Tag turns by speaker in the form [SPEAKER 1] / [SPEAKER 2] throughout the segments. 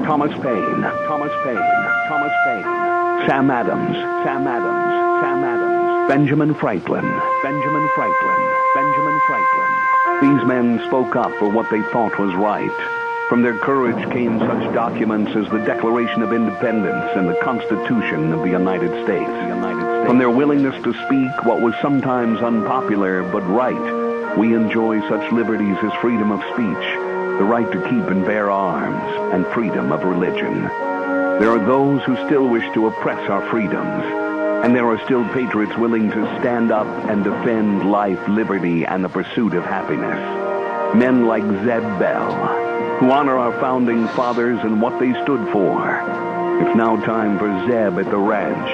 [SPEAKER 1] Thomas Paine, Thomas Paine, Thomas Paine, Sam Adams, Sam Adams, Sam Adams, Benjamin Franklin, Benjamin Franklin, Benjamin Franklin. These men spoke up for what they thought was right. From their courage came such documents as the Declaration of Independence and the Constitution of the United States. From their willingness to speak what was sometimes unpopular but right, we enjoy such liberties as freedom of speech, the right to keep and bear arms, and freedom of religion. There are those who still wish to oppress our freedoms, and there are still patriots willing to stand up and defend life, liberty, and the pursuit of happiness. Men like Zeb Bell, who honor our founding fathers and what they stood for. It's now time for Zeb at the ranch,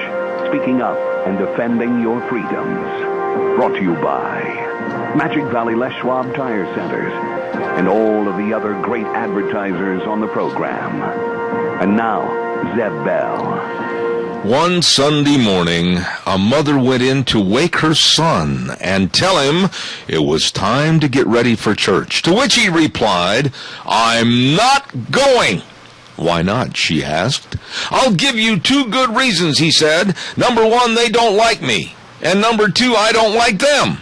[SPEAKER 1] speaking up and defending your freedoms. Brought to you by Magic Valley Les Schwab Tire Centers and all of the other great advertisers on the program. And now, Zeb Bell.
[SPEAKER 2] One Sunday morning, a mother went in to wake her son and tell him it was time to get ready for church, to which he replied, "I'm not going." "Why not?" she asked. "I'll give you 2 good reasons," he said. "Number 1, they don't like me, and number 2, I don't like them."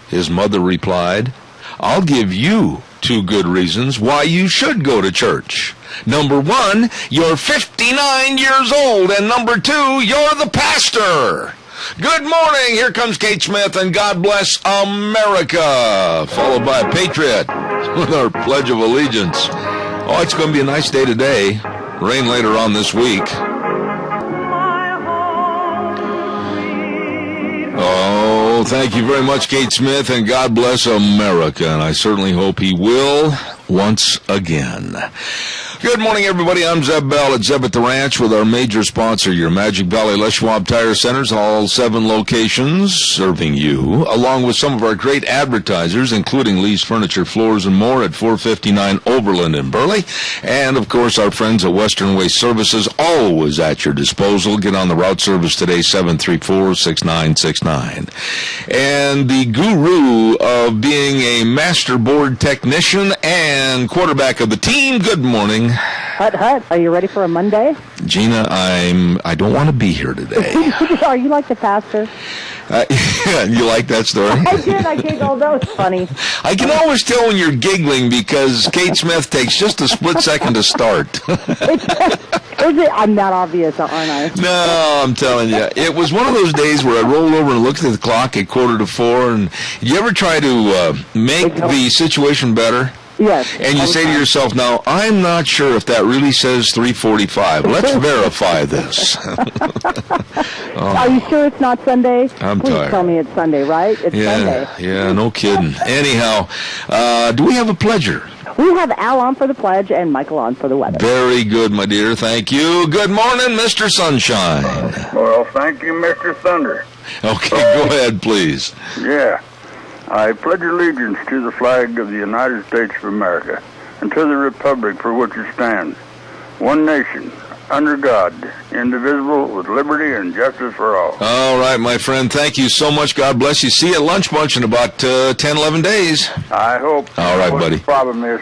[SPEAKER 2] His mother replied, "I'll give you 2 good reasons why you should go to church. Number 1, you're 59 years old, and number 2, you're the pastor." Good morning. Here comes Kate Smith, and God bless America, followed by a patriot with our Pledge of Allegiance. Oh, it's going to be a nice day today. Rain later on this week. Oh, thank you very much, Kate Smith, and God bless America, and I certainly hope he will once again. Good morning, everybody. I'm Zeb Bell at Zeb at the Ranch with our major sponsor, your Magic Valley Les Schwab Tire Centers, all 7 locations serving you, along with some of our great advertisers, including Lee's Furniture, Floors, and More at 459 Overland in Burley. And, of course, our friends at Western Waste Services, always at your disposal. Get on the route service today, 734-6969. And the guru of being a master board technician and quarterback of the team, good morning.
[SPEAKER 3] Hut, hut. Are you ready for a Monday?
[SPEAKER 2] Gina, I don't want to be here today.
[SPEAKER 3] Are you like the pastor?
[SPEAKER 2] You like that story?
[SPEAKER 3] I did. I giggled. That was funny.
[SPEAKER 2] I can always tell when you're giggling because Kate Smith takes just a split second to start.
[SPEAKER 3] I'm not obvious, aren't I?
[SPEAKER 2] No, I'm telling you. It was one of those days where I rolled over and looked at the clock at 3:45, and you ever try to make the situation better?
[SPEAKER 3] Yes.
[SPEAKER 2] And you say to yourself, now, I'm not sure if that really says 3:45. Let's verify this.
[SPEAKER 3] Are you sure it's not Sunday?
[SPEAKER 2] I'm
[SPEAKER 3] Please
[SPEAKER 2] tired.
[SPEAKER 3] Tell me it's Sunday, right? It's Sunday.
[SPEAKER 2] Yeah, no kidding. Anyhow, do we have a pledger?
[SPEAKER 3] We have Al on for the pledge and Michael on for the weather.
[SPEAKER 2] Very good, my dear. Thank you. Good morning, Mr. Sunshine.
[SPEAKER 4] Well, thank you, Mr. Thunder.
[SPEAKER 2] Okay, go ahead, please.
[SPEAKER 4] Yeah. I pledge allegiance to the flag of the United States of America and to the republic for which it stands, one nation, under God, indivisible, with liberty and justice for all.
[SPEAKER 2] All right, my friend. Thank you so much. God bless you. See you at Lunch Bunch in about 10, 11 days.
[SPEAKER 4] I hope.
[SPEAKER 2] All right,
[SPEAKER 4] what
[SPEAKER 2] buddy.
[SPEAKER 4] The problem is.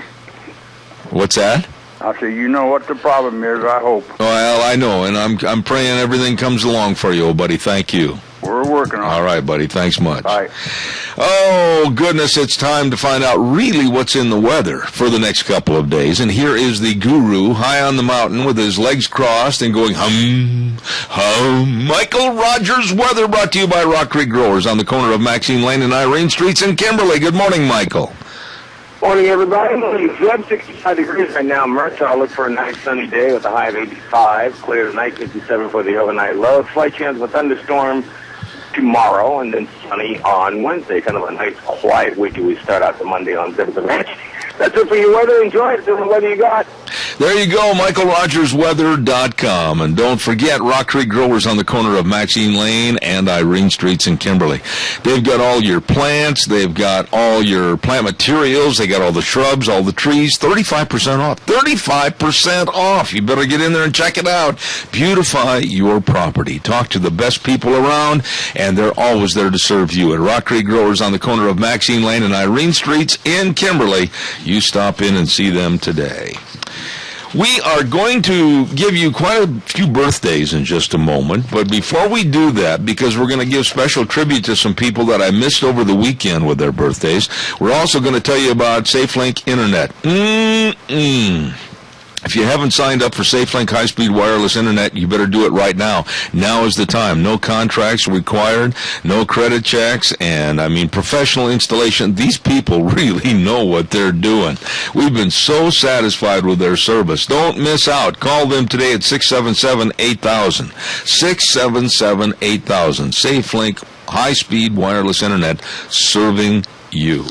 [SPEAKER 2] What's that?
[SPEAKER 4] I say, you know what the problem is, I hope.
[SPEAKER 2] Well, I know, and I'm praying everything comes along for you, old buddy. Thank you.
[SPEAKER 4] We're working on it.
[SPEAKER 2] All right, buddy. Thanks much.
[SPEAKER 4] Bye.
[SPEAKER 2] Oh, goodness, it's time to find out really what's in the weather for the next couple of days. And here is the guru high on the mountain with his legs crossed and going hum, hum. Michael Rogers Weather, brought to you by Rock Creek Growers on the corner of Maxine Lane and Irene Streets in Kimberly. Good morning, Michael.
[SPEAKER 5] Morning, everybody. It's 65 degrees right now. Mertz, I'll look for a nice sunny day with a high of 85. Clear tonight, 57 for the overnight low. Slight chance of a thunderstorm tomorrow, and then sunny on Wednesday. Kind of a nice, quiet week as we start out the Monday on Zip of the Ranch. That's it for your weather. Enjoy it. This is the weather you got.
[SPEAKER 2] There you go, MichaelRogersWeather.com. And don't forget, Rock Creek Growers on the corner of Maxine Lane and Irene Streets in Kimberly. They've got all your plants. They've got all your plant materials. They got all the shrubs, all the trees. 35% off. 35% off. You better get in there and check it out. Beautify your property. Talk to the best people around, and they're always there to serve you. At Rock Creek Growers on the corner of Maxine Lane and Irene Streets in Kimberly. You stop in and see them today. We are going to give you quite a few birthdays in just a moment, but before we do that, because we're going to give special tribute to some people that I missed over the weekend with their birthdays, we're also going to tell you about SafeLink Internet. If you haven't signed up for SafeLink high-speed wireless internet, you better do it right now. Now is the time. No contracts required, no credit checks, and, professional installation. These people really know what they're doing. We've been so satisfied with their service. Don't miss out. Call them today at 677-8000. 677-8000. SafeLink high-speed wireless internet serving you.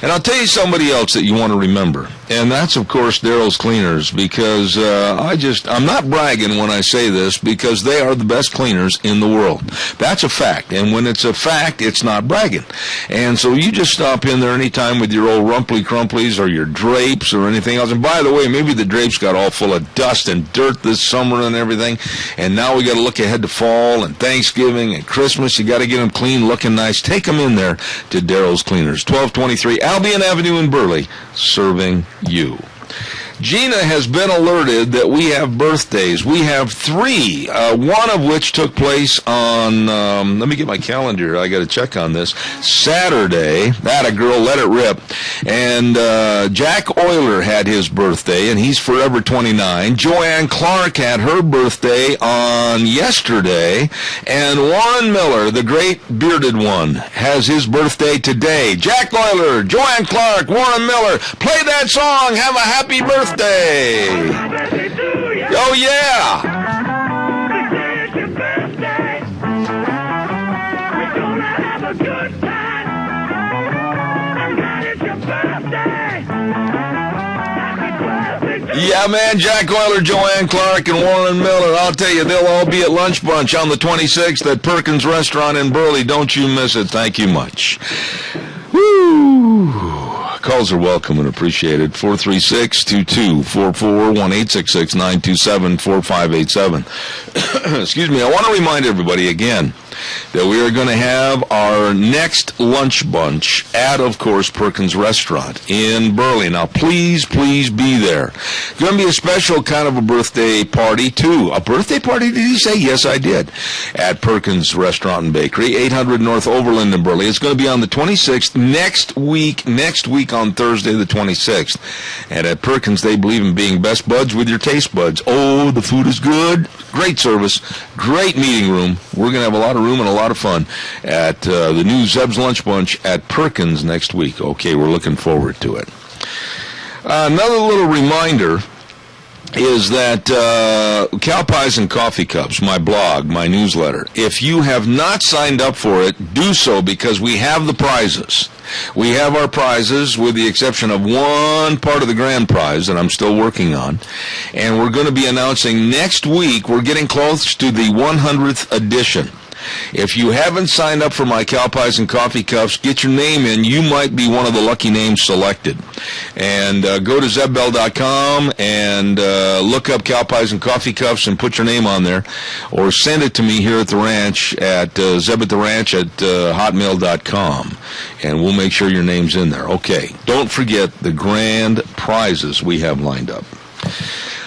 [SPEAKER 2] And I'll tell you somebody else that you want to remember, and that's, of course, Daryl's Cleaners, because I'm not bragging when I say this, because they are the best cleaners in the world. That's a fact, and when it's a fact, it's not bragging. And so you just stop in there anytime with your old Rumply Crumplies or your drapes or anything else. And by the way, maybe the drapes got all full of dust and dirt this summer and everything, and now we got to look ahead to fall and Thanksgiving and Christmas. You got to get them clean, looking nice. Take them in there to Daryl's Cleaners. 1223 Albion Avenue in Burley, serving you. Gina has been alerted that we have birthdays. We have 3, one of which took place on, let me get my calendar. I got to check on this. Saturday. That a girl, let it rip. And Jack Euler had his birthday, and he's forever 29. Joanne Clark had her birthday on yesterday. And Warren Miller, the great bearded one, has his birthday today. Jack Euler, Joanne Clark, Warren Miller, play that song. Have a happy birthday. Oh, yeah.
[SPEAKER 6] Today is your birthday. We're gonna have a good time. And that is your birthday. Happy birthday.
[SPEAKER 2] Yeah, man, Jack Euler, Joanne Clark, and Warren Miller. I'll tell you, they'll all be at Lunch Bunch on the 26th at Perkins Restaurant in Burley. Don't you miss it. Thank you much. Woo! Calls are welcome and appreciated. 436-2244, 1-866-927-4587. Excuse me, I want to remind everybody again that we are going to have our next lunch bunch at, of course, Perkins Restaurant in Burley. Now, please be there. It's going to be a special kind of a birthday party, too. A birthday party, did he say? Yes, I did. At Perkins Restaurant and Bakery, 800 North Overland in Burley. It's going to be on the 26th, next week on Thursday the 26th. And at Perkins, they believe in being best buds with your taste buds. Oh, the food is good. Great service. Great meeting room. We're going to have a lot of room and a lot of fun at the new Zeb's Lunch Bunch at Perkins next week. Okay, we're looking forward to it. Another little reminder is that Cow Pies and Coffee Cups, my blog, my newsletter, if you have not signed up for it, do so, because we have the prizes. We have our prizes, with the exception of one part of the grand prize that I'm still working on, and we're going to be announcing next week. We're getting close to the 100th edition. If you haven't signed up for my Cow Pies and Coffee Cups, get your name in. You might be one of the lucky names selected. And go to zebbell.com and look up Cow Pies and Coffee Cups and put your name on there. Or send it to me here at the ranch at zebattheranch@hotmail.com. And we'll make sure your name's in there. Okay, don't forget the grand prizes we have lined up.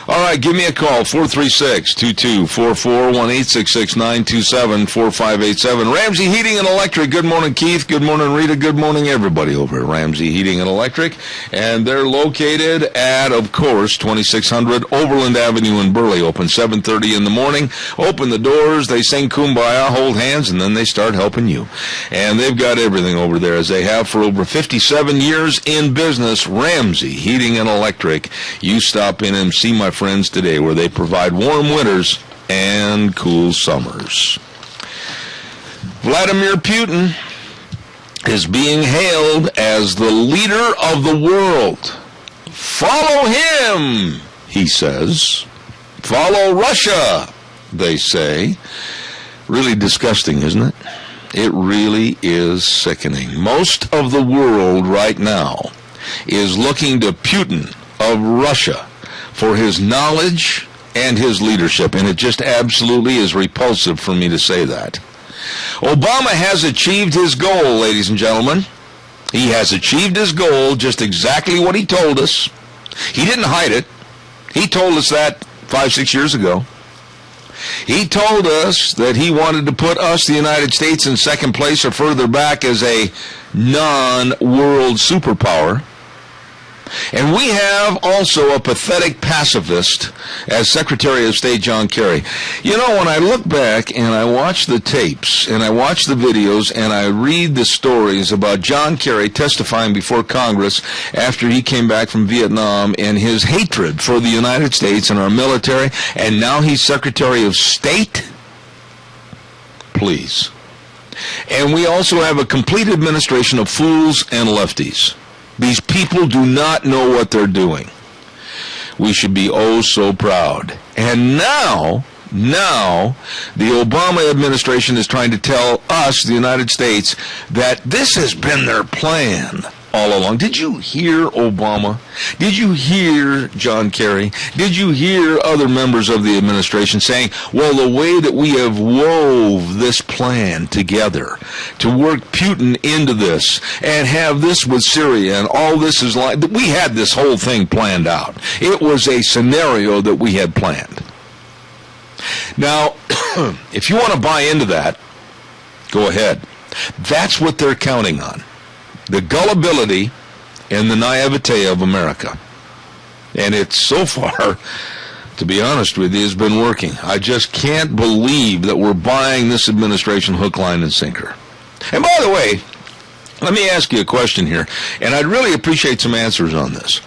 [SPEAKER 2] All right, give me a call, 436-2244, 1-866-927-4587. Ramsey Heating and Electric. Good morning, Keith. Good morning, Rita. Good morning, everybody over at Ramsey Heating and Electric. And they're located at, of course, 2600 Overland Avenue in Burley. Open 7:30 in the morning. Open the doors. They sing Kumbaya, hold hands, and then they start helping you. And they've got everything over there, as they have for over 57 years in business. Ramsey Heating and Electric. You stop in and see my friends today, where they provide warm winters and cool summers. Vladimir Putin is being hailed as the leader of the world. Follow him, he says. Follow Russia, they say. Really disgusting, isn't it? It really is sickening. Most of the world right now is looking to Putin of Russia for his knowledge and his leadership, and it just absolutely is repulsive for me to say that. Obama has achieved his goal, ladies and gentlemen. He has achieved his goal, just exactly what he told us. He didn't hide it. He told us that 5-6 years ago. He told us that he wanted to put us, the United States, in second place or further back as a non-world superpower. And we have also a pathetic pacifist as Secretary of State John Kerry. You know, when I look back and I watch the tapes and I watch the videos and I read the stories about John Kerry testifying before Congress after he came back from Vietnam and his hatred for the United States and our military, and now he's Secretary of State, please. And we also have a complete administration of fools and lefties. These people do not know what they're doing. We should be oh so proud. And now, the Obama administration is trying to tell us, the United States, that this has been their plan all along. Did you hear Obama? Did you hear John Kerry? Did you hear other members of the administration saying, well, the way that we have wove this plan together to work Putin into this and have this with Syria and all this is like, we had this whole thing planned out. It was a scenario that we had planned. Now, if you want to buy into that, go ahead. That's what they're counting on. The gullibility and the naivete of America. And it's so far, to be honest with you, has been working. I just can't believe that we're buying this administration hook, line, and sinker. And by the way, let me ask you a question here, and I'd really appreciate some answers on this.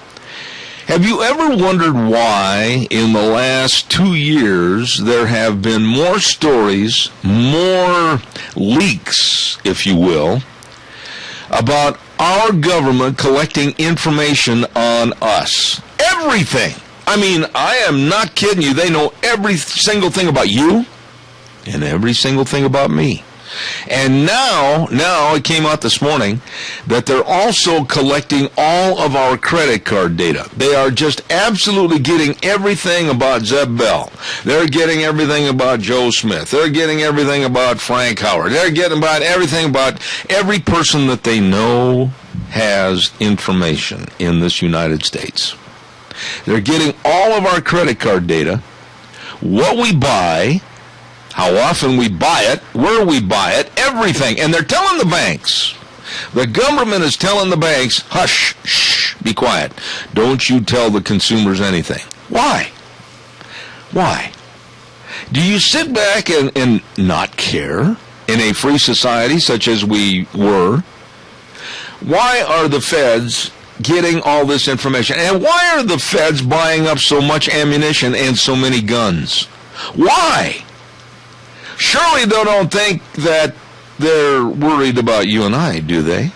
[SPEAKER 2] Have you ever wondered why in the last 2 years there have been more stories, more leaks, if you will, about our government collecting information on us? Everything. I mean, I am not kidding you. They know every single thing about you and every single thing about me. And now it came out this morning that they're also collecting all of our credit card data. They are just absolutely getting everything about Zeb Bell. They're getting everything about Joe Smith. They're getting everything about Frank Howard. They're getting about everything about every person that they know has information in this United States. They're getting all of our credit card data, what we buy, how often we buy it, where we buy it, everything. And they're telling the banks, the government is telling the banks, hush, shh, be quiet. Don't you tell the consumers anything. Why? Why? Do you sit back and not care in a free society such as we were? Why are the feds getting all this information? And why are the feds buying up so much ammunition and so many guns? Why? Surely they don't think that they're worried about you and I, do they?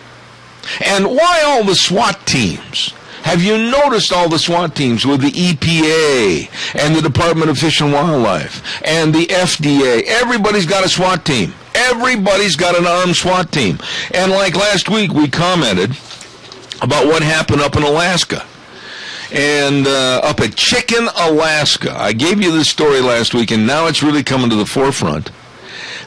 [SPEAKER 2] And why all the SWAT teams? Have you noticed all the SWAT teams with the EPA and the Department of Fish and Wildlife and the FDA? Everybody's got a SWAT team. Everybody's got an armed SWAT team. And like last week, we commented about what happened up in Alaska. And up at Chicken, Alaska, I gave you this story last week, and now it's really coming to the forefront,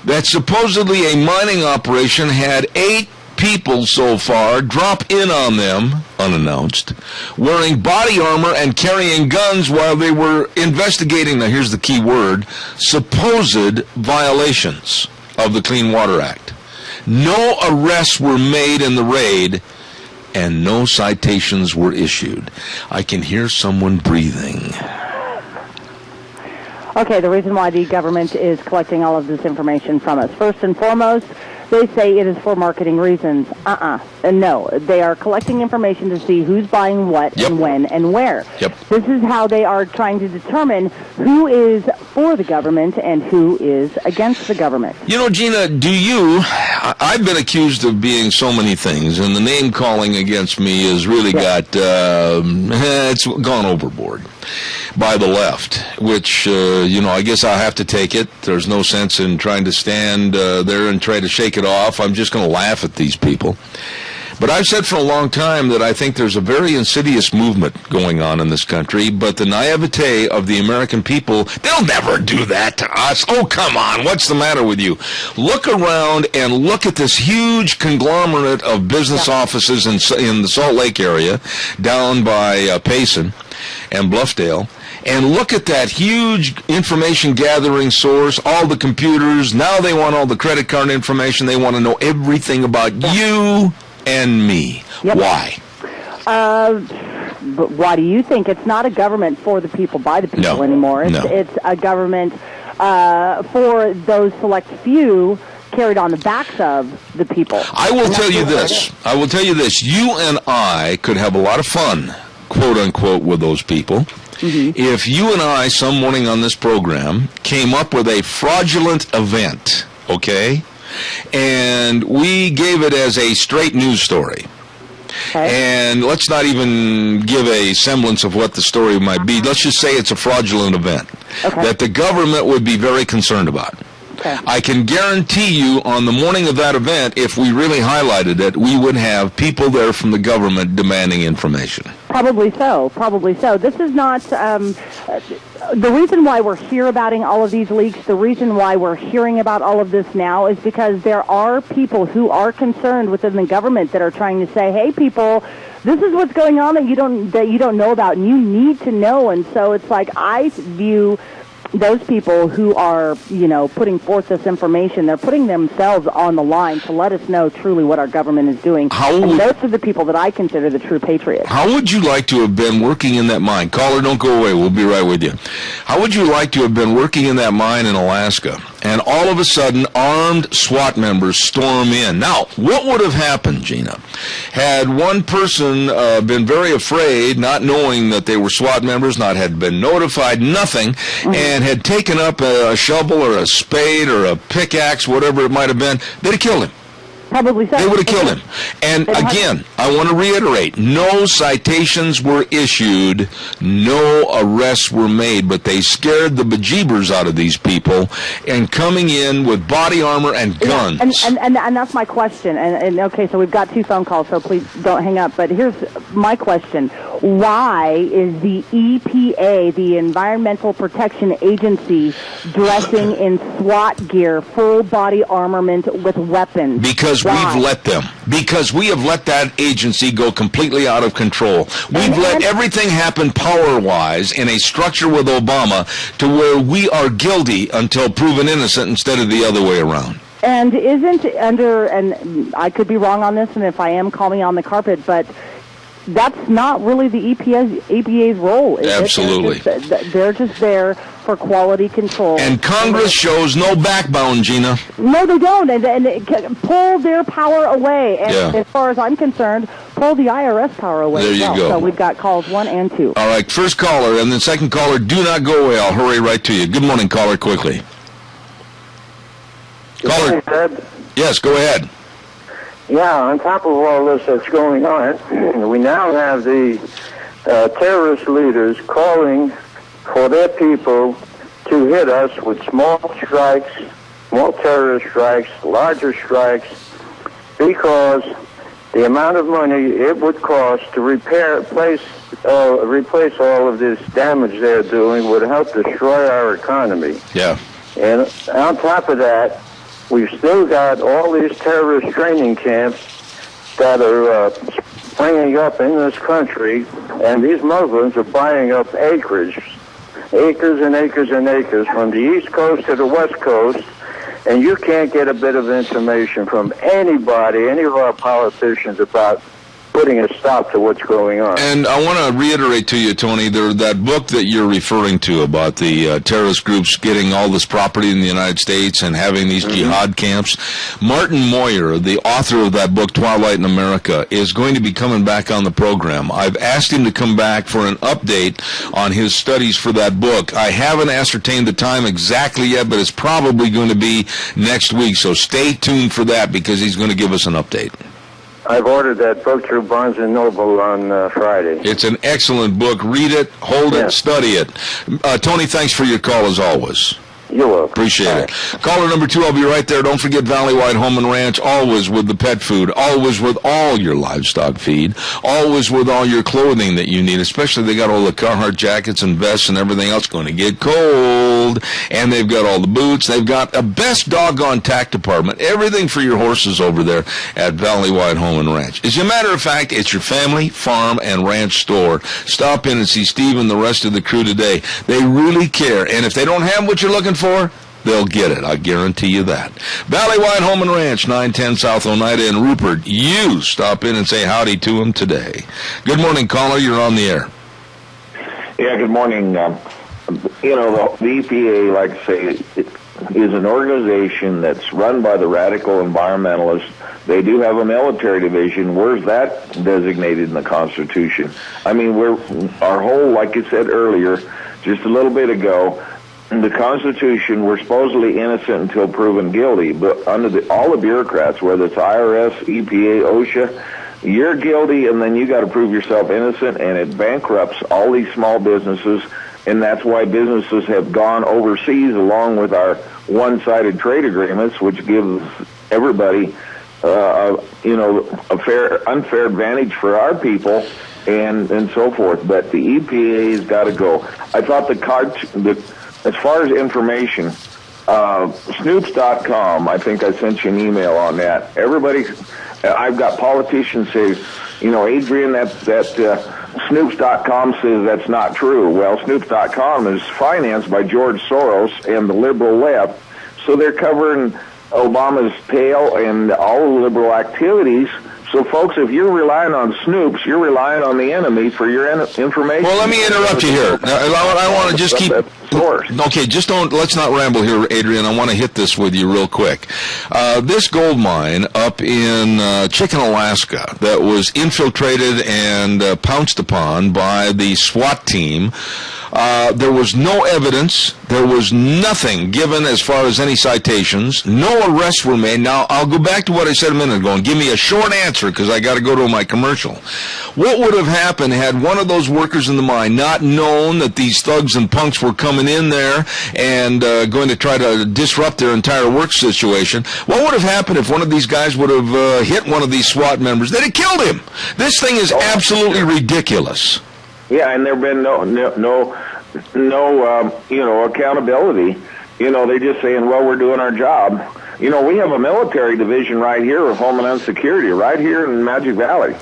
[SPEAKER 2] that supposedly a mining operation had 8 people so far drop in on them, unannounced, wearing body armor and carrying guns while they were investigating, now here's the key word, supposed violations of the Clean Water Act. No arrests were made in the raid, and no citations were issued. I can hear someone breathing.
[SPEAKER 3] Okay, the reason why the government is collecting all of this information from us, first and foremost, they say it is for marketing reasons. No, they are collecting information to see who's buying what and when and where. This is how they are trying to determine who is for the government and who is against the government. You
[SPEAKER 2] know, Gina, I've been accused of being so many things, and the name calling against me has really it's gone overboard by the left, which, I guess I'll have to take it. There's no sense in trying to stand there and try to shake it off. I'm just going to laugh at these people. But I've said for a long time that I think there's a very insidious movement going on in this country, but the naivete of the American people, they'll never do that to us. Oh, come on, what's the matter with you? Look around and look at this huge conglomerate of business offices in the Salt Lake area, down by Payson and Bluffdale, And look at that huge information gathering source, all the computers. Now they want all the credit card information. They want to know everything about you and me.
[SPEAKER 3] Yep.
[SPEAKER 2] Why?
[SPEAKER 3] But why do you think it's not a government for the people, by the people anymore? It's a government for those select few carried on the backs of the people.
[SPEAKER 2] I will tell you this. You and I could have a lot of fun, quote unquote, with those people. If you and I, some morning on this program, came up with a fraudulent event, okay, and we gave it as a straight news story. And let's not even give a semblance of what the story might be. Let's just say it's a fraudulent event that the government would be very concerned about. I can guarantee you on the morning of that event, if we really highlighted it, we would have people there from the government demanding information. Probably so.
[SPEAKER 3] This is not the reason why we're here about all of these leaks. The reason why we're hearing about all of this now is because there are people who are concerned within the government that are trying to say, hey, people, this is what's going on that you don't know about, and you need to know. And so it's like I view those people who are, putting forth this information, they're putting themselves on the line to let us know truly what our government is doing. And those are the people that I consider the true patriots.
[SPEAKER 2] How would you like to have been working in that mine? Caller, don't go away. We'll be right with you. How would you like to have been working in that mine in Alaska, and all of a sudden armed SWAT members storm in? Now, what would have happened, Gina, had one person been very afraid, not knowing that they were SWAT members, not had been notified, nothing, and had taken up a shovel or a spade or a pickaxe, whatever it might have been, they'd have killed him.
[SPEAKER 3] Probably so.
[SPEAKER 2] They would have killed him. And again, I want to reiterate, no citations were issued, no arrests were made, but they scared the bejeebers out of these people and coming in with body armor and guns.
[SPEAKER 3] And that's my question. And okay, so we've got 2 phone calls, so please don't hang up. But here's my question. Why is the EPA, the Environmental Protection Agency, dressing in SWAT gear, full body armament with weapons?
[SPEAKER 2] Because we've let them. Because we have let that agency go completely out of control. We've let everything happen power-wise in a structure with Obama to where we are guilty until proven innocent instead of the other way around.
[SPEAKER 3] And isn't under, and I could be wrong on this, and if I am, call me on the carpet, but that's not really the EPA's role, is
[SPEAKER 2] Absolutely.
[SPEAKER 3] it? They're just there for quality control.
[SPEAKER 2] And Congress shows no backbone, Gina.
[SPEAKER 3] No, they don't, and pull their power away. And as far as I'm concerned, pull the IRS power away.
[SPEAKER 2] There you go.
[SPEAKER 3] So we've got calls 1 and 2.
[SPEAKER 2] All right, first caller, and then second caller, do not go away. I'll hurry right to you. Good morning, caller, quickly. Caller. Yes, go ahead.
[SPEAKER 7] Yeah, on top of all this that's going on, we now have the terrorist leaders calling for their people to hit us with small strikes, small terrorist strikes, larger strikes, because the amount of money it would cost to replace all of this damage they're doing would help destroy our economy.
[SPEAKER 2] Yeah.
[SPEAKER 7] And on top of that, we've still got all these terrorist training camps that are springing up in this country, and these Muslims are buying up acres and acres and acres from the East Coast to the West Coast, and you can't get a bit of information from anybody, any of our politicians, about putting a stop to what's going on.
[SPEAKER 2] And I want to reiterate to you, Tony, that book that you're referring to about the terrorist groups getting all this property in the United States and having these jihad camps, Martin Moyer, the author of that book, Twilight in America, is going to be coming back on the program. I've asked him to come back for an update on his studies for that book. I haven't ascertained the time exactly yet, but it's probably going to be next week, so stay tuned for that because he's going to give us an update.
[SPEAKER 7] I've ordered that book through Barnes & Noble on Friday.
[SPEAKER 2] It's an excellent book. Read it, hold it, study it. Tony, thanks for your call as always.
[SPEAKER 7] You're welcome.
[SPEAKER 2] Appreciate it. Caller number 2, I'll be right there. Don't forget Valley White Home and Ranch, always with the pet food, always with all your livestock feed, always with all your clothing that you need, especially they got all the Carhartt jackets and vests and everything else going to get cold. And they've got all the boots. They've got a best doggone tack department, everything for your horses over there at Valley White Home and Ranch. As a matter of fact, it's your family, farm, and ranch store. Stop in and see Steve and the rest of the crew today. They really care. And if they don't have what you're looking for, they'll get it. I guarantee you that. Valley White Home and Ranch, 910 South Oneida in Rupert. You stop in and say howdy to them today. Good morning, caller. You're on the air.
[SPEAKER 8] Yeah, good morning. The EPA, like I say, it is an organization that's run by the radical environmentalists. They do have a military division. Where's that designated in the Constitution? I mean, our whole, like you said earlier, just a little bit ago, in the Constitution, we're supposedly innocent until proven guilty, but under all the bureaucrats, whether it's IRS, EPA, OSHA, you're guilty, and then you got to prove yourself innocent, and it bankrupts all these small businesses, and that's why businesses have gone overseas along with our one-sided trade agreements, which gives everybody, a unfair advantage for our people, and so forth. But the EPA's got to go. I thought as far as information, Snoops.com, I think I sent you an email on that. I've got politicians say, Adrian, that Snoops.com says that's not true. Well, Snoops.com is financed by George Soros and the liberal left, so they're covering Obama's tail and all the liberal activities. So, folks, if you're relying on Snoops, you're relying on the enemy for your information.
[SPEAKER 2] Well, let me interrupt you here. I want to just keep... Okay, let's not ramble here, Adrian. I want to hit this with you real quick. This gold mine up in Chicken, Alaska, that was infiltrated and pounced upon by the SWAT team, there was no evidence. There was nothing given as far as any citations. No arrests were made. Now, I'll go back to what I said a minute ago and give me a short answer because I got to go to my commercial. What would have happened had one of those workers in the mine not known that these thugs and punks were coming in there and going to try to disrupt their entire work situation? What would have happened if one of these guys would have hit one of these SWAT members? They'd have killed him. This thing is absolutely ridiculous.
[SPEAKER 8] Yeah, and there've been no accountability. They're just saying, well, we're doing our job. We have a military division right here of Homeland Security, right here in Magic Valley.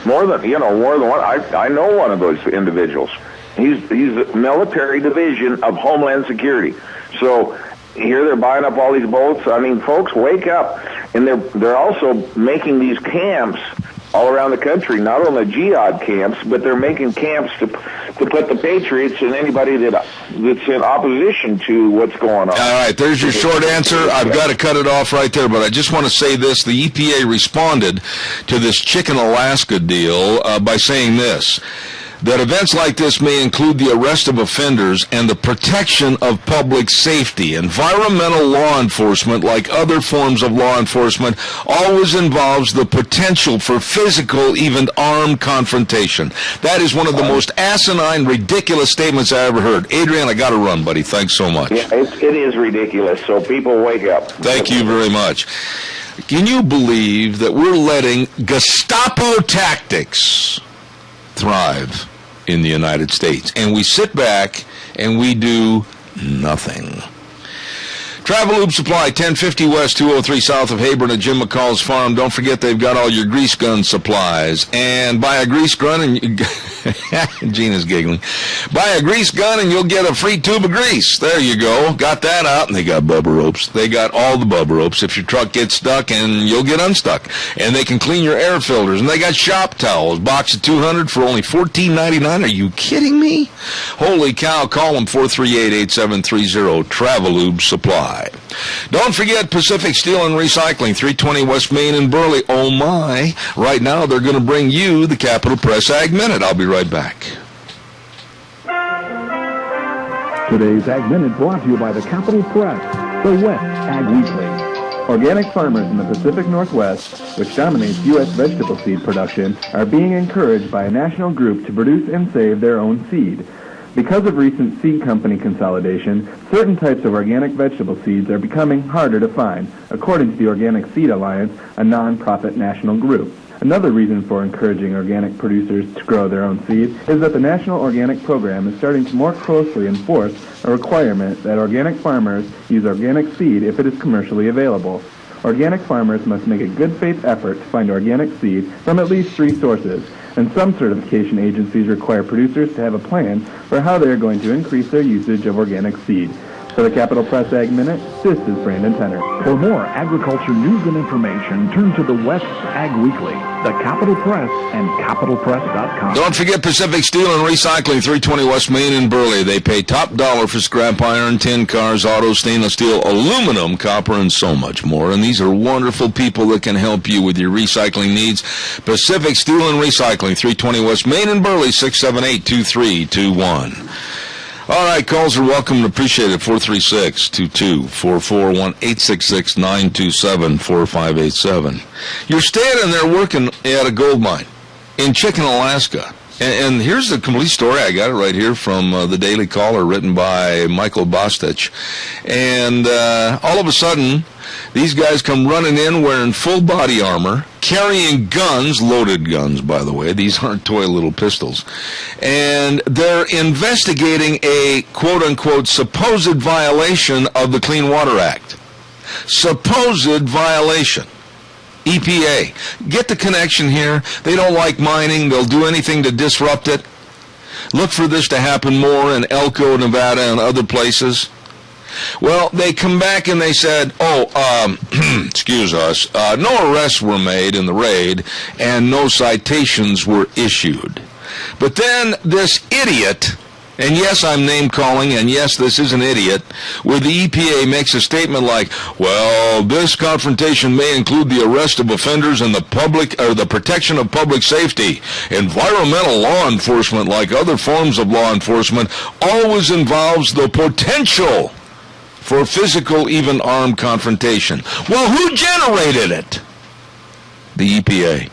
[SPEAKER 8] More than one. I know one of those individuals. He's a military division of Homeland Security. So here they're buying up all these boats. I mean, folks, wake up. And they're also making these camps all around the country, not only jihad camps, but they're making camps to put the patriots and anybody that's in opposition to what's going on.
[SPEAKER 2] All right, there's your short answer. I've got to cut it off right there, but I just want to say this. The EPA responded to this Chicken, Alaska deal by saying this, that events like this may include the arrest of offenders and the protection of public safety. Environmental law enforcement, like other forms of law enforcement, always involves the potential for physical, even armed confrontation. That is one of the most asinine, ridiculous statements I ever heard. Adrian, I got to run, buddy. Thanks so much.
[SPEAKER 8] Yeah, it is ridiculous, so people wake up.
[SPEAKER 2] Thank you very much. Can you believe that we're letting Gestapo tactics thrive in the United States, and we sit back and we do nothing? Travel Lube Supply, 1050 West, 203 South of Hayburn at Jim McCall's Farm. Don't forget they've got all your grease gun supplies. And buy a grease gun and Gina's giggling. Buy a grease gun and you'll get a free tube of grease. There you go. Got that out. And they got bubba ropes. They got all the bubba ropes. If your truck gets stuck, and you'll get unstuck. And they can clean your air filters. And they got shop towels. Box of 200 for only $14.99. Are you kidding me? Holy cow. Call them 438-8730. Travel Lube Supply. Don't forget Pacific Steel and Recycling, 320 West Main in Burley. Oh my. Right now they're going to bring you the Capital Press Ag Minute. I'll be right back.
[SPEAKER 1] Today's Ag Minute brought to you by the Capital Press, the West Ag Weekly. Organic farmers in the Pacific Northwest, which dominates U.S. vegetable seed production, are being encouraged by a national group to produce and save their own seed.
[SPEAKER 9] Because of recent seed company consolidation, certain types of organic vegetable seeds are becoming harder to find, according to the Organic Seed Alliance, a non-profit national group. Another reason for encouraging organic producers to grow their own seed is that the National Organic Program is starting to more closely enforce a requirement that organic farmers use organic seed if it is commercially available. Organic farmers must make a good faith effort to find organic seed from at least 3 sources, and some certification agencies require producers to have a plan for how they are going to increase their usage of organic seed. For the Capital Press Ag Minute, this is Brandon Tenner.
[SPEAKER 1] For more agriculture news and information, turn to the West Ag Weekly, the Capital Press, and capitalpress.com.
[SPEAKER 2] Don't forget Pacific Steel and Recycling, 320 West Main in Burley. They pay top dollar for scrap iron, tin cars, auto, stainless steel, aluminum, copper, and so much more. And these are wonderful people that can help you with your recycling needs. Pacific Steel and Recycling, 320 West Main in Burley, 678-2321. All right, calls are welcome and appreciated. 436-2244, 1-866-927-4587. You're standing there working at a gold mine in Chicken, Alaska. And here's the complete story. I got it right here from the Daily Caller, written by Michael Bostich. And all of a sudden, these guys come running in wearing full body armor, carrying guns, loaded guns, by the way. These aren't toy little pistols. And they're investigating a, quote-unquote, supposed violation of the Clean Water Act. Supposed violation. EPA. Get the connection here. They don't like mining. They'll do anything to disrupt it. Look for this to happen more in Elko, Nevada, and other places. Well, they come back and they said, excuse us, no arrests were made in the raid and no citations were issued. But then this idiot, and yes, I'm name-calling, and yes, this is an idiot, where the EPA makes a statement like, well, this confrontation may include the arrest of offenders and the protection of public safety. Environmental law enforcement, like other forms of law enforcement, always involves the potential for physical, even armed confrontation. Well, who generated it? The EPA.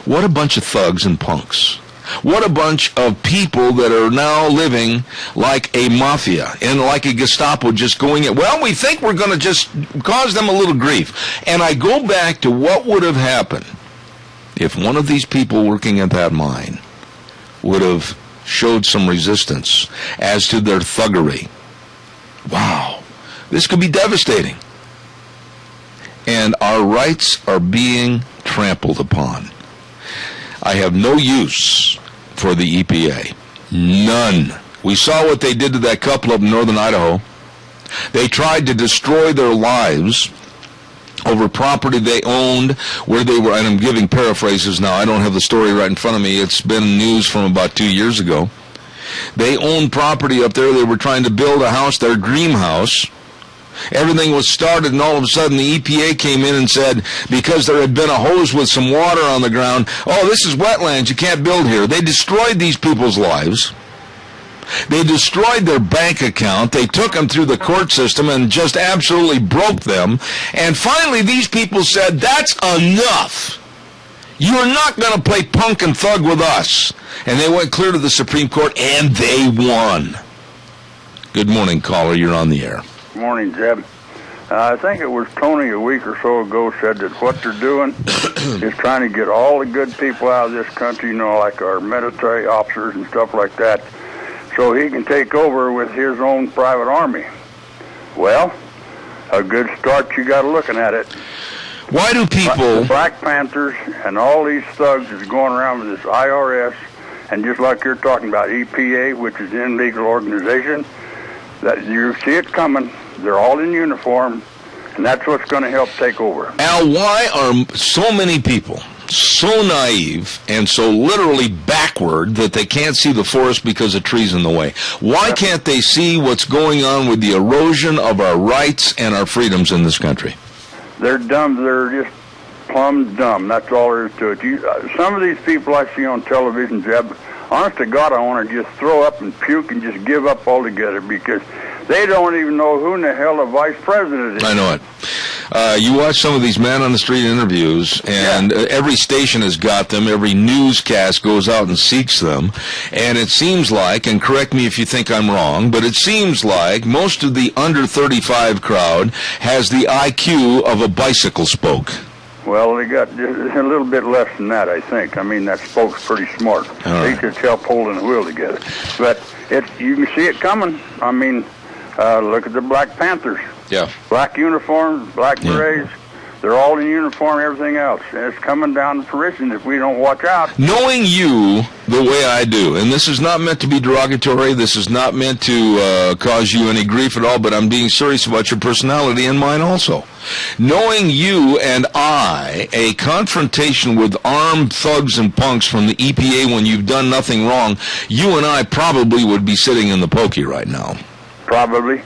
[SPEAKER 2] What a bunch of thugs and punks. What a bunch of people that are now living like a mafia and like a Gestapo, just going in. Well, we think we're going to just cause them a little grief. And I go back to what would have happened if one of these people working at that mine would have showed some resistance as to their thuggery. Wow, this could be devastating. And our rights are being trampled upon. I have no use for the EPA. None. We saw what they did to that couple up in northern Idaho. They tried to destroy their lives over property they owned where they were, and I'm giving paraphrases now. I don't have the story right in front of me. It's been news from about 2 years ago. They owned property up there. They were trying to build a house, their dream house. Everything was started, and all of a sudden the EPA came in and said, because there had been a hose with some water on the ground, oh, this is wetlands, you can't build here. They destroyed these people's lives. They destroyed their bank account. They took them through the court system and just absolutely broke them. And finally these people said, that's enough. You're not going to play punk and thug with us. And they went clear to the Supreme Court, and they won. Good morning, caller. You're on the air.
[SPEAKER 4] Good morning, Jeb. I think it was Tony a week or so ago said that what they're doing is trying to get all the good people out of this country, you know, like our military officers and stuff like that, so he can take over with his own private army. Well, a good start you got looking at it.
[SPEAKER 2] Why do people...
[SPEAKER 4] The Black Panthers and all these thugs is going around with this IRS, and just like you're talking about EPA, which is an illegal organization, that you see it coming. They're all in uniform, and that's what's going to help take over.
[SPEAKER 2] Al, why are so many people so naive and so literally backward that they can't see the forest because a tree's in the way? Why can't they see what's going on with the erosion of our rights and our freedoms in this country?
[SPEAKER 4] They're dumb. They're just plumb dumb. That's all there is to it. Some of these people I see on television, Jeb, honest to God, I want to just throw up and puke and just give up altogether because they don't even know who in the hell the vice president is.
[SPEAKER 2] I know it. You watch some of these man-on-the-street interviews, and every station has got them. Every newscast goes out and seeks them. And it seems like, and correct me if you think I'm wrong, but it seems like most of the under 35 crowd has the IQ of a bicycle spoke.
[SPEAKER 4] Well, they got just a little bit less than that, I think. I mean, that spoke's pretty smart. They could help holding the wheel together. But you can see it coming. I mean, look at the Black Panthers.
[SPEAKER 2] Yeah.
[SPEAKER 4] Black uniforms, black berets. They're all in uniform, everything else. And it's coming down to fruition if we don't watch out.
[SPEAKER 2] Knowing you the way I do, and this is not meant to be derogatory, this is not meant to cause you any grief at all, but I'm being serious about your personality and mine also. Knowing you and I, a confrontation with armed thugs and punks from the EPA when you've done nothing wrong, you and I probably would be sitting in the pokey right now.
[SPEAKER 4] Probably.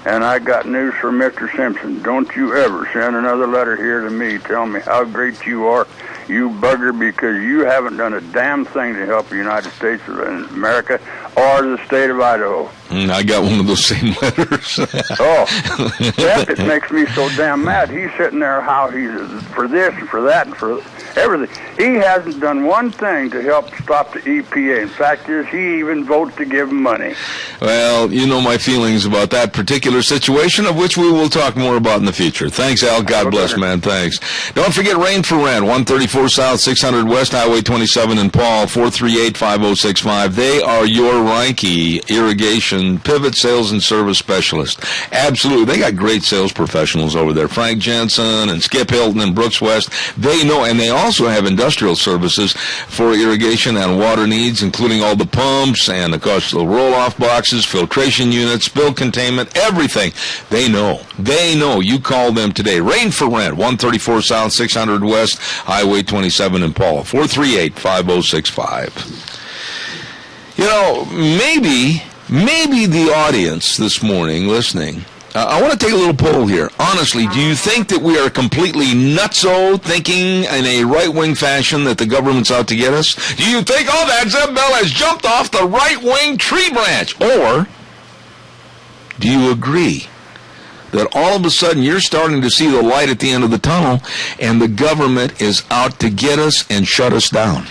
[SPEAKER 4] And I got news for Mr. Simpson. Don't you ever send another letter here to me telling me how great you are, you bugger, because you haven't done a damn thing to help the United States of America or the state of Idaho.
[SPEAKER 2] I got one of those same letters.
[SPEAKER 4] It makes me so damn mad. He's sitting there how he's for this and for that and for everything. He hasn't done one thing to help stop the EPA. In fact, he even votes to give him money.
[SPEAKER 2] Well, you know my feelings about that particular situation, of which we will talk more about in the future. Thanks, Al. God bless, man. Thanks. Don't forget Rain for Rent, 134 South, 600 West, Highway 27 in Paul, 438-5065. They are your Reinke irrigation pivot sales and service specialist. Absolutely. They got great sales professionals over there. Frank Jensen and Skip Hilton and Brooks West. They know, and they also have industrial services for irrigation and water needs, including all the pumps and the coastal roll-off boxes, filtration units, spill containment, everything. They know. They know. You call them today. Rain for Rent, 134 South, 600 West, Highway 27 in Paul, 438-5065. You know, maybe the audience this morning listening, I want to take a little poll here. Honestly, do you think that we are completely nutso thinking in a right-wing fashion that the government's out to get us? Do you think, that Zeb Bell has jumped off the right-wing tree branch? Or do you agree that all of a sudden you're starting to see the light at the end of the tunnel and the government is out to get us and shut us down?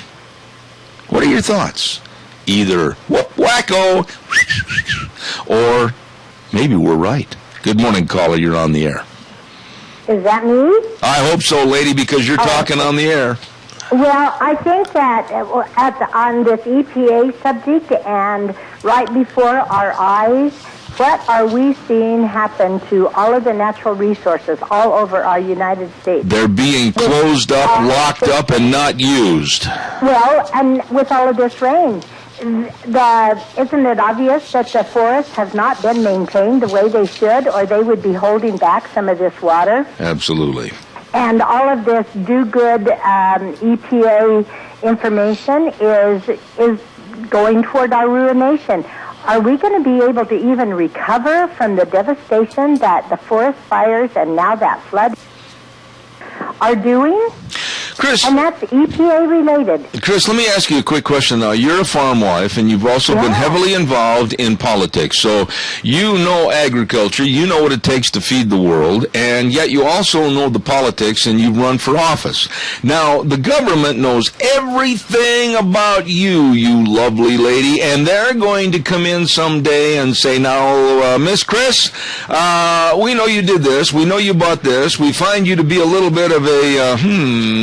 [SPEAKER 2] What are your thoughts? Either wacko or maybe we're right. Good morning, caller. You're on the air.
[SPEAKER 10] Is that me?
[SPEAKER 2] I hope so, lady, because you're talking on the air.
[SPEAKER 10] Well, I think that on this EPA subject and right before our eyes, what are we seeing happen to all of the natural resources all over our United States?
[SPEAKER 2] They're being closed up, locked up, and not used.
[SPEAKER 10] Well, and with all of this rain, isn't it obvious that the forests have not been maintained the way they should, or they would be holding back some of this water?
[SPEAKER 2] Absolutely.
[SPEAKER 10] And all of this do-good EPA information is going toward our ruination. Are we going to be able to even recover from the devastation that the forest fires and now that flood are doing?
[SPEAKER 2] Chris,
[SPEAKER 10] and that's EPA related.
[SPEAKER 2] Chris, let me ask you a quick question now. You're a farm wife, and you've also been heavily involved in politics. So you know agriculture, you know what it takes to feed the world, and yet you also know the politics, and you've run for office. Now, the government knows everything about you, you lovely lady, and they're going to come in someday and say, now, Miss Chris, we know you did this, we know you bought this, we find you to be a little bit of a,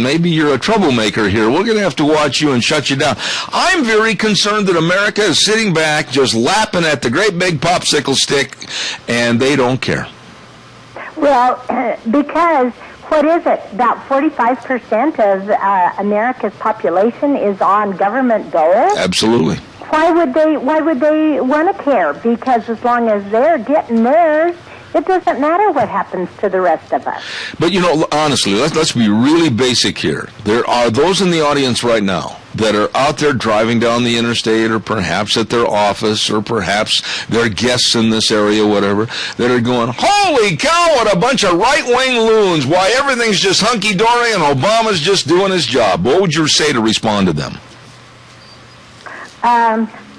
[SPEAKER 2] maybe you're a troublemaker here. We're going to have to watch you and shut you down. I'm very concerned that America is sitting back just lapping at the great big popsicle stick, and they don't care.
[SPEAKER 10] Well, because what is it? About 45% of America's population is on government dole?
[SPEAKER 2] Absolutely.
[SPEAKER 10] Why would they want to care? Because as long as they're getting theirs, it doesn't matter what happens to the rest of us.
[SPEAKER 2] But, you know, honestly, let's be really basic here. There are those in the audience right now that are out there driving down the interstate, or perhaps at their office, or perhaps they're guests in this area, whatever, that are going, holy cow, what a bunch of right-wing loons. Why, everything's just hunky-dory and Obama's just doing his job. What would you say to respond to them?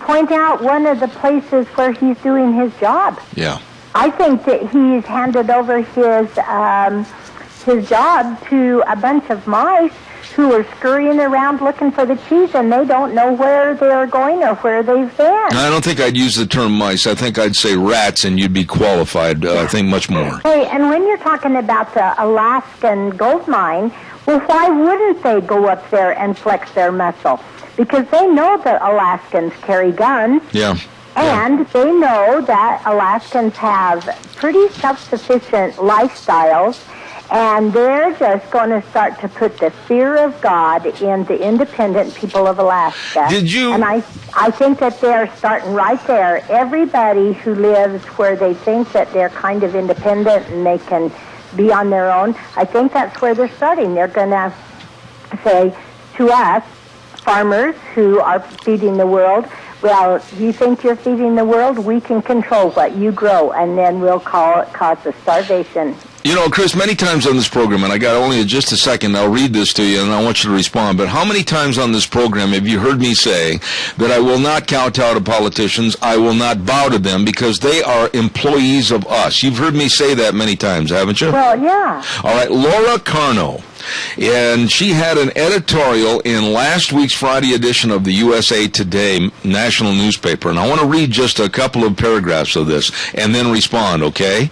[SPEAKER 10] Point out one of the places where he's doing his job.
[SPEAKER 2] Yeah.
[SPEAKER 10] I think that he's handed over his job to a bunch of mice who are scurrying around looking for the cheese, and they don't know where they're going or where they've been.
[SPEAKER 2] I don't think I'd use the term mice. I think I'd say rats, and you'd be qualified, I think, much more.
[SPEAKER 10] Hey, and when you're talking about the Alaskan gold mine, well, why wouldn't they go up there and flex their muscle? Because they know that Alaskans carry guns.
[SPEAKER 2] Yeah.
[SPEAKER 10] And they know that Alaskans have pretty self-sufficient lifestyles, and they're just going to start to put the fear of God in the independent people of Alaska.
[SPEAKER 2] Did you?
[SPEAKER 10] And I think that they're starting right there. Everybody who lives where they think that they're kind of independent and they can be on their own, I think that's where they're starting. They're going to say to us, farmers who are feeding the world, well, you think you're feeding the world? We can control what you grow, and then we'll cause a starvation.
[SPEAKER 2] You know, Chris, many times on this program, and I got only just a second, I'll read this to you, and I want you to respond, but how many times on this program have you heard me say that I will not kowtow to politicians, I will not bow to them, because they are employees of us? You've heard me say that many times, haven't you?
[SPEAKER 10] Well, yeah.
[SPEAKER 2] All right, Laura Carno. And she had an editorial in last week's Friday edition of the USA Today national newspaper. And I want to read just a couple of paragraphs of this and then respond, okay?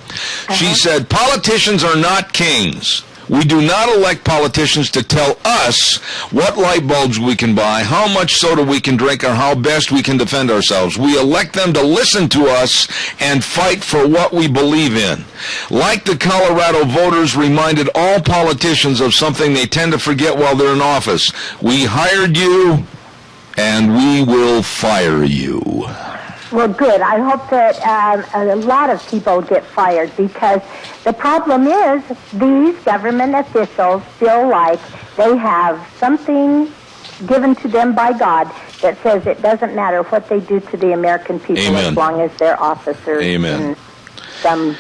[SPEAKER 2] She said, politicians are not kings. We do not elect politicians to tell us what light bulbs we can buy, how much soda we can drink, or how best we can defend ourselves. We elect them to listen to us and fight for what we believe in. Like the Colorado voters reminded all politicians of something they tend to forget while they're in office. We hired you, and we will fire you.
[SPEAKER 10] Well, good. I hope that a lot of people get fired, because the problem is these government officials feel like they have something given to them by God that says it doesn't matter what they do to the American people.
[SPEAKER 2] Amen.
[SPEAKER 10] As long as they're officers
[SPEAKER 2] Amen.
[SPEAKER 10] in some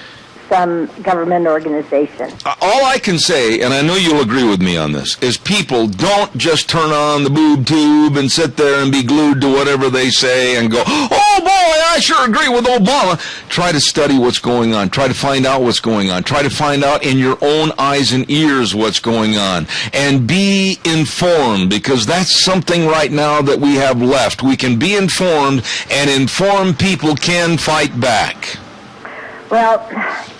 [SPEAKER 10] government organization.
[SPEAKER 2] All I can say, and I know you'll agree with me on this, is people don't just turn on the boob tube and sit there and be glued to whatever they say and go, oh boy, I sure agree with Obama. Try to study what's going on. Try to find out what's going on. Try to find out in your own eyes and ears what's going on. And be informed, because that's something right now that we have left. We can be informed, and informed people can fight back.
[SPEAKER 10] Well,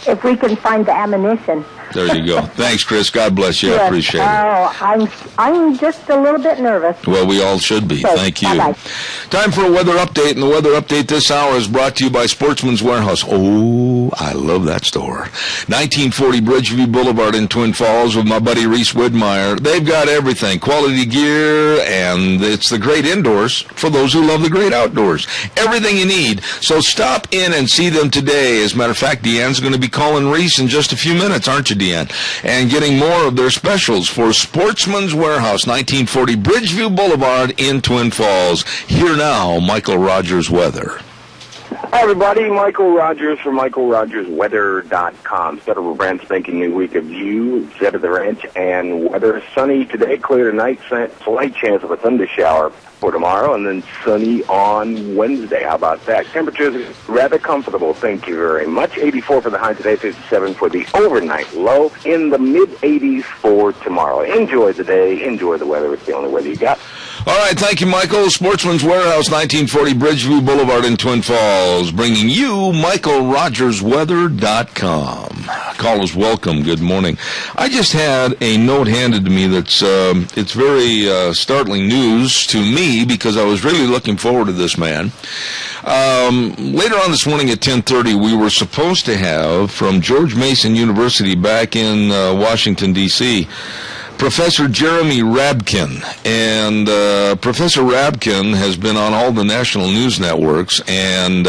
[SPEAKER 10] if we can find the ammunition.
[SPEAKER 2] There you go. Thanks, Chris. God bless you.
[SPEAKER 10] Yes.
[SPEAKER 2] I appreciate it.
[SPEAKER 10] Oh, I'm just a little bit nervous.
[SPEAKER 2] Well, we all should be.
[SPEAKER 10] Okay,
[SPEAKER 2] Thank you.
[SPEAKER 10] bye-bye.
[SPEAKER 2] Time for a weather update, and the weather update this hour is brought to you by Sportsman's Warehouse. Oh, I love that store. 1940 Bridgeview Boulevard in Twin Falls with my buddy Reese Widmeyer. They've got everything, quality gear, and it's the great indoors for those who love the great outdoors. Everything you need. So stop in and see them today. As a matter of fact, Deanne's going to be calling Reese in just a few minutes, aren't you, Deanne? And getting more of their specials for Sportsman's Warehouse, 1940 Bridgeview Boulevard in Twin Falls. Here now, Michael Rogers Weather.
[SPEAKER 5] Hi, everybody. Michael Rogers from MichaelRogersWeather.com. Started a brand spanking new week of view, set of the ranch, and weather. Sunny today, clear tonight, slight chance of a thunder shower for tomorrow, and then sunny on Wednesday. How about that? Temperatures rather comfortable, thank you very much. 84 for the high today, 57 for the overnight low, in the mid-80s for tomorrow. Enjoy the day, enjoy the weather. It's the only weather you got.
[SPEAKER 2] All right, thank you, Michael. Sportsman's Warehouse, 1940 Bridgeview Boulevard in Twin Falls, bringing you MichaelRogersWeather.com. Callers, welcome. Good morning. I just had a note handed to me that's it's very startling news to me, because I was really looking forward to this man. Later on this morning at 10:30, we were supposed to have from George Mason University back in Washington, D.C., Professor Jeremy Rabkin. And Professor Rabkin has been on all the national news networks, and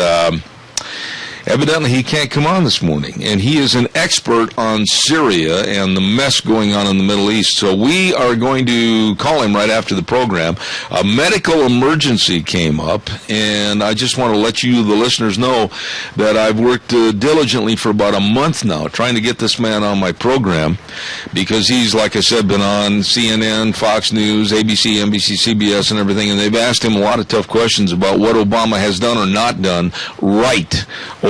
[SPEAKER 2] evidently he can't come on this morning. And he is an expert on Syria and the mess going on in the Middle East. So we are going to call him right after the program. A medical emergency came up, and I just want to let you, the listeners, know that I've worked diligently for about a month now trying to get this man on my program, because he's, like I said, been on CNN, Fox News, ABC, NBC, CBS, and everything, and they've asked him a lot of tough questions about what Obama has done or not done right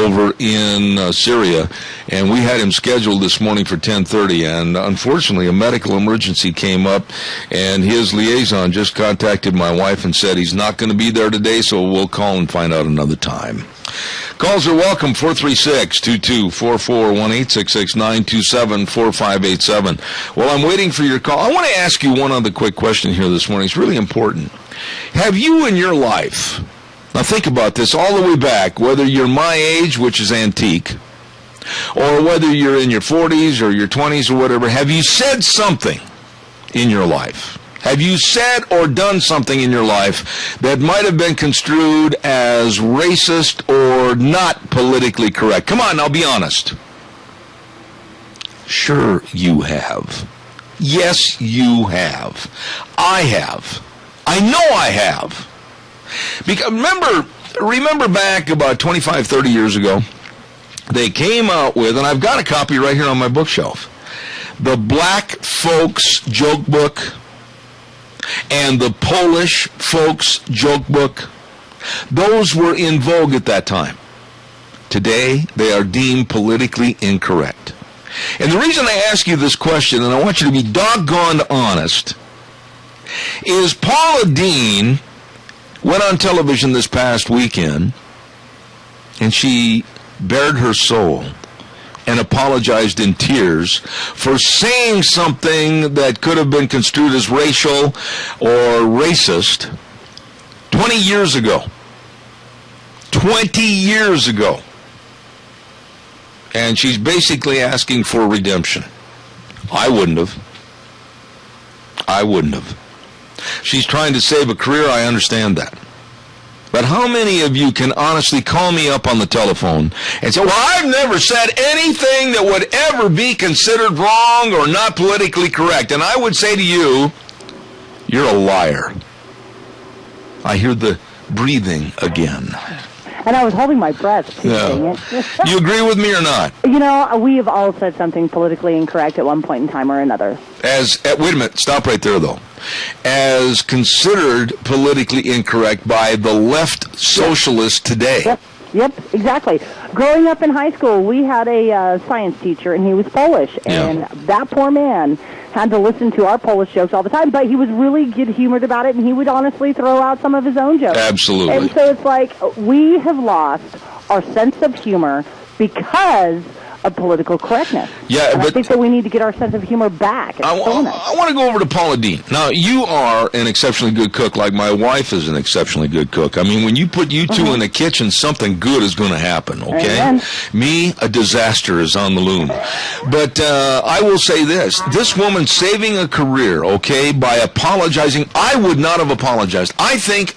[SPEAKER 2] over in Syria, and we had him scheduled this morning for 10:30, and unfortunately a medical emergency came up, and his liaison just contacted my wife and said he's not going to be there today, so we'll call and find out another time. Calls are welcome, 436-2244, 1-866-927-4587. Well, I'm waiting for your call. I want to ask you one other quick question here this morning. It's really important. Have you in your life, now think about this all the way back, whether you're my age, which is antique, or whether you're in your 40s or your 20s or whatever, have you said something in your life? Have you said or done something in your life that might have been construed as racist or not politically correct? Come on, now be honest. Sure you have. Yes, you have. I have. I know I have. Because remember back about 25, 30 years ago, they came out with, and I've got a copy right here on my bookshelf, the Black Folks Joke Book and the Polish Folks Joke Book. Those were in vogue at that time. Today, they are deemed politically incorrect. And the reason I ask you this question, and I want you to be doggone honest, is Paula Deen went on television this past weekend, and she bared her soul and apologized in tears for saying something that could have been construed as racial or racist 20 years ago. 20 years ago. And she's basically asking for redemption. I wouldn't have. She's trying to save a career, I understand that. But how many of you can honestly call me up on the telephone and say, well, I've never said anything that would ever be considered wrong or not politically correct? And I would say to you, you're a liar. I hear the breathing again.
[SPEAKER 3] And I was holding my breath, too, dang it.
[SPEAKER 2] You agree with me or not?
[SPEAKER 3] You know, we have all said something politically incorrect at one point in time or another.
[SPEAKER 2] Wait a minute, stop right there, though. As considered politically incorrect by the left socialists today.
[SPEAKER 3] Yep, exactly. Growing up in high school, we had a science teacher, and he was Polish. And that poor man had to listen to our Polish jokes all the time, but he was really good-humored about it, and he would honestly throw out some of his own jokes.
[SPEAKER 2] Absolutely.
[SPEAKER 3] And so it's like we have lost our sense of humor because of political correctness.
[SPEAKER 2] Yeah,
[SPEAKER 3] and
[SPEAKER 2] but
[SPEAKER 3] I think that we need to get our sense of humor back.
[SPEAKER 2] I want to go over to Paula Deen. Now, you are an exceptionally good cook, like my wife is an exceptionally good cook. I mean, when you put you two in the kitchen, something good is going to happen, okay?
[SPEAKER 3] Amen.
[SPEAKER 2] Me, a disaster is on the loom. But I will say this. This woman saving a career, okay, by apologizing. I would not have apologized. I think,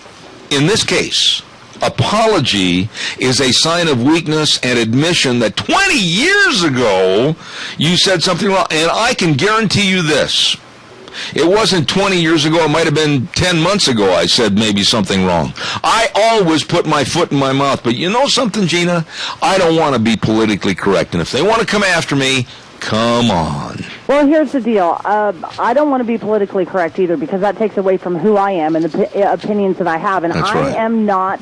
[SPEAKER 2] in this case, apology is a sign of weakness and admission that 20 years ago you said something wrong. And I can guarantee you this. It wasn't 20 years ago. It might have been 10 months ago I said maybe something wrong. I always put my foot in my mouth. But you know something, Gina? I don't want to be politically correct. And if they want to come after me, come on.
[SPEAKER 3] Well, here's the deal. I don't want to be politically correct either because that takes away from who I am and the opinions that I have. And
[SPEAKER 2] That's right.
[SPEAKER 3] I am not...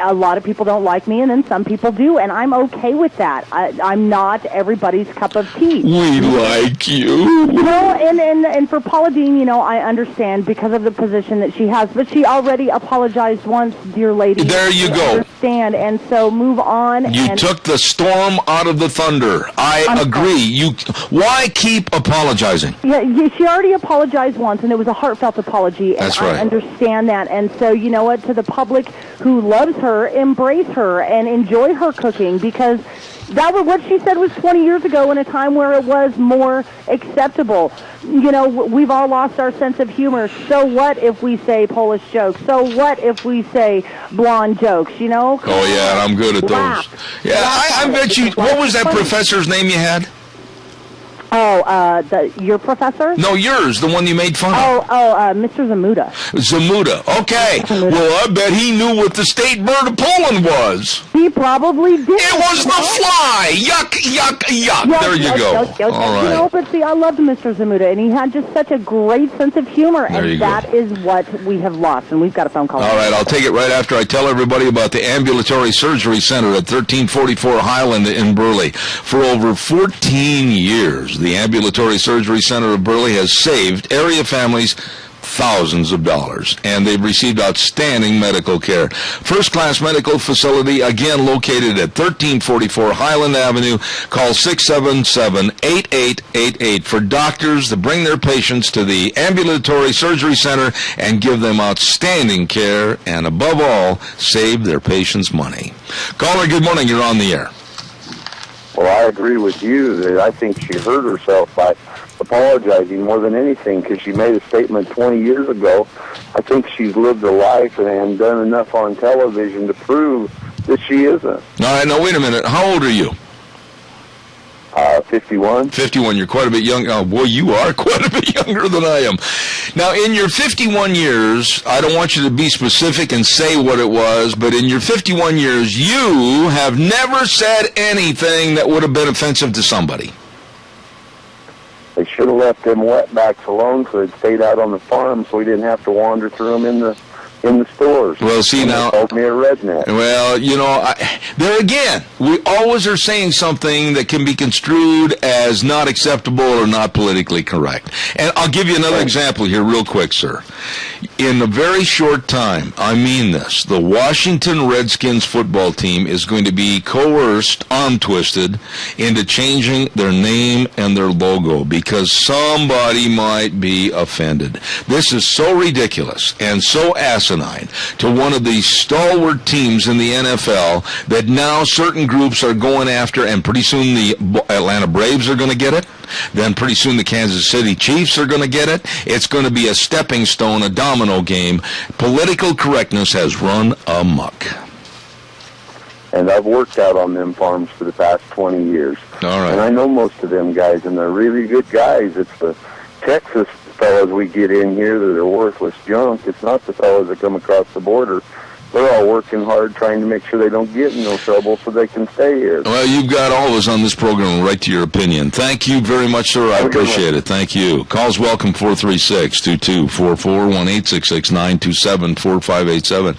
[SPEAKER 3] A lot of people don't like me, and then some people do, and I'm okay with that. I'm not everybody's cup of tea.
[SPEAKER 2] We like you.
[SPEAKER 3] You know, and for Paula Deen, you know, I understand because of the position that she has, but she already apologized once, dear lady.
[SPEAKER 2] There you go.
[SPEAKER 3] I understand, and so move on.
[SPEAKER 2] You took the storm out of the thunder. I agree. Why keep apologizing?
[SPEAKER 3] Yeah, she already apologized once, and it was a heartfelt apology, and
[SPEAKER 2] That's right.
[SPEAKER 3] I understand that. And so, you know what, to the public who loves her, embrace her, and enjoy her cooking, because that was what she said was 20 years ago in a time where it was more acceptable. You know, we've all lost our sense of humor. So what if we say Polish jokes? So what if we say blonde jokes, you know?
[SPEAKER 2] Oh, yeah, I'm good at those. Yeah, I bet you, what was that professor's name you had?
[SPEAKER 3] Oh, your professor?
[SPEAKER 2] No, yours, the one you made fun of.
[SPEAKER 3] Mr. Zamuda.
[SPEAKER 2] Zamuda. Okay. Well, I bet he knew what the state bird of Poland was.
[SPEAKER 3] He probably did.
[SPEAKER 2] It was the fly. Yuck, yuck, yuck.
[SPEAKER 3] Yes,
[SPEAKER 2] there you
[SPEAKER 3] yes,
[SPEAKER 2] go.
[SPEAKER 3] yes, yes.
[SPEAKER 2] All right.
[SPEAKER 3] You know, but see, I loved Mr. Zamuda, and he had just such a great sense of humor,
[SPEAKER 2] There you
[SPEAKER 3] and
[SPEAKER 2] go.
[SPEAKER 3] that is what we have lost, and we've got a phone call.
[SPEAKER 2] All right, I'll take it right after I tell everybody about the Ambulatory Surgery Center at 1344 Highland in Burley. For over 14 years, the Ambulatory Surgery Center of Burley has saved area families thousands of dollars, and they've received outstanding medical care. First-class medical facility, again located at 1344 Highland Avenue. Call 677-8888 for doctors to bring their patients to the Ambulatory Surgery Center and give them outstanding care, and above all, save their patients money. Caller, good morning. You're on the air.
[SPEAKER 7] Well, I agree with you that I think she hurt herself by apologizing more than anything, because she made a statement 20 years ago. I think she's lived a life and done enough on television to prove that she isn't.
[SPEAKER 2] All right, now wait a minute. How old are you?
[SPEAKER 7] 51.
[SPEAKER 2] 51. You're quite a bit young. Oh, boy, you are quite a bit younger than I am. Now, in your 51 years, I don't want you to be specific and say what it was, but in your 51 years, you have never said anything that would have been offensive to somebody.
[SPEAKER 7] They should have left them wetbacks alone so they'd stayed out on the farm so we didn't have to wander through them in the stores.
[SPEAKER 2] Well, see,
[SPEAKER 7] and
[SPEAKER 2] now...
[SPEAKER 7] They called me a redneck.
[SPEAKER 2] Well, you know, there again, we always are saying something that can be construed as not acceptable or not politically correct. And I'll give you another example here real quick, sir. In a very short time, I mean this, the Washington Redskins football team is going to be coerced, arm-twisted, into changing their name and their logo because somebody might be offended. This is so ridiculous and so asinine to one of the stalwart teams in the NFL that now certain groups are going after, and pretty soon the Atlanta Braves are going to get it. Then pretty soon the Kansas City Chiefs are going to get it. It's going to be a stepping stone, a domino game. Political correctness has run amok.
[SPEAKER 7] And I've worked out on them farms for the past 20 years.
[SPEAKER 2] All right.
[SPEAKER 7] And I know most of them guys, and they're really good guys. It's the Texas fellas we get in here that are worthless junk. It's not the fellas that come across the border. They're all working hard trying to make sure they don't get in no trouble so they can stay here.
[SPEAKER 2] Well, you've got all of us on this program right to your opinion. Thank you very much, sir. I appreciate it. Thank you. Calls welcome 436-2244, 1-866-927-4587.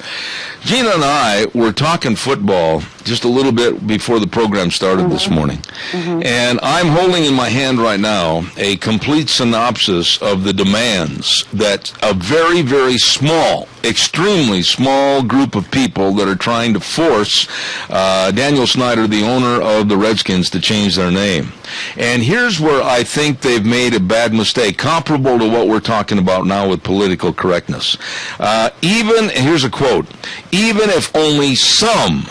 [SPEAKER 2] Gina and I were talking football just a little bit before the program started this morning. And I'm holding in my hand right now a complete synopsis of the demands that a very, very small, extremely small group of people that are trying to force Daniel Snyder, the owner of the Redskins, to change their name. And here's where I think they've made a bad mistake, comparable to what we're talking about now with political correctness. Here's a quote, even if only some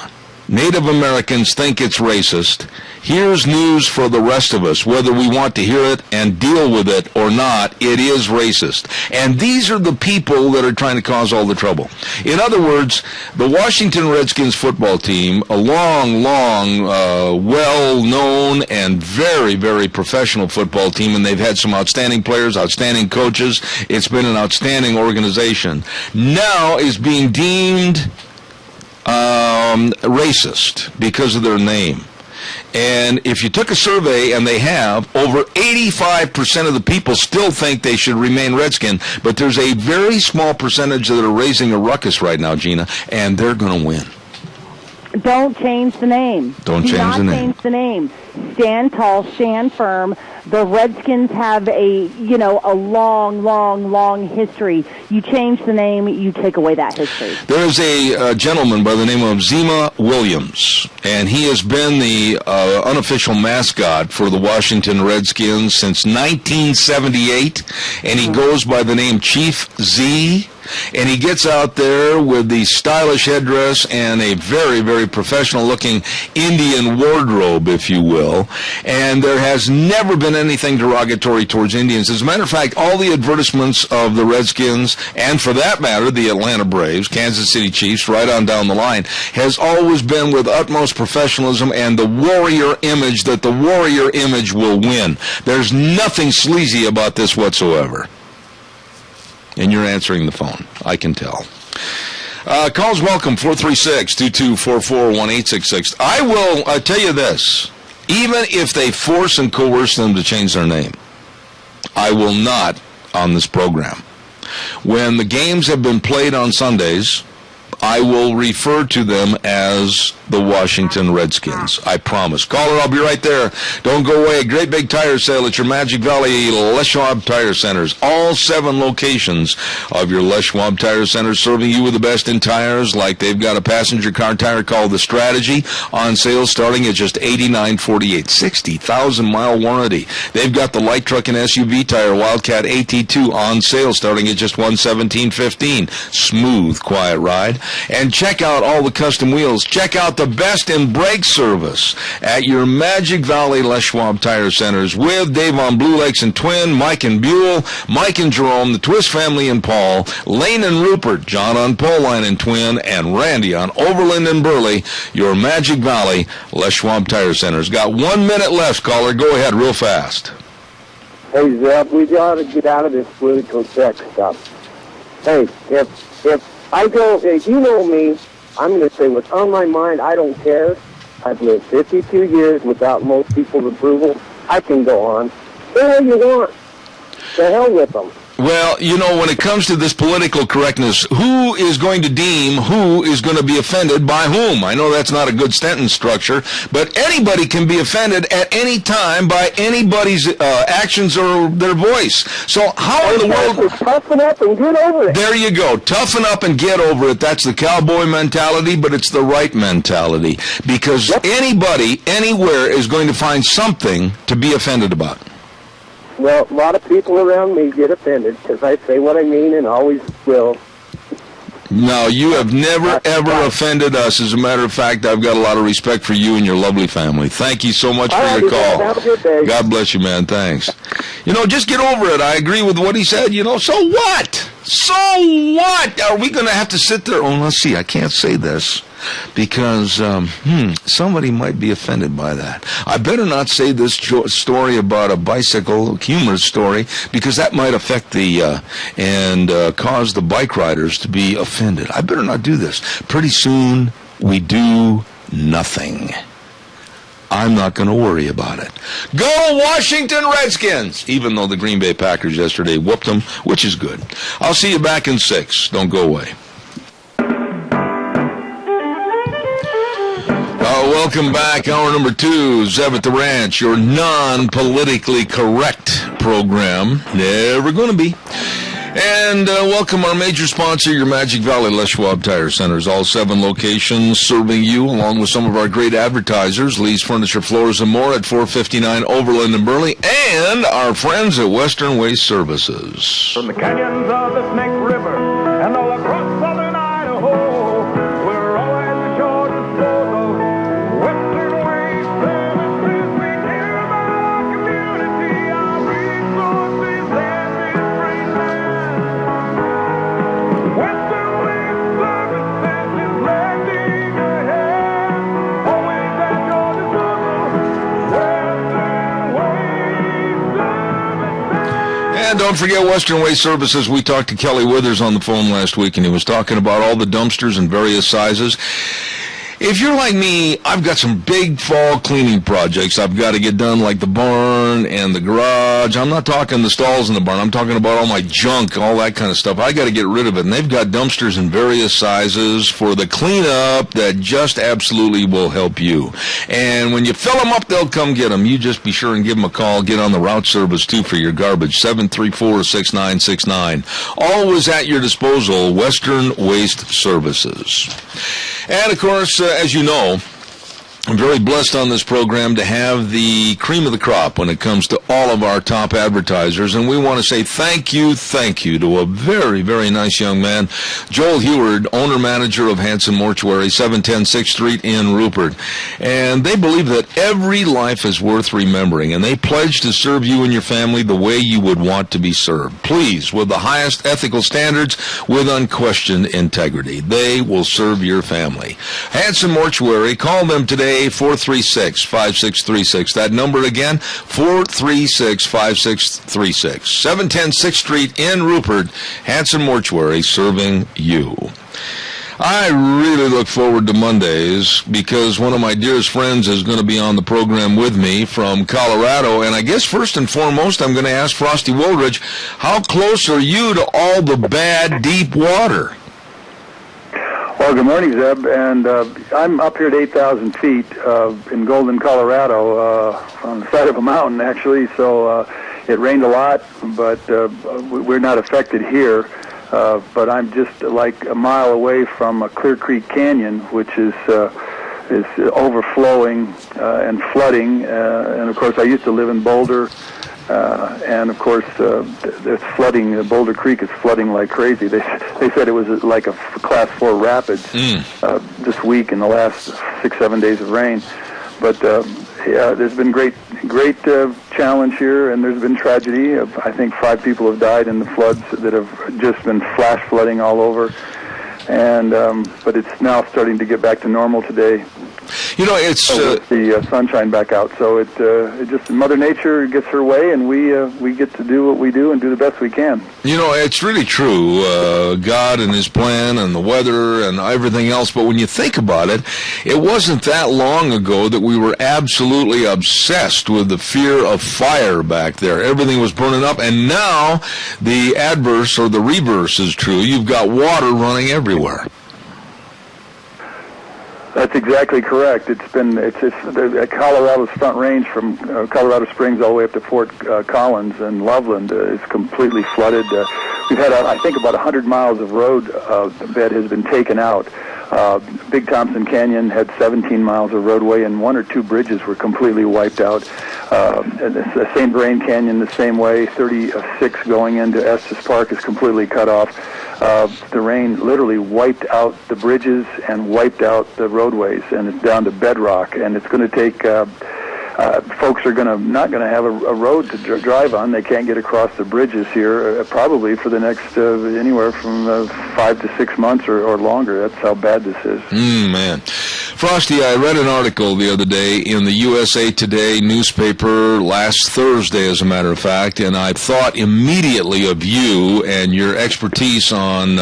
[SPEAKER 2] Native Americans think it's racist, here's news for the rest of us. Whether we want to hear it and deal with it or not, it is racist. And these are the people that are trying to cause all the trouble. In other words, the Washington Redskins football team, a long, well-known and very, very professional football team, and they've had some outstanding players, outstanding coaches. It's been an outstanding organization. Now is being deemed racist because of their name. And if you took a survey, and they have, over 85% of the people still think they should remain Redskin, but there's a very small percentage that are raising a ruckus right now, Gina, and they're going to win.
[SPEAKER 3] Don't change the name.
[SPEAKER 2] Don't change the name.
[SPEAKER 3] Do not change the name. Stand tall, stand firm. The Redskins have a long history. You change the name, you take away that history.
[SPEAKER 2] There's a gentleman by the name of Zema Williams, and he has been the unofficial mascot for the Washington Redskins since 1978, and he goes by the name Chief Z. and he gets out there with the stylish headdress and a very, very professional-looking Indian wardrobe, if you will, and there has never been anything derogatory towards Indians. As a matter of fact, all the advertisements of the Redskins, and for that matter, the Atlanta Braves, Kansas City Chiefs, right on down the line, has always been with utmost professionalism and the warrior image, that the warrior image will win. There's nothing sleazy about this whatsoever. And you're answering the phone, I can tell. Calls welcome, 436-2244-1866. I will tell you this, even if they force and coerce them to change their name, I will not on this program. When the games have been played on Sundays, I will refer to them as the Washington Redskins. I promise. Caller, I'll be right there. Don't go away. A great big tire sale at your Magic Valley Les Schwab Tire Centers. All 7 locations of your Les Schwab Tire Centers serving you with the best in tires, like they've got a passenger car tire called the Strategy on sale starting at just $89.48. 60,000-mile warranty. They've got the light truck and SUV tire Wildcat AT2 on sale starting at just $117.15. Smooth, quiet ride. And check out all the custom wheels. Check out the best in brake service at your Magic Valley Les Schwab Tire Centers with Dave on Blue Lakes and Twin, Mike and Buell, Mike and Jerome, the Twist family and Paul, Lane and Rupert, John on Poleline and Twin, and Randy on Overland and Burley, your Magic Valley Les Schwab Tire Centers. Got 1 minute left, caller. Go ahead real fast.
[SPEAKER 7] Hey, Zeb, we got to get out of this political sex stuff. Hey, if you know me, I'm going to say what's on my mind. I don't care. I've lived 52 years without most people's approval. I can go on. Say what you want. The hell with them.
[SPEAKER 2] Well, you know, when it comes to this political correctness, who is going to deem who is going to be offended by whom? I know that's not a good sentence structure, but anybody can be offended at any time by anybody's actions or their voice. So how in the world...
[SPEAKER 7] Toughen up and get over it.
[SPEAKER 2] There you go. Toughen up and get over it. That's the cowboy mentality, but it's the right mentality. Because anybody, anywhere, is going to find something to be offended about.
[SPEAKER 7] Well, a lot of people around me get offended because I say what I mean and always will.
[SPEAKER 2] No, you have never, ever offended us. As a matter of fact, I've got a lot of respect for you and your lovely family. Thank you so much for your call.
[SPEAKER 7] Have a good day.
[SPEAKER 2] God bless you, man. Thanks. You know, just get over it. I agree with what he said. You know, so what? So what? Are we going to have to sit there? Oh, let's see. I can't say this because somebody might be offended by that. I better not say this story about a bicycle, humorous story, because that might affect the and cause the bike riders to be offended. I better not do this. Pretty soon, we do nothing. I'm not going to worry about it. Go Washington Redskins! Even though the Green Bay Packers yesterday whooped them, which is good. I'll see you back in 6. Don't go away. Welcome back. Hour number 2, Zev at the Ranch, your non-politically correct program. Never going to be. And welcome our major sponsor, your Magic Valley Les Schwab Tire Centers. All 7 locations serving you, along with some of our great advertisers, Lee's Furniture, Floors, and more at 459 Overland and Burley, and our friends at Western Waste Services.
[SPEAKER 6] From the canyons of the Snake River and all across southern Idaho, we're always at your disposal. Western Waste Services, we care about our community, our resources, and this great land. Western Waste Services is lending a hand, always at your disposal. Western Waste Services.
[SPEAKER 2] And don't forget Western Waste Services. We talked to Kelly Withers on the phone last week, and he was talking about all the dumpsters in various sizes. If you're like me, I've got some big fall cleaning projects I've got to get done, like the barn and the garage. I'm not talking the stalls in the barn. I'm talking about all my junk, all that kind of stuff. I got to get rid of it. And they've got dumpsters in various sizes for the cleanup that just absolutely will help you. And when you fill them up, they'll come get them. You just be sure and give them a call. Get on the route service, too, for your garbage, 734-6969. Always at your disposal, Western Waste Services. And, of course, as you know, I'm very blessed on this program to have the cream of the crop when it comes to all of our top advertisers, and we want to say thank you to a very, very nice young man, Joel Heward, owner-manager of Hanson Mortuary, 710 6th Street in Rupert. And they believe that every life is worth remembering, and they pledge to serve you and your family the way you would want to be served. Please, with the highest ethical standards, with unquestioned integrity. They will serve your family. Hanson Mortuary, call them today, 436-5636. That number again, 436-5636. 710 6th Street in Rupert, Hanson Mortuary, serving you. I really look forward to Mondays because one of my dearest friends is going to be on the program with me from Colorado, and I guess first and foremost I'm going to ask Frosty Woolridge, how close are you to all the bad deep water?
[SPEAKER 11] Well, good morning, Zeb, and I'm up here at 8,000 feet in Golden, Colorado, on the side of a mountain, actually, so it rained a lot, but we're not affected here, but I'm just like a mile away from Clear Creek Canyon, which is overflowing and flooding, and of course I used to live in Boulder, and of course, it's flooding. Boulder Creek is flooding like crazy. They said it was like a Class 4 rapids this week in the last 6-7 days of rain. But yeah, there's been great challenge here, and there's been tragedy. I think 5 people have died in the floods that have just been flash flooding all over. And but it's now starting to get back to normal today.
[SPEAKER 2] You know, it's
[SPEAKER 11] with the sunshine back out. So it just Mother Nature gets her way, and we get to do what we do and do the best we can.
[SPEAKER 2] You know, it's really true. God and His plan and the weather and everything else. But when you think about it, it wasn't that long ago that we were absolutely obsessed with the fear of fire back there. Everything was burning up, and now the adverse or the reverse is true. You've got water running everywhere.
[SPEAKER 11] That's exactly correct. Colorado's Front Range from Colorado Springs all the way up to Fort Collins and Loveland is completely flooded. We've had, I think, about 100 miles of road bed has been taken out. Big Thompson Canyon had 17 miles of roadway, and 1 or 2 bridges were completely wiped out. The St. Vrain Canyon the same way. 36 going into Estes Park is completely cut off. The rain literally wiped out the bridges and wiped out the roadways, and it's down to bedrock. And it's going to take folks are not going to have a road to drive on. They can't get across the bridges here probably for the next anywhere from 5 to 6 months or longer. That's how bad this is.
[SPEAKER 2] Man. Frosty, I read an article the other day in the USA Today newspaper last Thursday, as a matter of fact, and I thought immediately of you and your expertise on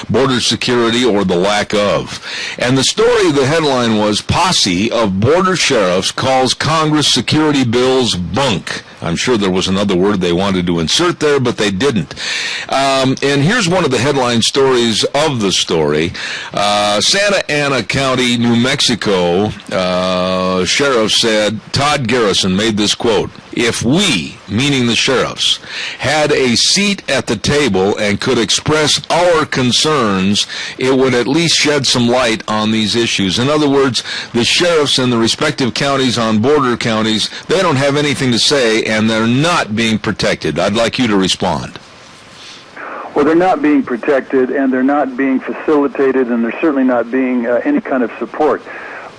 [SPEAKER 2] border security or the lack of. And the story, the headline was, Posse of Border Sheriffs calls Congress security bills bunk. I'm sure there was another word they wanted to insert there, but they didn't. And here's one of the headline stories of the story. Santa Ana County, New Mexico, sheriff said, Todd Garrison made this quote, "If we, meaning the sheriffs, had a seat at the table and could express our concerns, it would at least shed some light on these issues." In other words, the sheriffs in the respective counties on border counties, they don't have anything to say, and they're not being protected. I'd like you to respond.
[SPEAKER 11] Well, they're not being protected, and they're not being facilitated, and they're certainly not being any kind of support.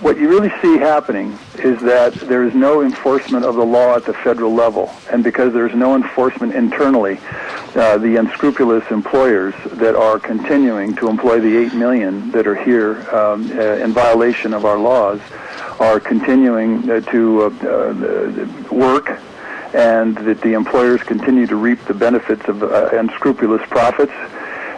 [SPEAKER 11] What you really see happening is that there is no enforcement of the law at the federal level, and because there's no enforcement internally, the unscrupulous employers that are continuing to employ the 8 million that are here in violation of our laws are continuing to work, and that the employers continue to reap the benefits of unscrupulous profits.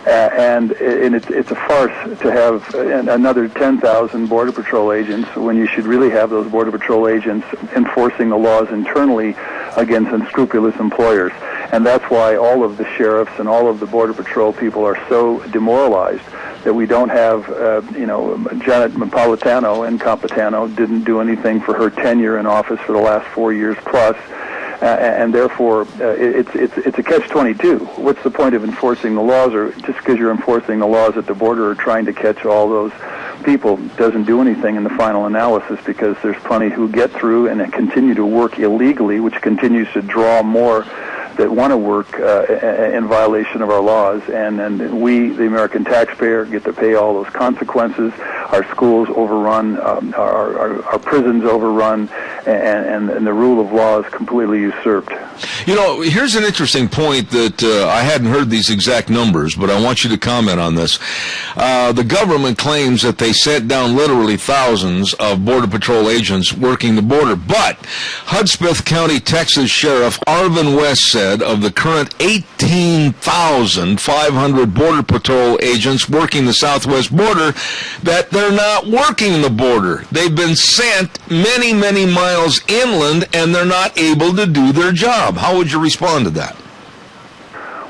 [SPEAKER 11] And it's a farce to have another 10,000 Border Patrol agents when you should really have those Border Patrol agents enforcing the laws internally against unscrupulous employers. And that's why all of the sheriffs and all of the Border Patrol people are so demoralized that we don't have, Janet Napolitano in Compitano didn't do anything for her tenure in office for the last 4 years plus. And therefore, it's a catch-22. What's the point of enforcing the laws, or just because you're enforcing the laws at the border or trying to catch all those people doesn't do anything in the final analysis, because there's plenty who get through and continue to work illegally, which continues to draw more that want to work in violation of our laws, and we, the American taxpayer, get to pay all those consequences. Our schools overrun, our prisons overrun, and the rule of law is completely usurped.
[SPEAKER 2] You know, here's an interesting point that I hadn't heard these exact numbers, but I want you to comment on this. The government claims that they sent down literally thousands of Border Patrol agents working the border, but Hudspeth County, Texas Sheriff Arvin West said of the current 18,500 Border Patrol agents working the southwest border that they're not working the border. They've been sent many, many miles inland, and they're not able to do their job. How would you respond to that?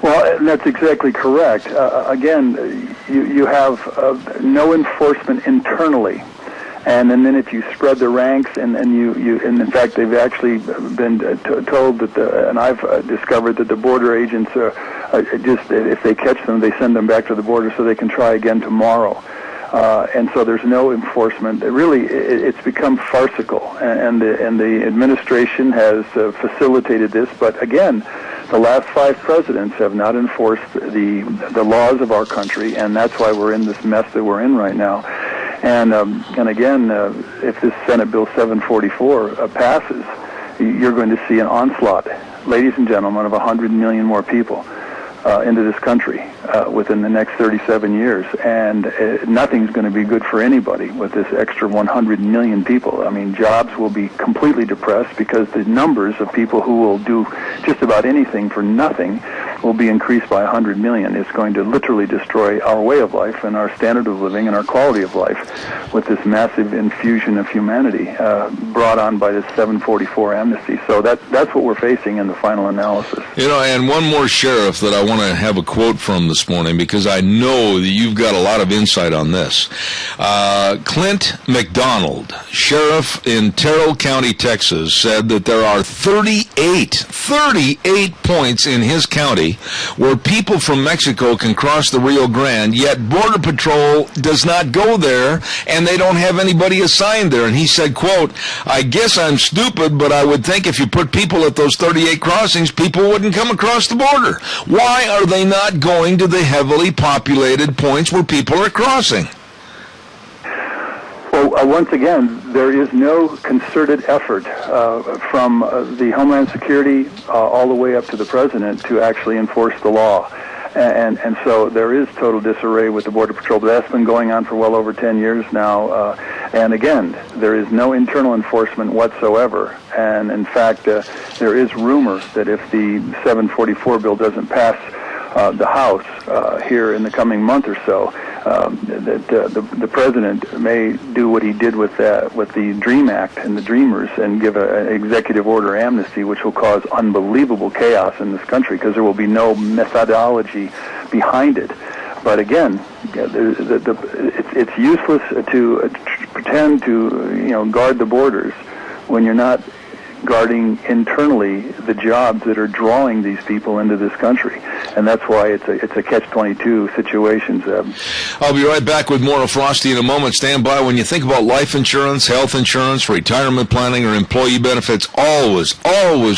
[SPEAKER 11] Well, that's exactly correct. Again, you have no enforcement internally. And then if you spread the ranks, and in fact, they've actually been told that, and I've discovered that the border agents just, if they catch them, they send them back to the border so they can try again tomorrow. And so there's no enforcement. It's become farcical, and the administration has facilitated this. But again, the last 5 presidents have not enforced the laws of our country, and that's why we're in this mess that we're in right now. And again, if this Senate Bill 744 passes, you're going to see an onslaught, ladies and gentlemen, of 100 million more people into this country within the next 37 years. And nothing's going to be good for anybody with this extra 100 million people. I mean, jobs will be completely depressed because the numbers of people who will do just about anything for nothing will be increased by 100 million. It's going to literally destroy our way of life and our standard of living and our quality of life with this massive infusion of humanity brought on by this 744 amnesty. So that's what we're facing in the final analysis.
[SPEAKER 2] You know, and one more sheriff that I want to have a quote from this morning, because I know that you've got a lot of insight on this. Clint McDonald, sheriff in Terrell County, Texas, said that there are 38 points in his county where people from Mexico can cross the Rio Grande, yet Border Patrol does not go there, and they don't have anybody assigned there. And he said, quote, "I guess I'm stupid, but I would think if you put people at those 38 crossings, people wouldn't come across the border. Why are they not going to the heavily populated points where people are crossing?"
[SPEAKER 11] Well, once again, there is no concerted effort from the Homeland Security all the way up to the President to actually enforce the law. And so there is total disarray with the Border Patrol, but that's been going on for well over 10 years now. And again, there is no internal enforcement whatsoever. And in fact, there is rumor that if the 744 bill doesn't pass the House here in the coming month or so, that the President may do what he did with the DREAM Act and the Dreamers and give an executive order amnesty, which will cause unbelievable chaos in this country because there will be no methodology behind it. But again, it's useless to pretend to guard the borders when you're not guarding internally the jobs that are drawing these people into this country. And that's why it's a catch-22 situation, Zeb.
[SPEAKER 2] I'll be right back with more of Frosty in a moment. Stand by. When you think about life insurance, health insurance, retirement planning, or employee benefits, always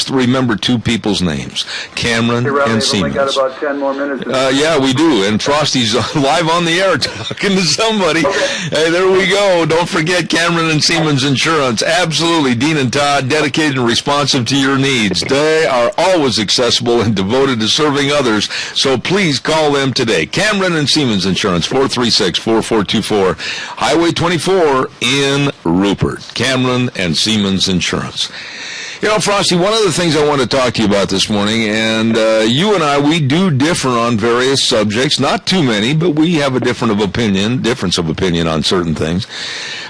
[SPEAKER 2] remember 2 people's names, Cameron and Siemens.
[SPEAKER 11] We've only got about 10 more minutes.
[SPEAKER 2] Yeah, we do. And Frosty's live on the air talking to somebody. Okay. Hey, there we go. Don't forget Cameron and Siemens Insurance. Absolutely. Dean and Todd, dedicated and responsive to your needs. They are always accessible and devoted to serving others, so please call them today. Cameron and Siemens Insurance, 436-4424, Highway 24 in Rupert. Cameron and Siemens Insurance. You know, Frosty, one of the things I want to talk to you about this morning, and you and I, we do differ on various subjects, not too many, but we have a difference of opinion on certain things.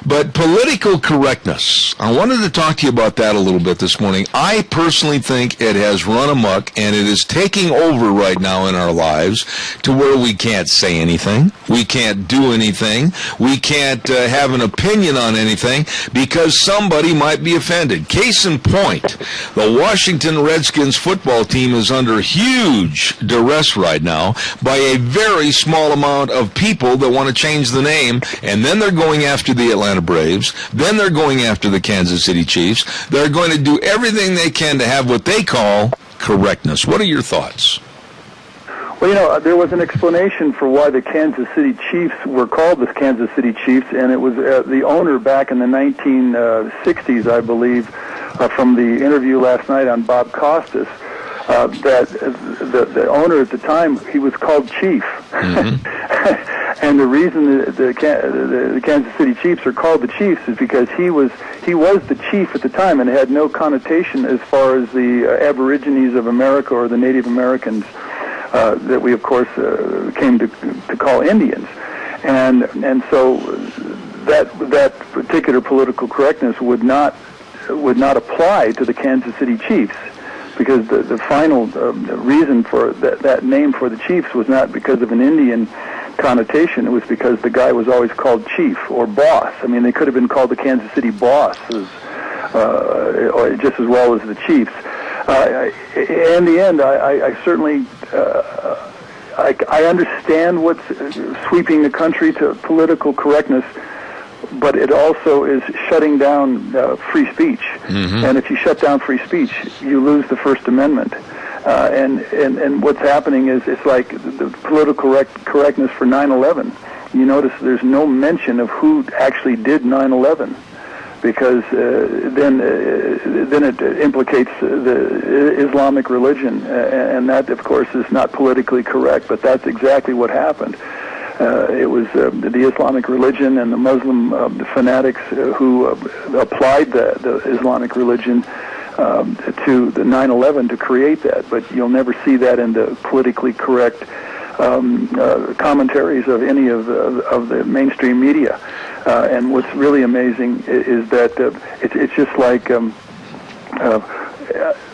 [SPEAKER 2] But political correctness, I wanted to talk to you about that a little bit this morning. I personally think it has run amok, and it is taking over right now in our lives to where we can't say anything, we can't do anything, we can't have an opinion on anything because somebody might be offended. Case in point, The Washington Redskins football team is under huge duress right now by a very small amount of people that want to change the name, and then they're going after the Atlanta Braves, then they're going after the Kansas City Chiefs. They're going to do everything they can to have what they call correctness. What are your thoughts?
[SPEAKER 11] Well, there was an explanation for why the Kansas City Chiefs were called the Kansas City Chiefs, and it was the owner back in the 1960s, I believe, from the interview last night on Bob Costas, that the owner at the time, he was called Chief. Mm-hmm. And the reason the Kansas City Chiefs are called the Chiefs is because he was the chief at the time, and it had no connotation as far as the Aborigines of America or the Native Americans that we, of course, came to call Indians, and so that particular political correctness would not apply to the Kansas City Chiefs, because the final reason for that name for the Chiefs was not because of an Indian connotation. It was because the guy was always called Chief or Boss. I mean, they could have been called the Kansas City Boss or just as well as the Chiefs. In the end, I certainly I understand what's sweeping the country to political correctness, but it also is shutting down free speech. Mm-hmm. And if you shut down free speech, you lose the First Amendment. And what's happening is it's like the political correctness for 9/11. You notice there's no mention of who actually did 9/11. Because then it implicates the Islamic religion, and that, of course, is not politically correct, but that's exactly what happened. It was the Islamic religion and the Muslim fanatics who applied the Islamic religion to the 9/11 to create that, but you'll never see that in the politically correct commentaries of any of the mainstream media. And what's really amazing is that it's just like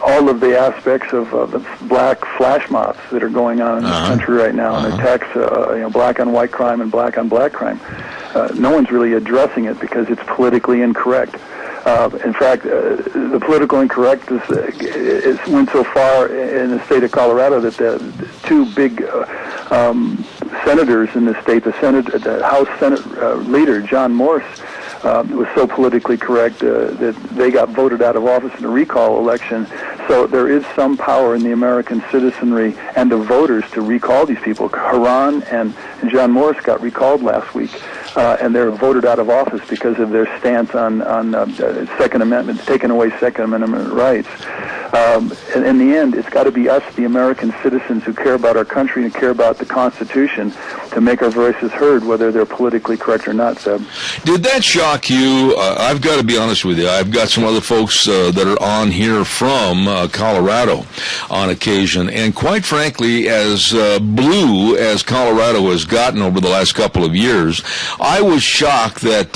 [SPEAKER 11] all of the aspects of the black flash mobs that are going on in this country right now, and attacks, black on white crime and black on black crime. No one's really addressing it because it's politically incorrect. In fact, the political incorrectness went so far in the state of Colorado that the two big senators in the state, the House Senate leader, John Morse, was so politically correct that they got voted out of office in a recall election. So there is some power in the American citizenry and the voters to recall these people. Haran and John Morse got recalled last week, and they're voted out of office because of their stance on Second Amendment, taking away Second Amendment rights. And in the end, it's got to be us, the American citizens who care about our country and care about the Constitution, to make our voices heard, whether they're politically correct or not, Seb.
[SPEAKER 2] Did that shock you? I've got to be honest with you. I've got some other folks that are on here from Colorado on occasion, and quite frankly, as blue as Colorado has gotten over the last couple of years, I was shocked that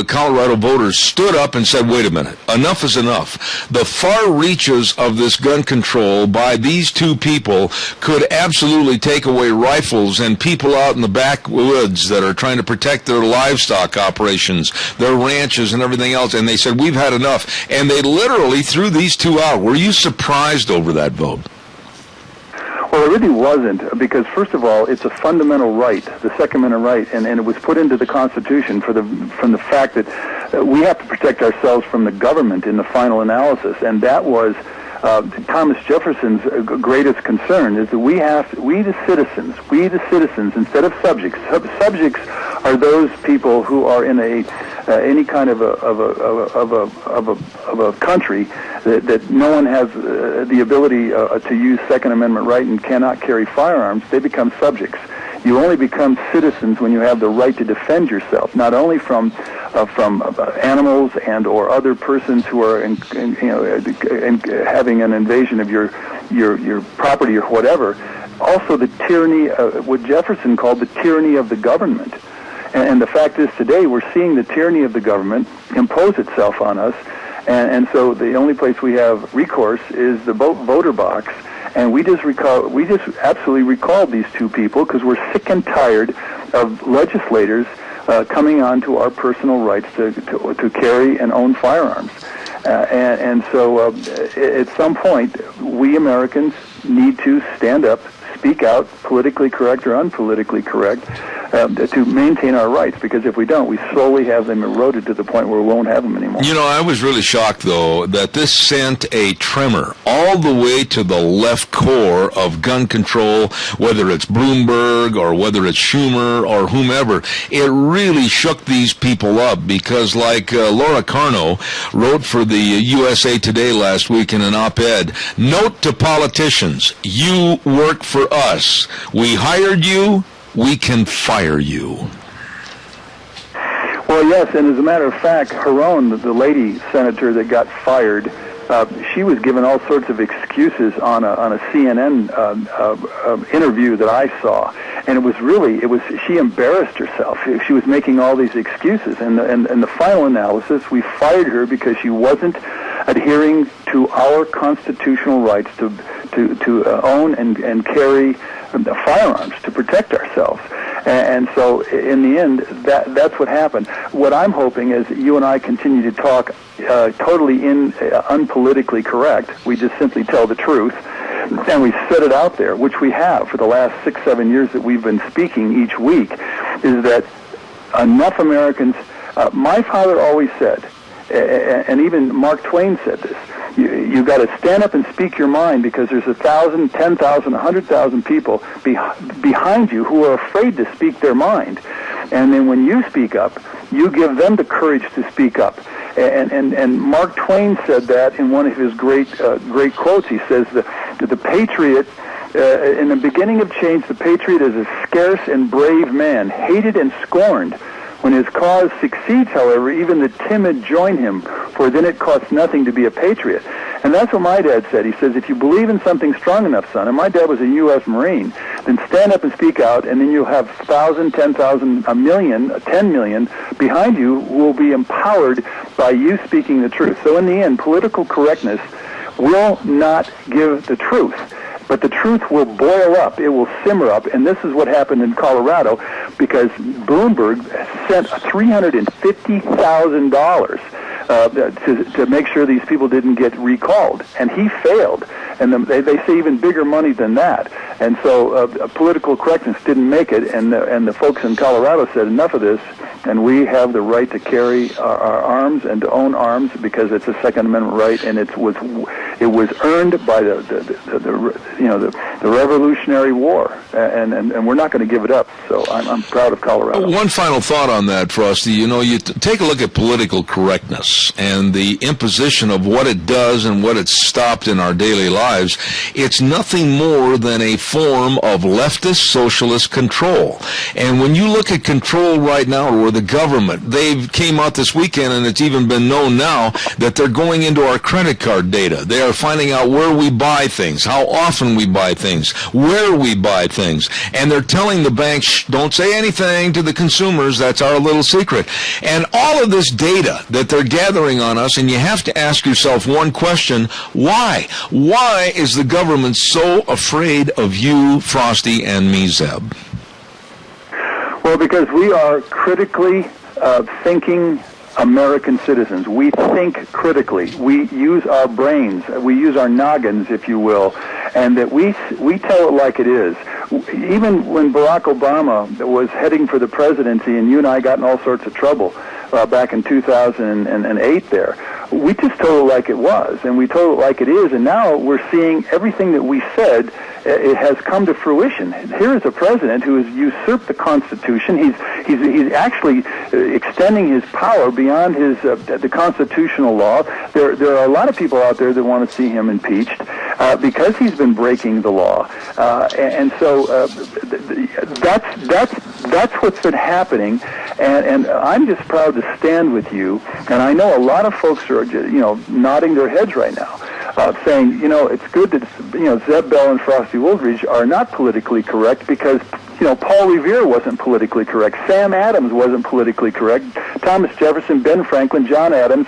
[SPEAKER 2] Colorado voters stood up and said, wait a minute, enough is enough. The far reaches of this gun control by these two people could absolutely take away rifles and people out in the backwoods that are trying to protect their livestock operations, their ranches and everything else, and they said, we've had enough. And they literally threw these two out. Were you surprised over that vote?
[SPEAKER 11] Well, it really wasn't, because first of all, it's a fundamental right, the Second Amendment right, and it was put into the Constitution from the fact that we have to protect ourselves from the government in the final analysis, and that was Thomas Jefferson's greatest concern, is that we the citizens, instead of subjects. Subjects are those people who are in any kind of a country that no one has the ability to use Second Amendment right and cannot carry firearms. They become subjects. You only become citizens when you have the right to defend yourself, not only from animals and or other persons who are having an invasion of your property or whatever. Also, the tyranny, what Jefferson called the tyranny of the government. And the fact is, today we're seeing the tyranny of the government impose itself on us, and so the only place we have recourse is the voter box. And we just absolutely recalled these two people because we're sick and tired of legislators coming on to our personal rights to carry and own firearms. And so at some point, we Americans need to stand up, speak out, politically correct or unpolitically correct, to maintain our rights, because if we don't, we slowly have them eroded to the point where we won't have them anymore.
[SPEAKER 2] You know, I was really shocked, though, that this sent a tremor all the way to the left core of gun control, whether it's Bloomberg or whether it's Schumer or whomever. It really shook these people up because, like Laura Carno wrote for the USA Today last week in an op-ed, note to politicians, you work for us. We hired you. We can fire you.
[SPEAKER 11] Well, yes, and as a matter of fact, her own, the lady senator that got fired, she was given all sorts of excuses on a CNN interview that I saw, and she embarrassed herself. She was making all these excuses, and the final analysis, we fired her because she wasn't adhering to our constitutional rights to own and carry firearms to protect ourselves. And so in the end, that's what happened. What I'm hoping is you and I continue to talk totally unpolitically correct. We just simply tell the truth, and we set it out there, which we have for the last 6-7 years that we've been speaking each week, is that enough Americans, my father always said, and even Mark Twain said this, you got to stand up and speak your mind, because there's 1,000, 10,000, 100,000 people behind you who are afraid to speak their mind. And then when you speak up, you give them the courage to speak up. And Mark Twain said that in one of his great quotes. He says that the patriot, in the beginning of change, the patriot is a scarce and brave man, hated and scorned. When his cause succeeds, however, even the timid join him, for then it costs nothing to be a patriot. And that's what my dad said. He says, if you believe in something strong enough, son, and my dad was a U.S. Marine, then stand up and speak out, and then you'll have 1,000, 10,000, a million, 10 million behind you who will be empowered by you speaking the truth. So in the end, political correctness will not give the truth. But the truth will boil up. It will simmer up. And this is what happened in Colorado, because Bloomberg sent $350,000 to make sure these people didn't get recalled. And he failed. And they say even bigger money than that. And so political correctness didn't make it. And the folks in Colorado said, enough of this, and we have the right to carry our arms and to own arms, because it's a Second Amendment right, and it was earned by the Revolutionary War, and we're not going to give it up. So I'm proud of Colorado.
[SPEAKER 2] One final thought on that, Frosty. You know, you take a look at political correctness and the imposition of what it does and what it's stopped in our daily lives. It's nothing more than a form of leftist socialist control. And when you look at control right now, or the government, they came out this weekend, and it's even been known now that they're going into our credit card data. They are finding out where we buy things, how often we buy things, where we buy things, and they're telling the banks, don't say anything to the consumers, that's our little secret. And all of this data that they're gathering on us, and you have to ask yourself one question: why? Why is the government so afraid of you, Frosty, and me, Zeb?
[SPEAKER 11] Well, because we are critically thinking American citizens. We think critically. We use our brains. We use our noggins, if you will, and that we tell it like it is. Even when Barack Obama was heading for the presidency, and you and I got in all sorts of trouble back in 2008 there, we just told it like it was, and we told it like it is, and now we're seeing everything that we said, it has come to fruition. Here is a president who has usurped the Constitution. He's actually extending his power beyond his the constitutional law. There are a lot of people out there that want to see him impeached because he's been breaking the law, and so that's what's been happening. And I'm just proud to stand with you. And I know a lot of folks are, nodding their heads right now, saying, it's good that, Zeb Bell and Frosty Woolridge are not politically correct because, Paul Revere wasn't politically correct. Sam Adams wasn't politically correct. Thomas Jefferson, Ben Franklin, John Adams,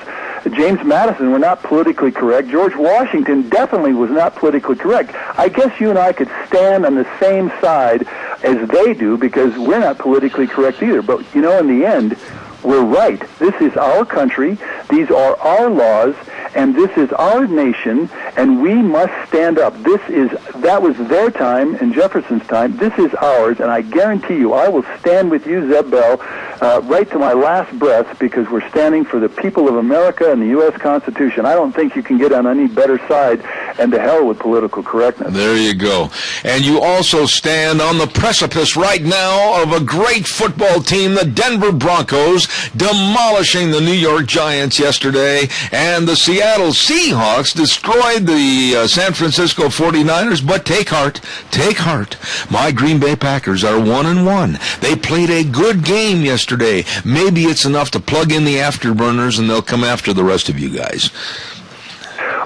[SPEAKER 11] James Madison were not politically correct. George Washington definitely was not politically correct. I guess you and I could stand on the same side as they do because we're not politically correct either. But, in the end, we're right. This is our country. These are our laws, and this is our nation, and we must stand up. That was their time and Jefferson's time. This is ours, and I guarantee you, I will stand with you, Zeb Bell, right to my last breath, because we're standing for the people of America and the U.S. Constitution. I don't think you can get on any better side, and to hell with political correctness.
[SPEAKER 2] There you go. And you also stand on the precipice right now of a great football team, the Denver Broncos, demolishing the New York Giants yesterday, and the Seattle Seahawks destroyed the San Francisco 49ers. But take heart. My Green Bay Packers are 1-1. They played a good game yesterday. Maybe it's enough to plug in the afterburners, and they'll come after the rest of you guys.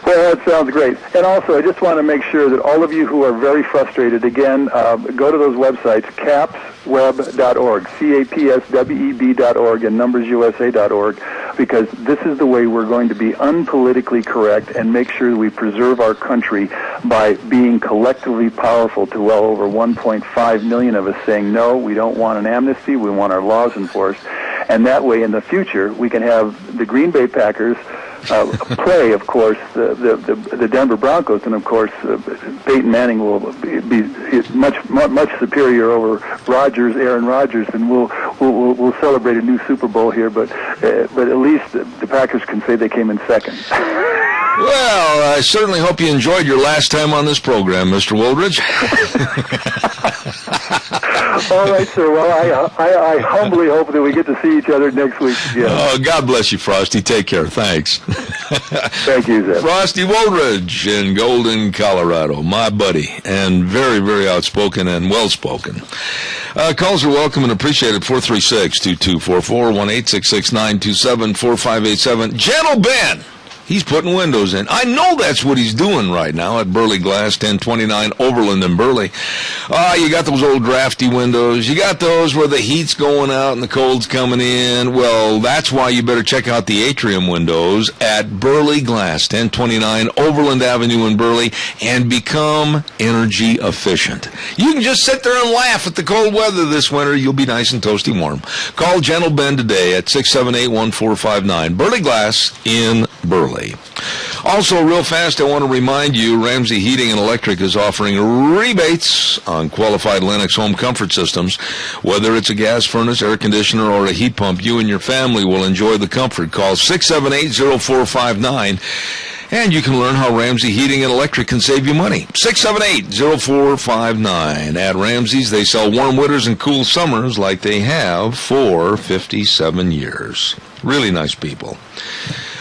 [SPEAKER 11] Well, that sounds great. And also, I just want to make sure that all of you who are very frustrated, again, go to those websites, capsweb.org, capsweb.org, and numbersusa.org, because this is the way we're going to be unpolitically correct and make sure that we preserve our country by being collectively powerful to well over 1.5 million of us saying, no, we don't want an amnesty, we want our laws enforced. And that way, in the future, we can have the Green Bay Packers play, of course, the Denver Broncos, and of course, Peyton Manning will be much superior over Aaron Rodgers, and we'll celebrate a new Super Bowl here. But at least the Packers can say they came in second.
[SPEAKER 2] Well, I certainly hope you enjoyed your last time on this program, Mr. Woldridge.
[SPEAKER 11] All right, sir. Well, I humbly hope that we get to see each other next week again.
[SPEAKER 2] Oh, God bless you, Frosty. Take care. Thanks.
[SPEAKER 11] Thank you, Zeb.
[SPEAKER 2] Frosty Woldridge in Golden, Colorado, my buddy, and very, very outspoken and well-spoken. Calls are welcome and appreciated. 436-2244, 1-866-927-4587. Gentle Ben. He's putting windows in. I know that's what he's doing right now at Burley Glass, 1029 Overland in Burley. You got those old drafty windows. You got those where the heat's going out and the cold's coming in. Well, that's why you better check out the atrium windows at Burley Glass, 1029 Overland Avenue in Burley, and become energy efficient. You can just sit there and laugh at the cold weather this winter. You'll be nice and toasty warm. Call Gentle Ben today at 678-1459. Burley Glass in Burley. Also, real fast, I want to remind you, Ramsey Heating and Electric is offering rebates on qualified Lennox home comfort systems. Whether it's a gas furnace, air conditioner, or a heat pump, you and your family will enjoy the comfort. Call 678-0459. And you can learn how Ramsey Heating and Electric can save you money. 678-0459. At Ramsey's, they sell warm winters and cool summers like they have for 57 years. Really nice people.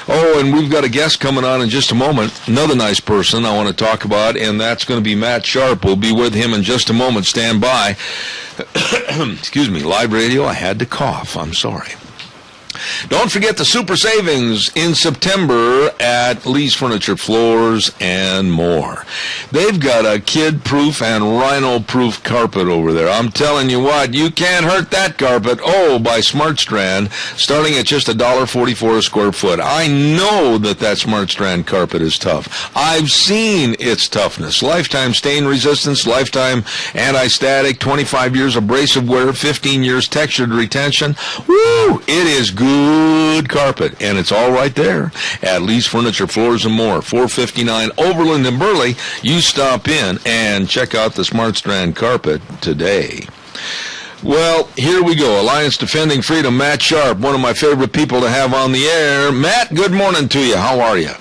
[SPEAKER 2] Oh, and we've got a guest coming on in just a moment. Another nice person I want to talk about, and that's going to be Matt Sharp. We'll be with him in just a moment. Stand by. Excuse me, live radio. I had to cough. I'm sorry. Don't forget the super savings in September at Lee's Furniture, Floors, and more. They've got a kid-proof and rhino-proof carpet over there. I'm telling you what, you can't hurt that carpet. Oh, by Smart Strand, starting at just $1.44 a square foot. I know that Smart Strand carpet is tough. I've seen its toughness. Lifetime stain resistance, lifetime anti-static, 25 years abrasive wear, 15 years textured retention. Woo! It is good carpet, and it's all right there at Lee's Furniture, Floors, and More, 459 Overland in Burley. You stop in and check out the Smart Strand carpet today. Well, here we go. Alliance Defending Freedom, Matt Sharp, one of my favorite people to have on the air. Matt, good morning to you. How are you?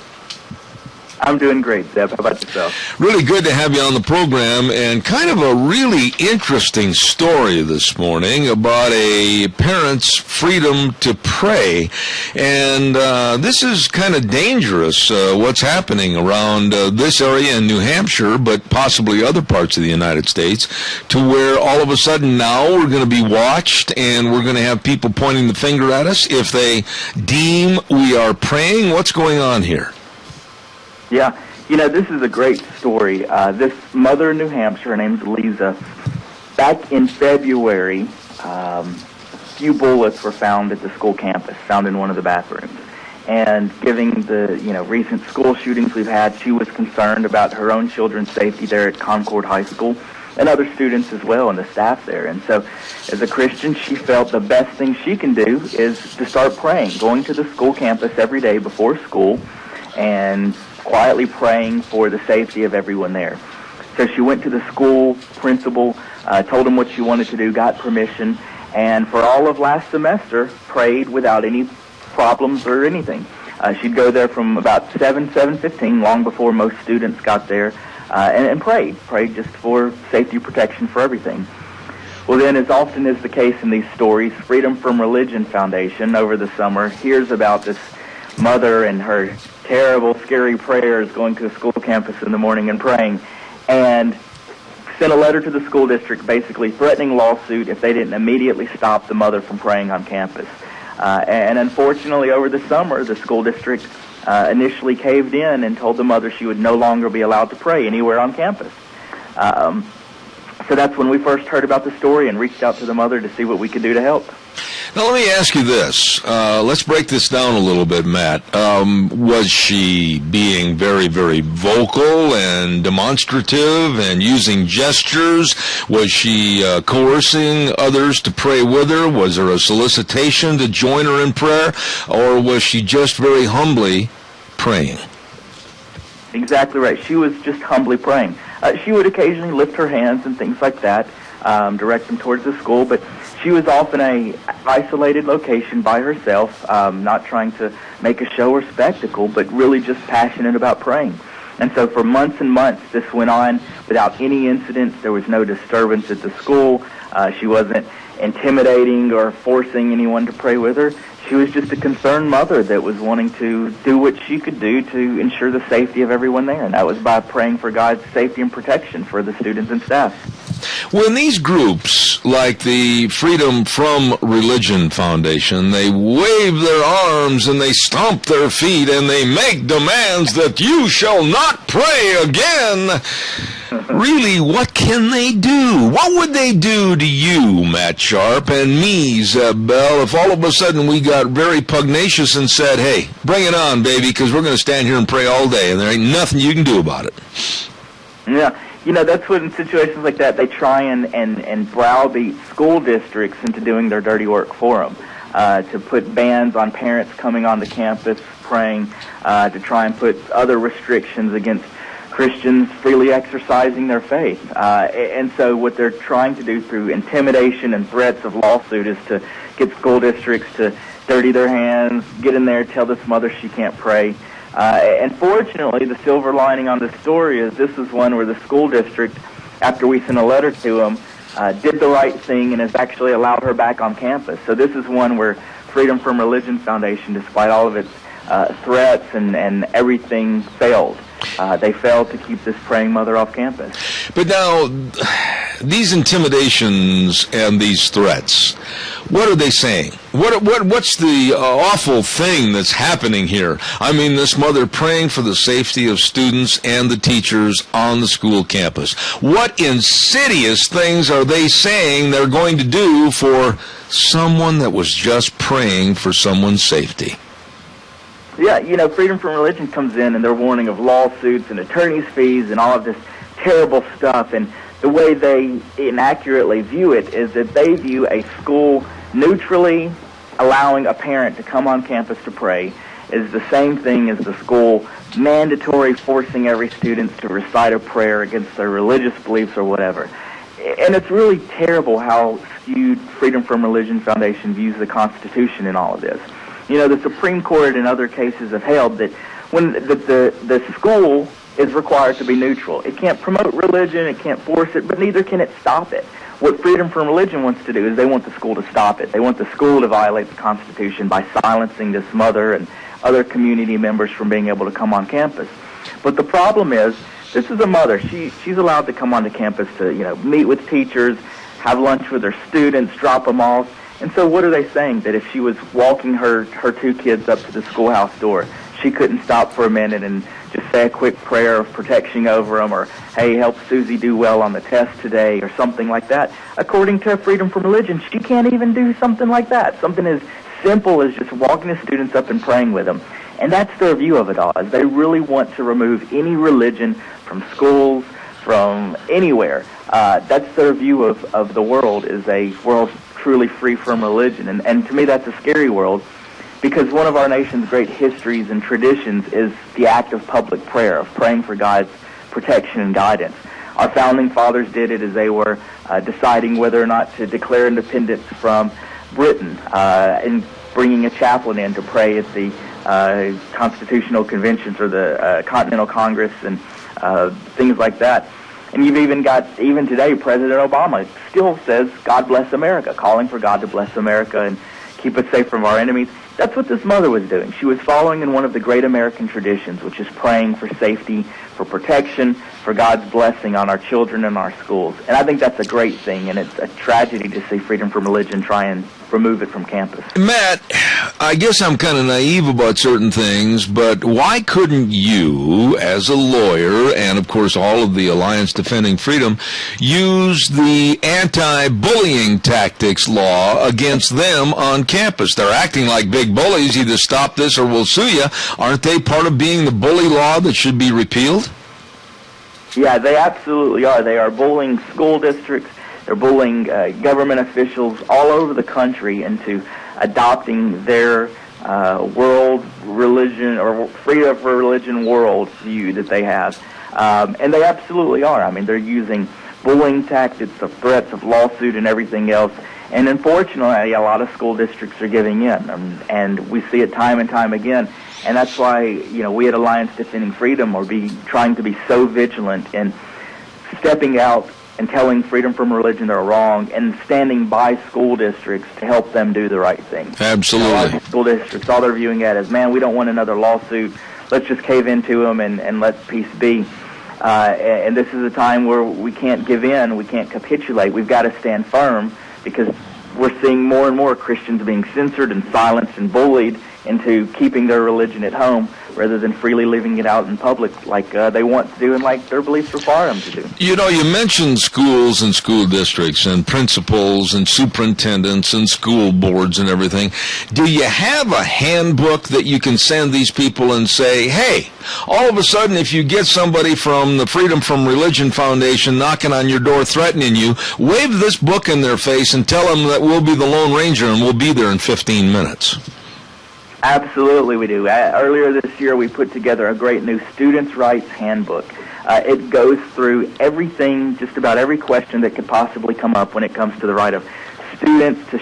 [SPEAKER 12] I'm doing great, Zeb. How about yourself?
[SPEAKER 2] Really good to have you on the program, and kind of a really interesting story this morning about a parent's freedom to pray. And this is kind of dangerous, what's happening around this area in New Hampshire, but possibly other parts of the United States, to where all of a sudden now we're going to be watched and we're going to have people pointing the finger at us if they deem we are praying. What's going on here?
[SPEAKER 12] Yeah, this is a great story. This mother in New Hampshire, her name's Lisa, back in February, a few bullets were found at the school campus, found in one of the bathrooms. And given the, recent school shootings we've had, she was concerned about her own children's safety there at Concord High School. and other students as well and the staff there. And so as a Christian, she felt the best thing she can do is to start praying, going to the school campus every day before school and quietly praying for the safety of everyone there. So she went to the school principal, told him what she wanted to do, got permission, and for all of last semester prayed without any problems or anything. She'd go there from about 7:15, long before most students got there, and prayed just for safety protection for everything. Well, then, as often is the case in these stories, Freedom from Religion Foundation over the summer hears about this mother and her terrible, scary prayers going to a school campus in the morning and praying, and sent a letter to the school district basically threatening lawsuit if they didn't immediately stop the mother from praying on campus. And unfortunately, over the summer, the school district initially caved in and told the mother she would no longer be allowed to pray anywhere on campus. So that's when we first heard about the story and reached out to the mother to see what we could do to help.
[SPEAKER 2] Now, let me ask you this. Let's break this down a little bit, Matt. Was she being very, very vocal and demonstrative and using gestures? Was she coercing others to pray with her? Was there a solicitation to join her in prayer? Or was she just very humbly praying?
[SPEAKER 12] Exactly right. She was just humbly praying. She would occasionally lift her hands and things like that, direct them towards the school, but she was often a isolated location by herself, not trying to make a show or spectacle, but really just passionate about praying. And so for months and months, this went on without any incidents. There was no disturbance at the school. She wasn't intimidating or forcing anyone to pray with her. She was just a concerned mother that was wanting to do what she could do to ensure the safety of everyone there, and that was by praying for God's safety and protection for the students and staff.
[SPEAKER 2] When these groups, like the Freedom from Religion Foundation, they wave their arms and they stomp their feet and they make demands that you shall not pray again, really, what can they do? What would they do to you, Matt Sharp, and me, Zeb Bell, if all of a sudden we got very pugnacious and said, hey, bring it on, baby, because we're going to stand here and pray all day, and there ain't nothing you can do about it?
[SPEAKER 12] Yeah. You know, that's what in situations like that, they try and browbeat school districts into doing their dirty work for them, to put bans on parents coming onto campus praying, to try and put other restrictions against Christians freely exercising their faith. And so what they're trying to do through intimidation and threats of lawsuit is to get school districts to dirty their hands, get in there, tell this mother she can't pray. And fortunately, the silver lining on the story is this is one where the school district, after we sent a letter to them, did the right thing and has actually allowed her back on campus. So this is one where Freedom from Religion Foundation, despite all of its threats and everything, failed. They failed to keep this praying mother off campus.
[SPEAKER 2] But now, these intimidations and these threats, what are they saying? What's the awful thing that's happening here? I mean, this mother praying for the safety of students and the teachers on the school campus. What insidious things are they saying they're going to do for someone that was just praying for someone's safety?
[SPEAKER 12] Yeah, you know, Freedom from Religion comes in and they're warning of lawsuits and attorney's fees and all of this terrible stuff. And the way they inaccurately view it is that they view a school neutrally allowing a parent to come on campus to pray is the same thing as the school mandatory forcing every student to recite a prayer against their religious beliefs or whatever. And it's really terrible how skewed Freedom from Religion Foundation views the Constitution in all of this. You know, the Supreme Court in other cases have held that when the school is required to be neutral. It can't promote religion, it can't force it, but neither can it stop it. What Freedom from Religion wants to do is they want the school to stop it. They want the school to violate the Constitution by silencing this mother and other community members from being able to come on campus. But the problem is, this is a mother. She's allowed to come onto campus to, you know, meet with teachers, have lunch with her students, drop them off. And so what are they saying? That if she was walking her two kids up to the schoolhouse door, she couldn't stop for a minute and just say a quick prayer of protection over them, or, hey, help Susie do well on the test today, or something like that. According to Freedom from Religion, she can't even do something like that. Something as simple as just walking the students up and praying with them. And that's their view of it all, is they really want to remove any religion from schools, from anywhere. That's their view of the world, is a world truly free from religion. And to me, that's a scary world, because one of our nation's great histories and traditions is the act of public prayer, of praying for God's protection and guidance. Our founding fathers did it as they were deciding whether or not to declare independence from Britain, and bringing a chaplain in to pray at the constitutional conventions or the Continental Congress and things like that. And you've even got, even today, President Obama still says, God bless America, calling for God to bless America and keep us safe from our enemies. That's what this mother was doing. She was following in one of the great American traditions, which is praying for safety, for protection, for God's blessing on our children and our schools. And I think that's a great thing, and it's a tragedy to see freedom from religion try and remove it from campus.
[SPEAKER 2] Matt, I guess I'm kind of naive about certain things, but why couldn't you, as a lawyer, and of course all of the Alliance Defending Freedom, use the anti-bullying tactics law against them on campus? They're acting like big bullies. Either stop this or we'll sue you. Aren't they part of being the bully law that should be repealed?
[SPEAKER 12] Yeah, they absolutely are. They are bullying school districts. They're bullying government officials all over the country into adopting their world religion or freedom for religion world view that they have. And they absolutely are. I mean, they're using bullying tactics, of threats of lawsuit and everything else. And unfortunately, a lot of school districts are giving in. And we see it time and time again. And that's why, you know, we at Alliance Defending Freedom are trying to be so vigilant in stepping out and telling freedom from religion they're wrong, and standing by school districts to help them do the right thing.
[SPEAKER 2] Absolutely.
[SPEAKER 12] A lot of school districts, all they're viewing it as, man, we don't want another lawsuit. Let's just cave into them and let peace be. And this is a time where we can't give in, we can't capitulate. We've got to stand firm, because we're seeing more and more Christians being censored and silenced and bullied into keeping their religion at home rather than freely living it out in public like they want to do and like their beliefs require them to do.
[SPEAKER 2] You know, you mentioned schools and school districts and principals and superintendents and school boards and everything. Do you have a handbook that you can send these people and say, hey, all of a sudden if you get somebody from the Freedom from Religion Foundation knocking on your door threatening you, wave this book in their face and tell them that we'll be the Lone Ranger and we'll be there in 15 minutes?
[SPEAKER 12] Absolutely, we do. Earlier this year, we put together a great new Students' Rights Handbook. It goes through everything, just about every question that could possibly come up when it comes to the right of students to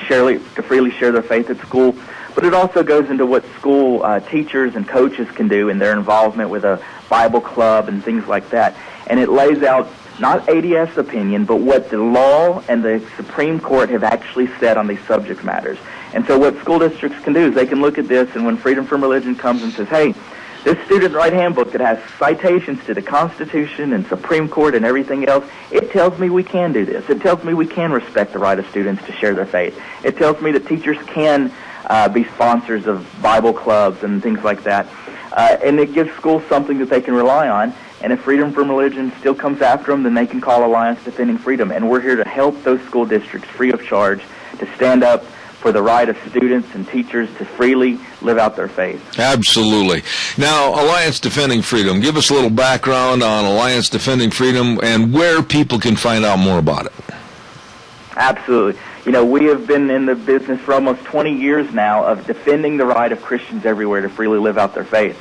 [SPEAKER 12] freely share their faith at school. But it also goes into what school teachers and coaches can do in their involvement with a Bible club and things like that. And it lays out not ADF's opinion, but what the law and the Supreme Court have actually said on these subject matters. And so what school districts can do is they can look at this, and when Freedom from Religion comes and says, hey, this Student Right Handbook that has citations to the Constitution and Supreme Court and everything else, it tells me we can do this. It tells me we can respect the right of students to share their faith. It tells me that teachers can be sponsors of Bible clubs and things like that. And it gives schools something that they can rely on. And if Freedom from Religion still comes after them, then they can call Alliance Defending Freedom. And we're here to help those school districts free of charge to stand up for the right of students and teachers to freely live out their faith.
[SPEAKER 2] Absolutely. Now, Alliance Defending Freedom, give us a little background on Alliance Defending Freedom and where people can find out more about it.
[SPEAKER 12] Absolutely. You know, we have been in the business for almost 20 years now of defending the right of Christians everywhere to freely live out their faith.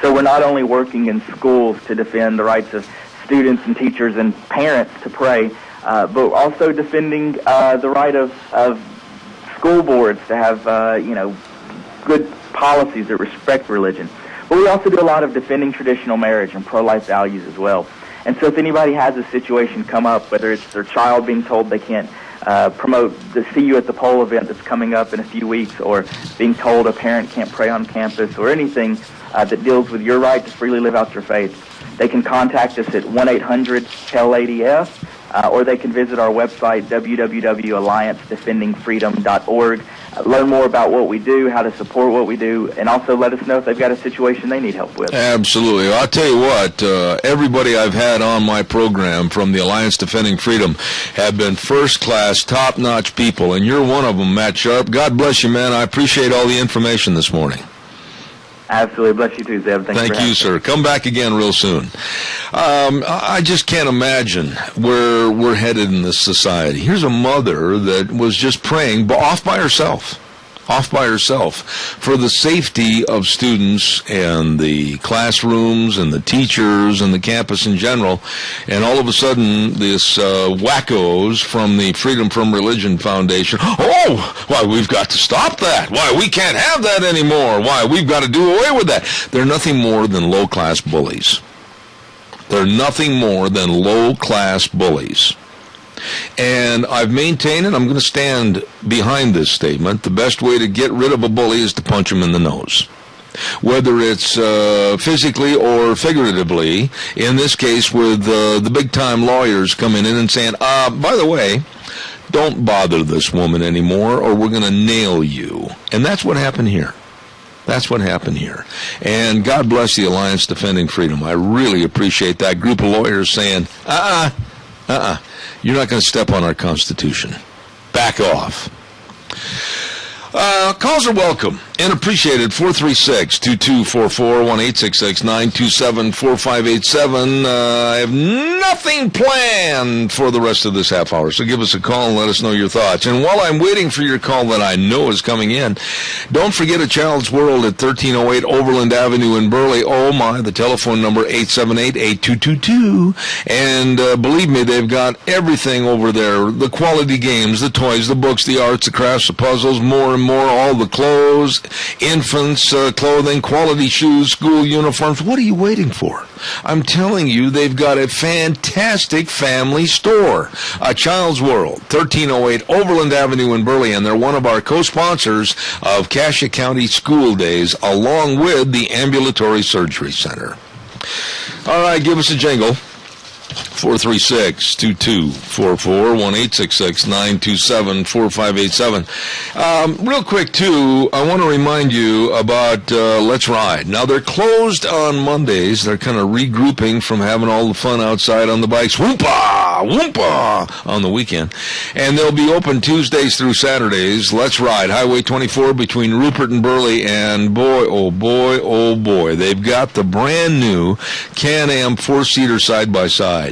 [SPEAKER 12] So we're not only working in schools to defend the rights of students and teachers and parents to pray, but also defending the right of school boards to have, good policies that respect religion. But we also do a lot of defending traditional marriage and pro-life values as well. And so if anybody has a situation come up, whether it's their child being told they can't promote the See You at the Pole event that's coming up in a few weeks, or being told a parent can't pray on campus, or anything that deals with your right to freely live out your faith, they can contact us at 1-800-TELL-ADF, or they can visit our website, www.alliancedefendingfreedom.org, learn more about what we do, how to support what we do, and also let us know if they've got a situation they need help with.
[SPEAKER 2] Absolutely. I'll tell you what, everybody I've had on my program from the Alliance Defending Freedom have been first-class, top-notch people, and you're one of them, Matt Sharp. God bless you, man. I appreciate all the information this morning.
[SPEAKER 12] Absolutely. Bless you too, Zeb.
[SPEAKER 2] Thank you, sir. Come back again real soon. I just can't imagine where we're headed in this society. Here's a mother that was just praying off by herself for the safety of students and the classrooms and the teachers and the campus in general. And all of a sudden, this wackos from the Freedom from Religion Foundation, why, we've got to stop that. Why, we can't have that anymore. Why, we've got to do away with that. They're nothing more than low-class bullies. They're nothing more than low-class bullies. And I've maintained, and I'm going to stand behind this statement, the best way to get rid of a bully is to punch him in the nose. Whether it's physically or figuratively, in this case with the big-time lawyers coming in and saying, by the way, don't bother this woman anymore or we're going to nail you. And that's what happened here. That's what happened here. And God bless the Alliance Defending Freedom. I really appreciate that group of lawyers saying, you're not going to step on our Constitution. Back off. Calls are welcome and appreciated. 436-2244, 1-866-927-4587. I have nothing planned for the rest of this half hour, so give us a call and let us know your thoughts. And while I'm waiting for your call that I know is coming in, don't forget A Child's World at 1308 Overland Avenue in Burley. Oh my, the telephone number 878-8222. And believe me, they've got everything over there. The quality games, the toys, the books, the arts, the crafts, the puzzles, more and more, all the clothes, infants, clothing, quality shoes, school uniforms. What are you waiting for? I'm telling you, they've got a fantastic family store. A Child's World, 1308 Overland Avenue in Burley, and they're one of our co-sponsors of Cassia County School Days, along with the Ambulatory Surgery Center. All right, give us a jingle. 436-2244, 1-866-927-4587. Real quick, too, I want to remind you about Let's Ride. Now, they're closed on Mondays. They're kind of regrouping from having all the fun outside on the bikes. Whoompa! Whoompa! On the weekend. And they'll be open Tuesdays through Saturdays. Let's Ride, Highway 24 between Rupert and Burley. And boy, oh boy, they've got the brand new Can-Am 4-seater side-by-side.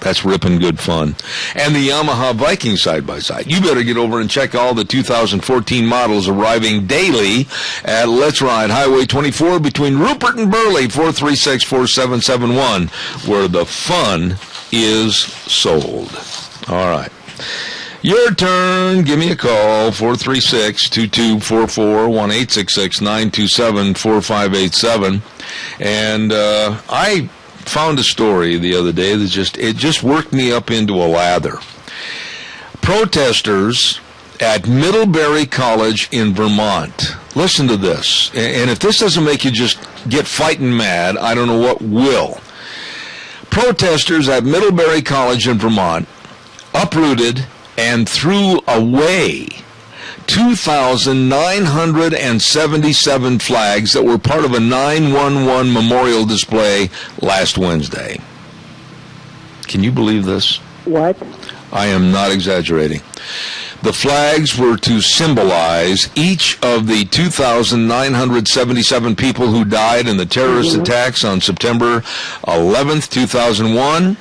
[SPEAKER 2] That's ripping good fun. And the Yamaha Viking side-by-side. You better get over and check all the 2014 models arriving daily at Let's Ride, Highway 24 between Rupert and Burley, 436-4771, where the fun is sold. All right. Your turn. Give me a call, 436-2244, 1-866-927-4587. And I found a story the other day that just worked me up into a lather. Protesters at Middlebury College in Vermont. Listen to this. And if this doesn't make you just get fighting mad, I don't know what will. Protesters at Middlebury College in Vermont uprooted and threw away 2,977 flags that were part of a 9/11 memorial display last Wednesday. Can you believe this?
[SPEAKER 3] What?
[SPEAKER 2] I am not exaggerating. The flags were to symbolize each of the 2,977 people who died in the terrorist attacks on September 11th, 2001,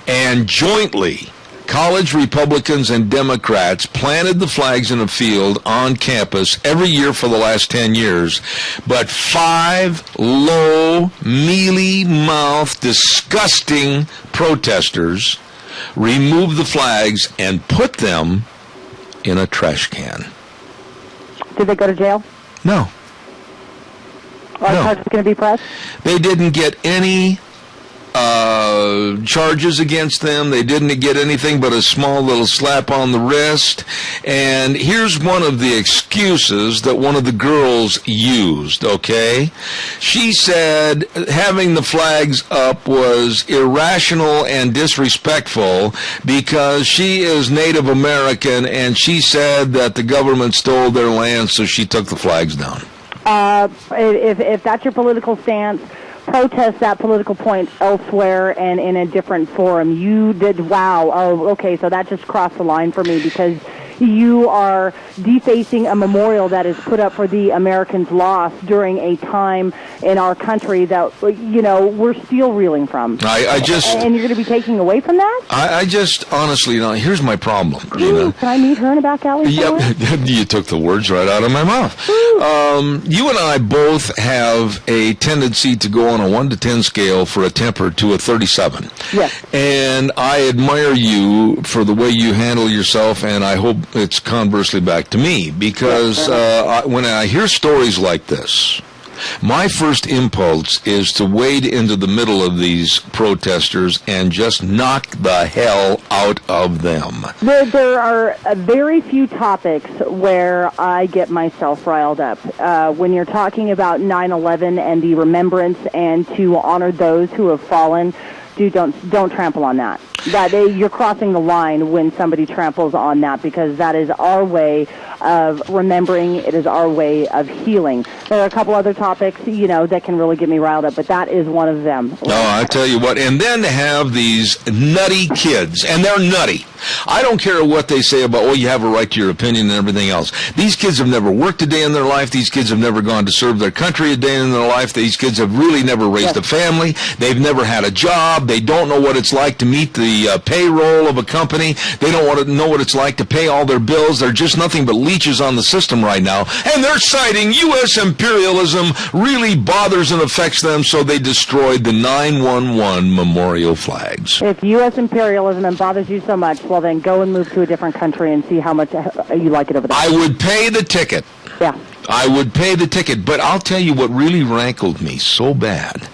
[SPEAKER 2] and jointly college Republicans and Democrats planted the flags in a field on campus every year for the last 10 years. But 5 low, mealy-mouthed, disgusting protesters removed the flags and put them in a trash can.
[SPEAKER 3] Did they go to jail?
[SPEAKER 2] No.
[SPEAKER 3] Are charges going to be pressed?
[SPEAKER 2] They didn't get any charges against them. They didn't get anything but a small little slap on the wrist. And here's one of the excuses that one of the girls used, okay? She said having the flags up was irrational and disrespectful because she is Native American and she said that the government stole their land, so she took the flags down.
[SPEAKER 3] If that's your political stance, protest that political point elsewhere and in a different forum. You did, wow. Oh, okay, so that just crossed the line for me because You are defacing a memorial that is put up for the Americans lost during a time in our country that, we're still reeling from. And you're going to be taking away from that?
[SPEAKER 2] I just, honestly, here's my problem, Gina.
[SPEAKER 3] Can I meet her in a back alley?
[SPEAKER 2] Yep, you took the words right out of my mouth. You and I both have a tendency to go on a 1 to 10 scale for a temper to a 37.
[SPEAKER 3] Yes.
[SPEAKER 2] And I admire you for the way you handle yourself, and I hope it's conversely back to me, because when I hear stories like this, my first impulse is to wade into the middle of these protesters and just knock the hell out of them.
[SPEAKER 3] There are very few topics where I get myself riled up. When you're talking about 9/11 and the remembrance and to honor those who have fallen, don't trample on that. You're crossing the line when somebody tramples on that, because that is our way of remembering. It is our way of healing. There are a couple other topics, that can really get me riled up, but that is one of them.
[SPEAKER 2] I tell you what, and then to have these nutty kids, and they're nutty. I don't care what they say about, you have a right to your opinion and everything else. These kids have never worked a day in their life. These kids have never gone to serve their country a day in their life. These kids have really never raised a family. They've never had a job. They don't know what it's like to meet the payroll of a company. They don't want to know what it's like to pay all their bills. They're just nothing but leeches on the system right now. And they're citing U.S. imperialism really bothers and affects them, so they destroyed the 9/11 memorial flags.
[SPEAKER 3] If U.S. imperialism bothers you so much, well, then go and move to a different country and see how much you like it over there.
[SPEAKER 2] I would pay the ticket.
[SPEAKER 3] Yeah.
[SPEAKER 2] I would pay the ticket. But I'll tell you what really rankled me so bad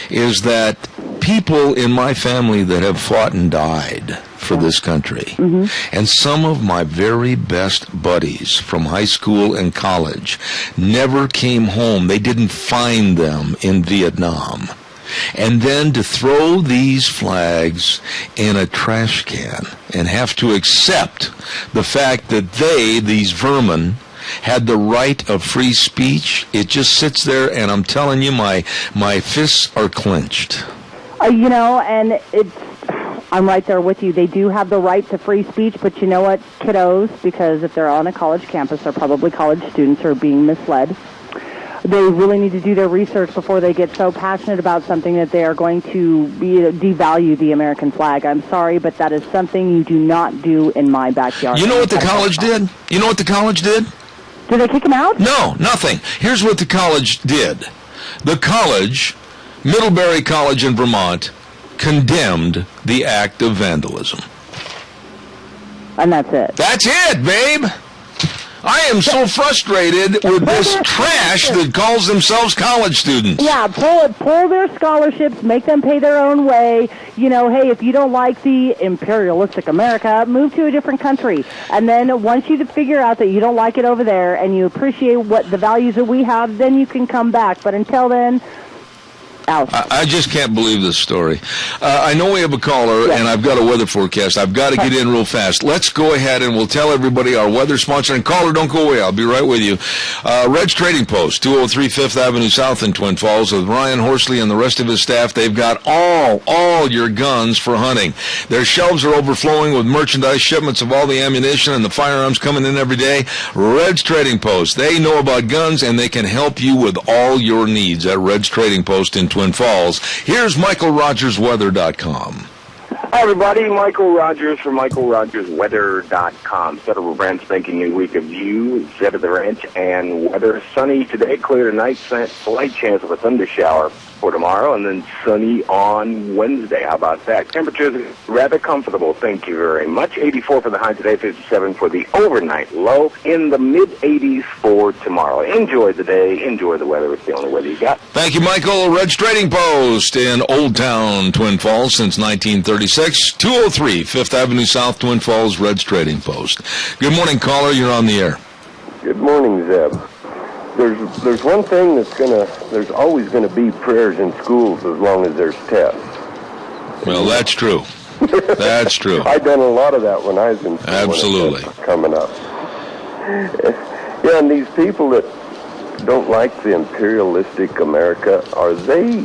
[SPEAKER 2] is that people in my family that have fought and died for this country, and some of my very best buddies from high school and college never came home. They didn't find them in Vietnam. And then to throw these flags in a trash can and have to accept the fact that these vermin, had the right of free speech, it just sits there, and I'm telling you, my fists are clenched.
[SPEAKER 3] And I'm right there with you. They do have the right to free speech, but you know what, kiddos, because if they're on a college campus, they're probably college students who are being misled. They really need to do their research before they get so passionate about something that they are going to devalue the American flag. I'm sorry, but that is something you do not do in my backyard.
[SPEAKER 2] You know what the college did? You know what the college did?
[SPEAKER 3] Did they kick him out?
[SPEAKER 2] No, nothing. Here's what the college did. The college, Middlebury College in Vermont, condemned the act of vandalism.
[SPEAKER 3] And that's it.
[SPEAKER 2] That's it, babe. I am so frustrated with this trash that calls themselves college students.
[SPEAKER 3] Yeah, pull their scholarships, make them pay their own way. Hey, if you don't like the imperialistic America, move to a different country. And then once you figure out that you don't like it over there and you appreciate what the values that we have, then you can come back. But until then, out.
[SPEAKER 2] I just can't believe this story. I know we have a caller, and I've got a weather forecast. I've got to get in real fast. Let's go ahead, and we'll tell everybody our weather sponsor. And caller, don't go away. I'll be right with you. Red's Trading Post, 203 5th Avenue South in Twin Falls, with Ryan Horsley and the rest of his staff. They've got all your guns for hunting. Their shelves are overflowing with merchandise, shipments of all the ammunition and the firearms coming in every day. Red's Trading Post. They know about guns, and they can help you with all your needs at Red's Trading Post in Twin Falls. Here's MichaelRogersWeather.com.
[SPEAKER 5] Hi, everybody. Michael Rogers from MichaelRogersWeather.com. Federal brand spanking new week of view, Zed of the Ranch, and weather. Sunny today, clear tonight, slight chance of a thunder shower for tomorrow, and then sunny on Wednesday. How about that? Temperatures rather comfortable, thank you very much. 84 for the high today, 57 for the overnight low, in the mid-80s for tomorrow. Enjoy the day, enjoy the weather. It's the only weather you got.
[SPEAKER 2] Thank you, Michael. Red's Trading Post in Old Town, Twin Falls, since 1936. 203 5th Avenue South, Twin Falls, Red's Trading Post. Good morning, caller. You're on the air.
[SPEAKER 13] Good morning, Zeb. There's one thing there's always gonna be prayers in schools as long as there's tests.
[SPEAKER 2] Well, that's true. That's true.
[SPEAKER 13] I done a lot of that when I was in school.
[SPEAKER 2] Absolutely.
[SPEAKER 13] Coming up. Yeah, and these people that don't like the imperialistic America, are they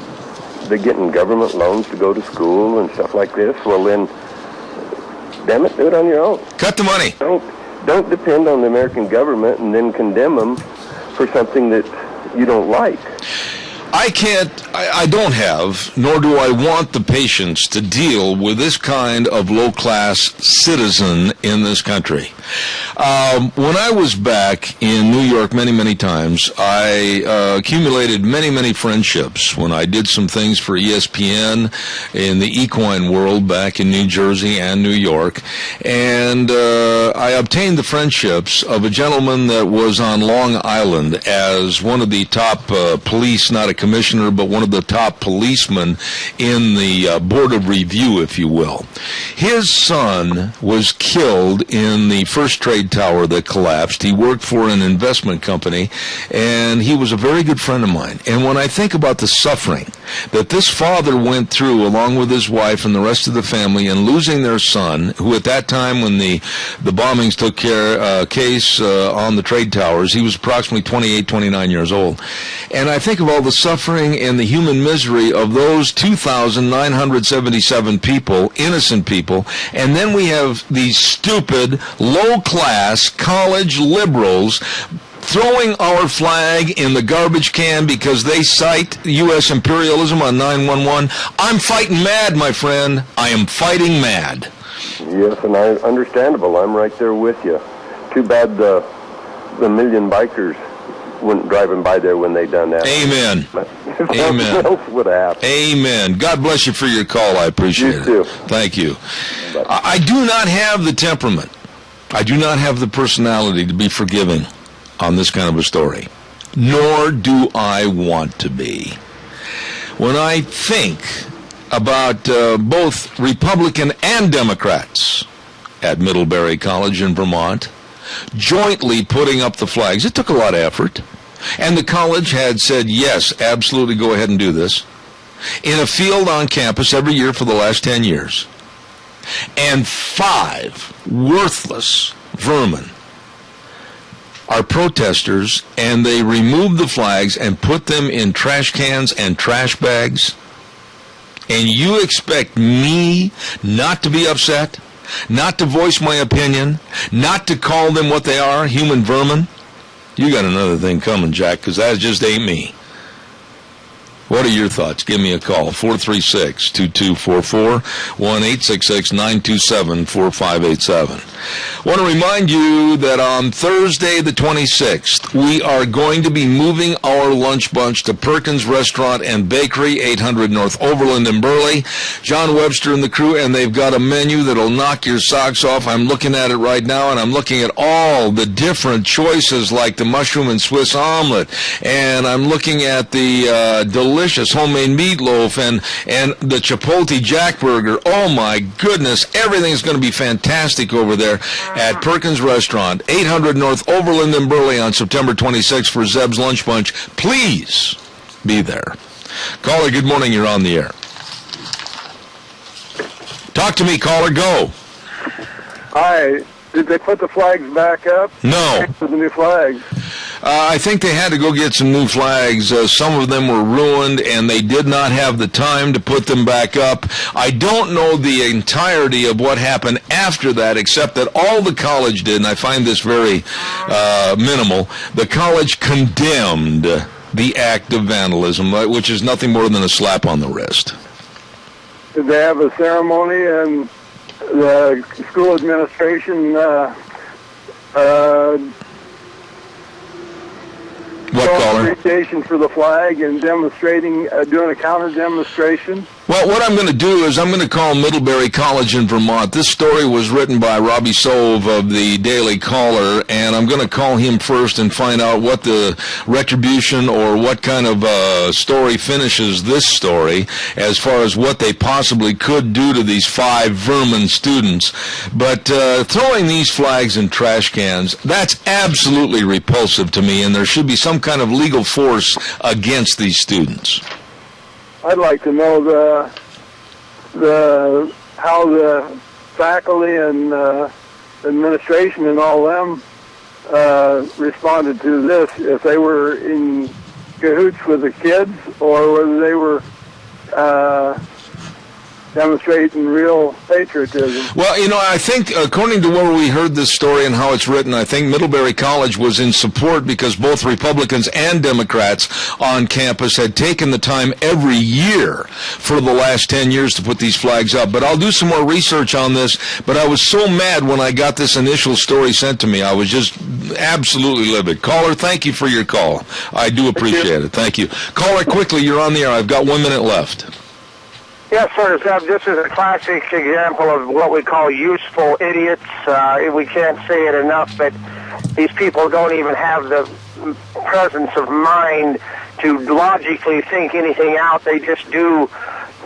[SPEAKER 13] getting government loans to go to school and stuff like this? Well then, damn it, do it on your own.
[SPEAKER 2] Cut the money.
[SPEAKER 13] Don't depend on the American government and then condemn them for something that you don't like.
[SPEAKER 2] I don't have, nor do I want the patience to deal with this kind of low-class citizen in this country. When I was back in New York many, many times, I accumulated many, many friendships when I did some things for ESPN in the equine world back in New Jersey and New York. And I obtained the friendships of a gentleman that was on Long Island as one of the top police, not a commissioner, but one of the top policemen in the Board of Review, if you will. His son was killed in the first trade tower that collapsed. He worked for an investment company, and he was a very good friend of mine. And when I think about the suffering that this father went through along with his wife and the rest of the family and losing their son, who at that time when the bombings took case on the trade towers, he was approximately 28, 29 years old. And I think of all the suffering and the human misery of those 2,977 people, innocent people, and then we have these stupid, low-class college liberals throwing our flag in the garbage can because they cite U.S. imperialism on 9/11. I'm fighting mad, my friend. I am fighting mad.
[SPEAKER 13] Yes, and understandable. I'm right there with you. Too bad the million bikers went driving by there when they done that.
[SPEAKER 2] Amen. Amen.
[SPEAKER 13] What else would have happened?
[SPEAKER 2] Amen. God bless you for your call. I appreciate it.
[SPEAKER 13] You too.
[SPEAKER 2] Thank you. I do not have the temperament. I do not have the personality to be forgiving on this kind of a story. Nor do I want to be. When I think about both Republican and Democrats at Middlebury College in Vermont jointly putting up the flags, it took a lot of effort. And the college had said, yes, absolutely, go ahead and do this, in a field on campus every year for the last 10 years. And 5 worthless vermin are protesters, and they removed the flags and put them in trash cans and trash bags. And you expect me not to be upset, not to voice my opinion, not to call them what they are, human vermin? You got another thing coming, Jack, because that just ain't me. What are your thoughts? Give me a call, 436-2244, 1-866-927-4587. I want to remind you that on Thursday the 26th, we are going to be moving our lunch bunch to Perkins Restaurant and Bakery, 800 North Overland in Burley. John Webster and the crew, and they've got a menu that'll knock your socks off. I'm looking at it right now, and I'm looking at all the different choices like the mushroom and Swiss omelet, and I'm looking at the delicious homemade meatloaf and the Chipotle Jack Burger. Oh my goodness, everything's going to be fantastic over there at Perkins Restaurant, 800 North Overland in Burley on September 26th for Zeb's Lunch Bunch. Please be there. Caller, good morning. You're on the air. Talk to me, caller. Go.
[SPEAKER 11] Hi. Did they put the flags back up?
[SPEAKER 2] No.
[SPEAKER 11] The new flags.
[SPEAKER 2] I think they had to go get some new flags. Some of them were ruined, and they did not have the time to put them back up. I don't know the entirety of what happened after that, except that all the college did, and I find this very minimal, the college condemned the act of vandalism, which is nothing more than a slap on the wrist.
[SPEAKER 11] Did they have a ceremony and the school administration
[SPEAKER 2] What, caller?
[SPEAKER 11] Appreciation for the flag and demonstrating, doing a counter demonstration?
[SPEAKER 2] Well, what I'm going to do is I'm going to call Middlebury College in Vermont. This story was written by Robbie Sove of the Daily Caller, and I'm going to call him first and find out what the retribution or what kind of story finishes this story as far as what they possibly could do to these 5 vermin students. But throwing these flags in trash cans, that's absolutely repulsive to me, and there should be some kind of legal force against these students.
[SPEAKER 11] I'd like to know how the faculty and administration and all them responded to this. If they were in cahoots with the kids, or whether they were demonstrating real patriotism.
[SPEAKER 2] Well, I think according to where we heard this story and how it's written, I think Middlebury College was in support because both Republicans and Democrats on campus had taken the time every year for the last 10 years to put these flags up. But I'll do some more research on this. But I was so mad when I got this initial story sent to me. I was just absolutely livid. Caller, thank you for your call. I do appreciate it. Thank you. Caller, quickly, you're on the air. I've got 1 minute left.
[SPEAKER 14] Yes, sir, Zeb. This is a classic example of what we call useful idiots. We can't say it enough, but these people don't even have the presence of mind to logically think anything out. They just do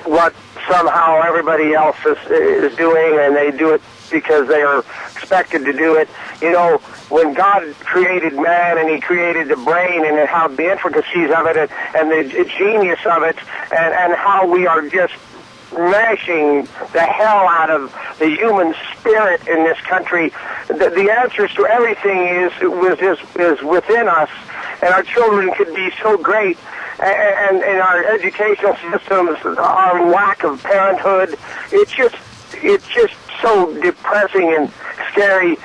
[SPEAKER 14] what somehow everybody else is doing, and they do it because they are expected to do it. When God created man and he created the brain and how the intricacies of it and the genius of it and how we are just smashing the hell out of the human spirit in this country, the answers to everything is within us, and our children could be so great. And our educational systems, our lack of parenthood, it's just so depressing and scary.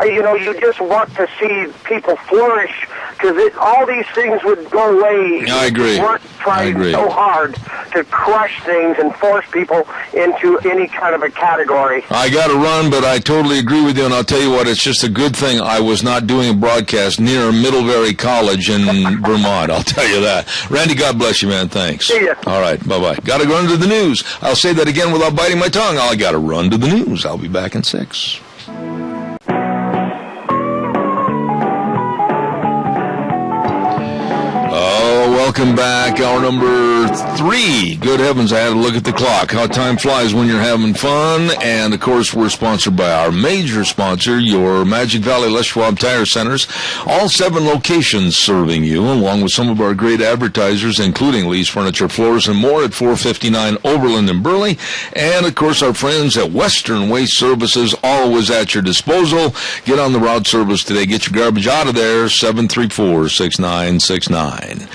[SPEAKER 14] You just want to see people flourish because all these things would go away.
[SPEAKER 2] I agree.
[SPEAKER 14] We're trying so hard to crush things and force people into any kind of a category.
[SPEAKER 2] I got to run, but I totally agree with you, and I'll tell you what, it's just a good thing I was not doing a broadcast near Middlebury College in Vermont. I'll tell you that. Randy, God bless you, man. Thanks.
[SPEAKER 14] See ya.
[SPEAKER 2] All right, bye-bye. Got to run to the news. I'll say that again without biting my tongue. I got to run to the news. I'll be back in 6. Welcome back. Hour number 3. Good heavens, I had to look at the clock. How time flies when you're having fun. And, of course, we're sponsored by our major sponsor, your Magic Valley Les Schwab Tire Centers. All 7 locations serving you, along with some of our great advertisers, including Lee's Furniture, Floors, and more at 459 Overland in Burley. And, of course, our friends at Western Waste Services, always at your disposal. Get on the route service today. Get your garbage out of there, 734-6969.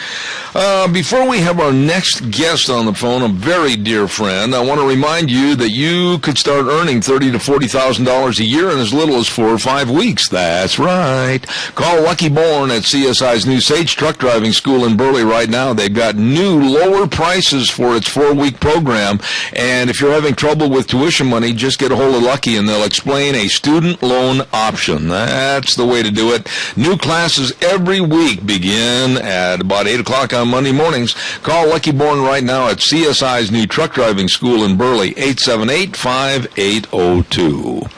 [SPEAKER 2] Before we have our next guest on the phone, a very dear friend, I want to remind you that you could start earning $30,000 to $40,000 a year in as little as 4 or 5 weeks. That's right. Call Lucky Bourne at CSI's new Sage Truck Driving School in Burley right now. They've got new lower prices for its 4-week program. And if you're having trouble with tuition money, just get a hold of Lucky and they'll explain a student loan option. That's the way to do it. New classes every week begin at about 8 o'clock on Monday mornings. Call Lucky Bourne right now at CSI's new truck driving school in Burley, 878-5802.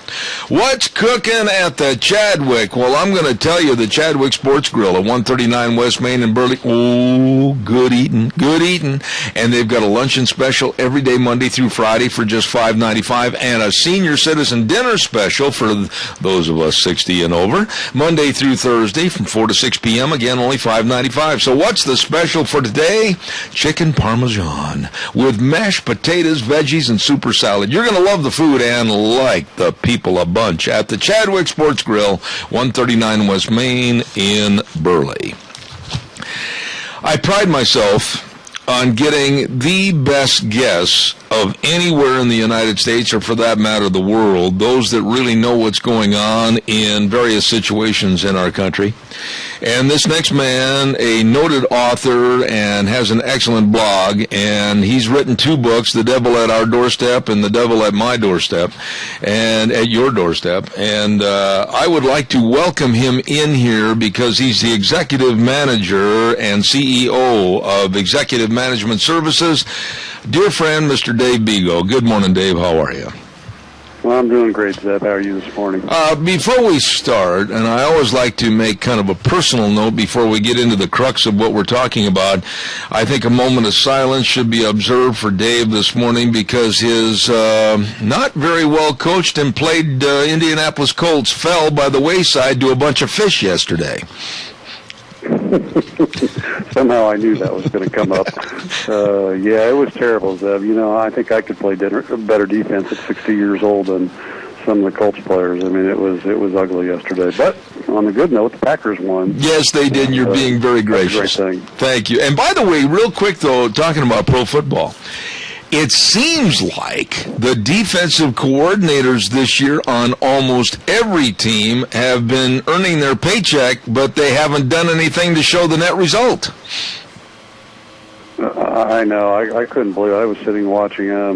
[SPEAKER 2] What's cooking at the Chadwick? Well, I'm going to tell you the Chadwick Sports Grill at 139 West Main in Burley. Oh, good eating, good eating. And they've got a luncheon special every day, Monday through Friday, for just $5.95, and a senior citizen dinner special for those of us 60 and over, Monday through Thursday from 4 to 6 p.m., again, only $5.95. So what's the special for today? Chicken Parmesan with mashed potatoes, veggies, and super salad. You're going to love the food and like the people a bunch at the Chadwick Sports Grill, 139 West Main in Burley. I pride myself on getting the best guests of anywhere in the United States, or for that matter, the world, those that really know what's going on in various situations in our country. And this next man, a noted author and has an excellent blog, and he's written 2 books, The Devil at Our Doorstep and The Devil at My Doorstep, and at your doorstep. And I would like to welcome him in here because he's the executive manager and CEO of Executive Management Services. Dear friend, Mr. Dave Bego. Good morning, Dave. How are you?
[SPEAKER 15] Well, I'm doing great, Zeb. How are you this morning?
[SPEAKER 2] Before we start, and I always like to make kind of a personal note before we get into the crux of what we're talking about, I think a moment of silence should be observed for Dave this morning because his not very well coached and played Indianapolis Colts fell by the wayside to a bunch of fish yesterday.
[SPEAKER 15] Somehow I knew that was going to come up. Yeah, it was terrible, Zeb. I think I could play better defense at 60 years old than some of the Colts players. I mean, it was ugly yesterday. But on the good note, the Packers won.
[SPEAKER 2] Yes, they did. You're being very gracious.
[SPEAKER 15] That's a great thing.
[SPEAKER 2] Thank you. And by the way, real quick, though, talking about pro football, It seems like the defensive coordinators this year on almost every team have been earning their paycheck, but they haven't done anything to show the net result.
[SPEAKER 15] I know. I couldn't believe it. I was sitting watching. I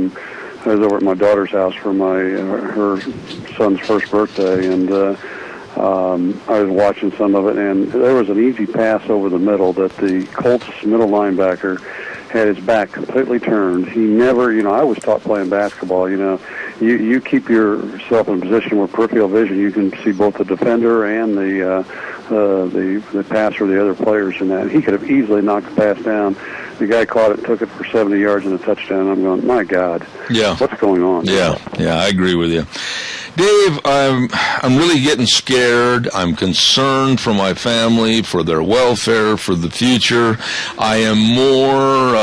[SPEAKER 15] was over at my daughter's house for her son's first birthday, and I was watching some of it, and there was an easy pass over the middle that the Colts middle linebacker had his back completely turned. He never, I was taught playing basketball, you keep yourself in a position where peripheral vision, you can see both the defender and the passer, the other players in that. He could have easily knocked the pass down. The guy caught it, took it for 70 yards and a touchdown. I'm going, my God.
[SPEAKER 2] Yeah.
[SPEAKER 15] What's going on?
[SPEAKER 2] Yeah, I agree with you. Dave, I'm really getting scared. I'm concerned for my family, for their welfare, for the future. I am more,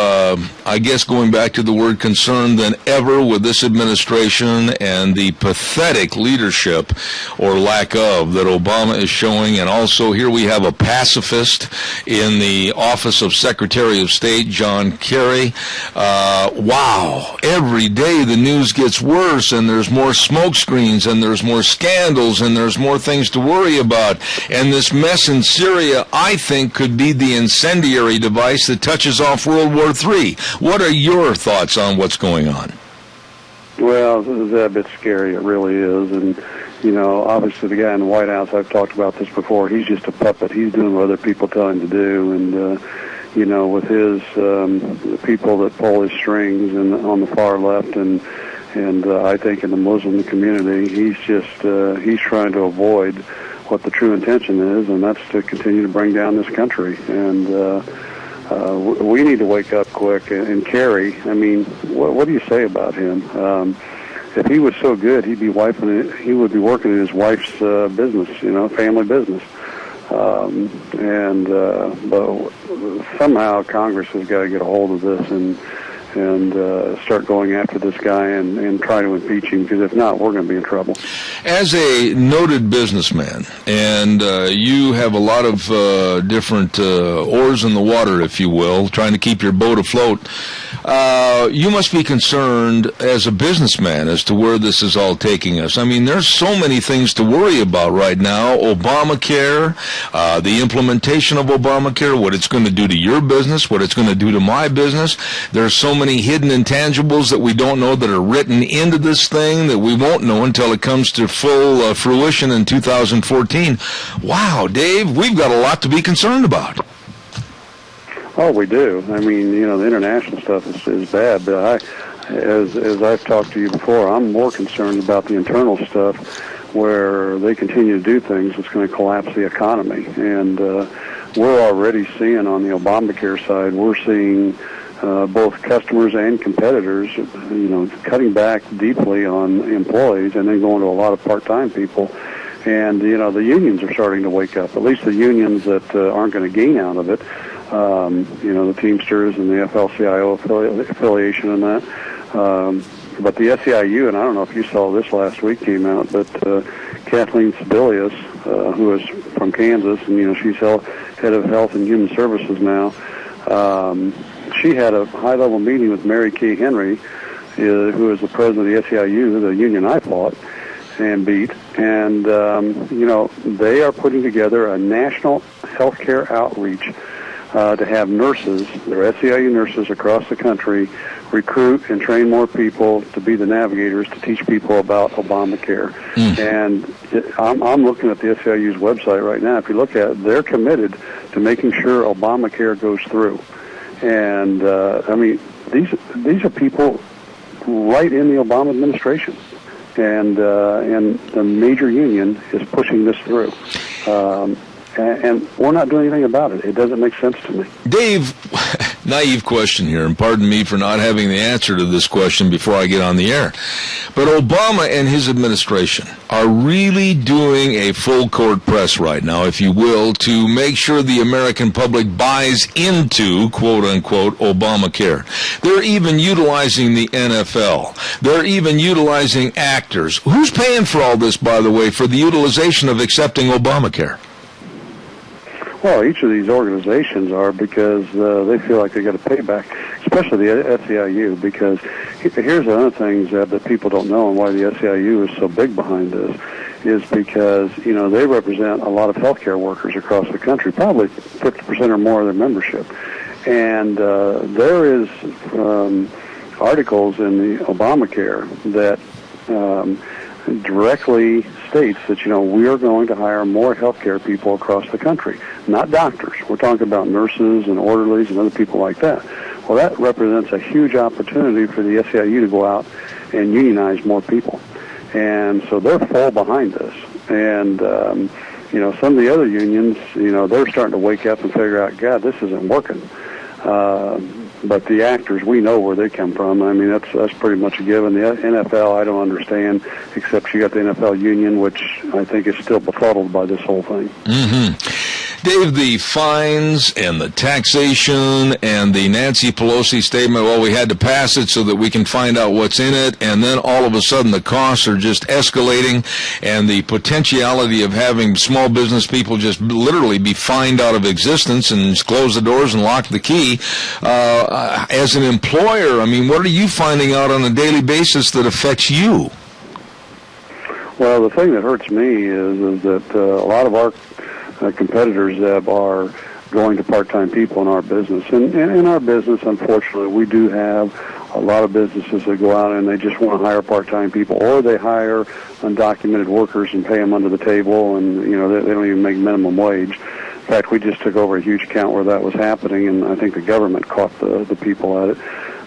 [SPEAKER 2] I guess, going back to the word concerned than ever with this administration and the pathetic leadership, or lack of, that Obama is showing. And also here we have a pacifist in the office of Secretary of State, John Kerry. Wow, every day the news gets worse, and there's more smoke screens, and there's more scandals, and there's more things to worry about. And this mess in Syria, I think, could be the incendiary device that touches off World War III. What are your thoughts on what's going on?
[SPEAKER 15] Well, this is a bit scary. It really is. And, obviously the guy in the White House, I've talked about this before, he's just a puppet. He's doing what other people tell him to do. And, with his people that pull his strings and on the far left, and I think in the Muslim community, he's trying to avoid what the true intention is, and that's to continue to bring down this country. And we need to wake up quick. And Kerry, what do you say about him? If he was so good, he would be working in his wife's business, family business. But somehow Congress has got to get a hold of this and start going after this guy and try to impeach him, because if not, we're going to be in trouble.
[SPEAKER 2] As a noted businessman, and you have a lot of different oars in the water, if you will, trying to keep your boat afloat, you must be concerned as a businessman as to where this is all taking us. There's so many things to worry about right now. Obamacare, the implementation of Obamacare, what it's going to do to your business, what it's going to do to my business. There's so many hidden intangibles that we don't know that are written into this thing that we won't know until it comes to full fruition in 2014. Wow, Dave, we've got a lot to be concerned about.
[SPEAKER 15] Oh, we do. The international stuff is bad, but as I've talked to you before, I'm more concerned about the internal stuff where they continue to do things that's going to collapse the economy. And we're already seeing on the Obamacare side, we're seeing both customers and competitors, cutting back deeply on employees and then going to a lot of part-time people. And, the unions are starting to wake up, at least the unions that aren't going to gain out of it. The Teamsters and the FL-CIO affiliation and that. But the SEIU, and I don't know if you saw this last week, came out, but Kathleen Sebelius, who is from Kansas, and, she's head of Health and Human Services now, she had a high-level meeting with Mary Kay Henry, who is the president of the SEIU, the union I fought and beat. And, they are putting together a national healthcare outreach to have nurses, their SEIU nurses across the country, recruit and train more people to be the navigators to teach people about Obamacare. And I'm looking at the SEIU's website right now. If you look at it, they're committed to making sure Obamacare goes through. And, these are people right in the Obama administration. And the major union is pushing this through. And we're not doing anything about it. It doesn't make sense to me.
[SPEAKER 2] Dave, naive question here, and pardon me for not having the answer to this question before I get on the air. But Obama and his administration are really doing a full-court press right now, if you will, to make sure the American public buys into, quote-unquote, Obamacare. They're even utilizing the NFL. They're even utilizing actors. Who's paying for all this, by the way, for the utilization of accepting Obamacare?
[SPEAKER 15] Well, each of these organizations are, because they feel like they got to pay back. especially the SEIU, because here's the other things that people don't know and why the SEIU is so big behind this, is because, they represent a lot of healthcare workers across the country, probably 50% or more of their membership. And there is articles in the Obamacare that directly states that, we are going to hire more healthcare people across the country, not doctors. We're talking about nurses and orderlies and other people like that. Well, that represents a huge opportunity for the SEIU to go out and unionize more people. And so they're full behind this. And, some of the other unions, they're starting to wake up and figure out, God, this isn't working. But the actors, we know where they come from. I mean, that's pretty much a given. The NFL, I don't understand, except you got the NFL union, which I think is still befuddled by this whole thing.
[SPEAKER 2] Mm-hmm. Dave, the fines and the taxation and the Nancy Pelosi statement, well, we had to pass it so that we can find out what's in it, and then all of a sudden the costs are just escalating, and the potentiality of having small business people just literally be fined out of existence and close the doors and lock the key. As an employer, I mean, what are you finding out on a daily basis that affects you?
[SPEAKER 15] Well, the thing that hurts me is that a lot of our competitors are going to part-time people in our business. And in our business, unfortunately, we do have a lot of businesses that go out and they just want to hire part-time people, or they hire undocumented workers and pay them under the table, and they don't even make minimum wage. In fact, we just took over a huge account where that was happening, and I think the government caught the people at it.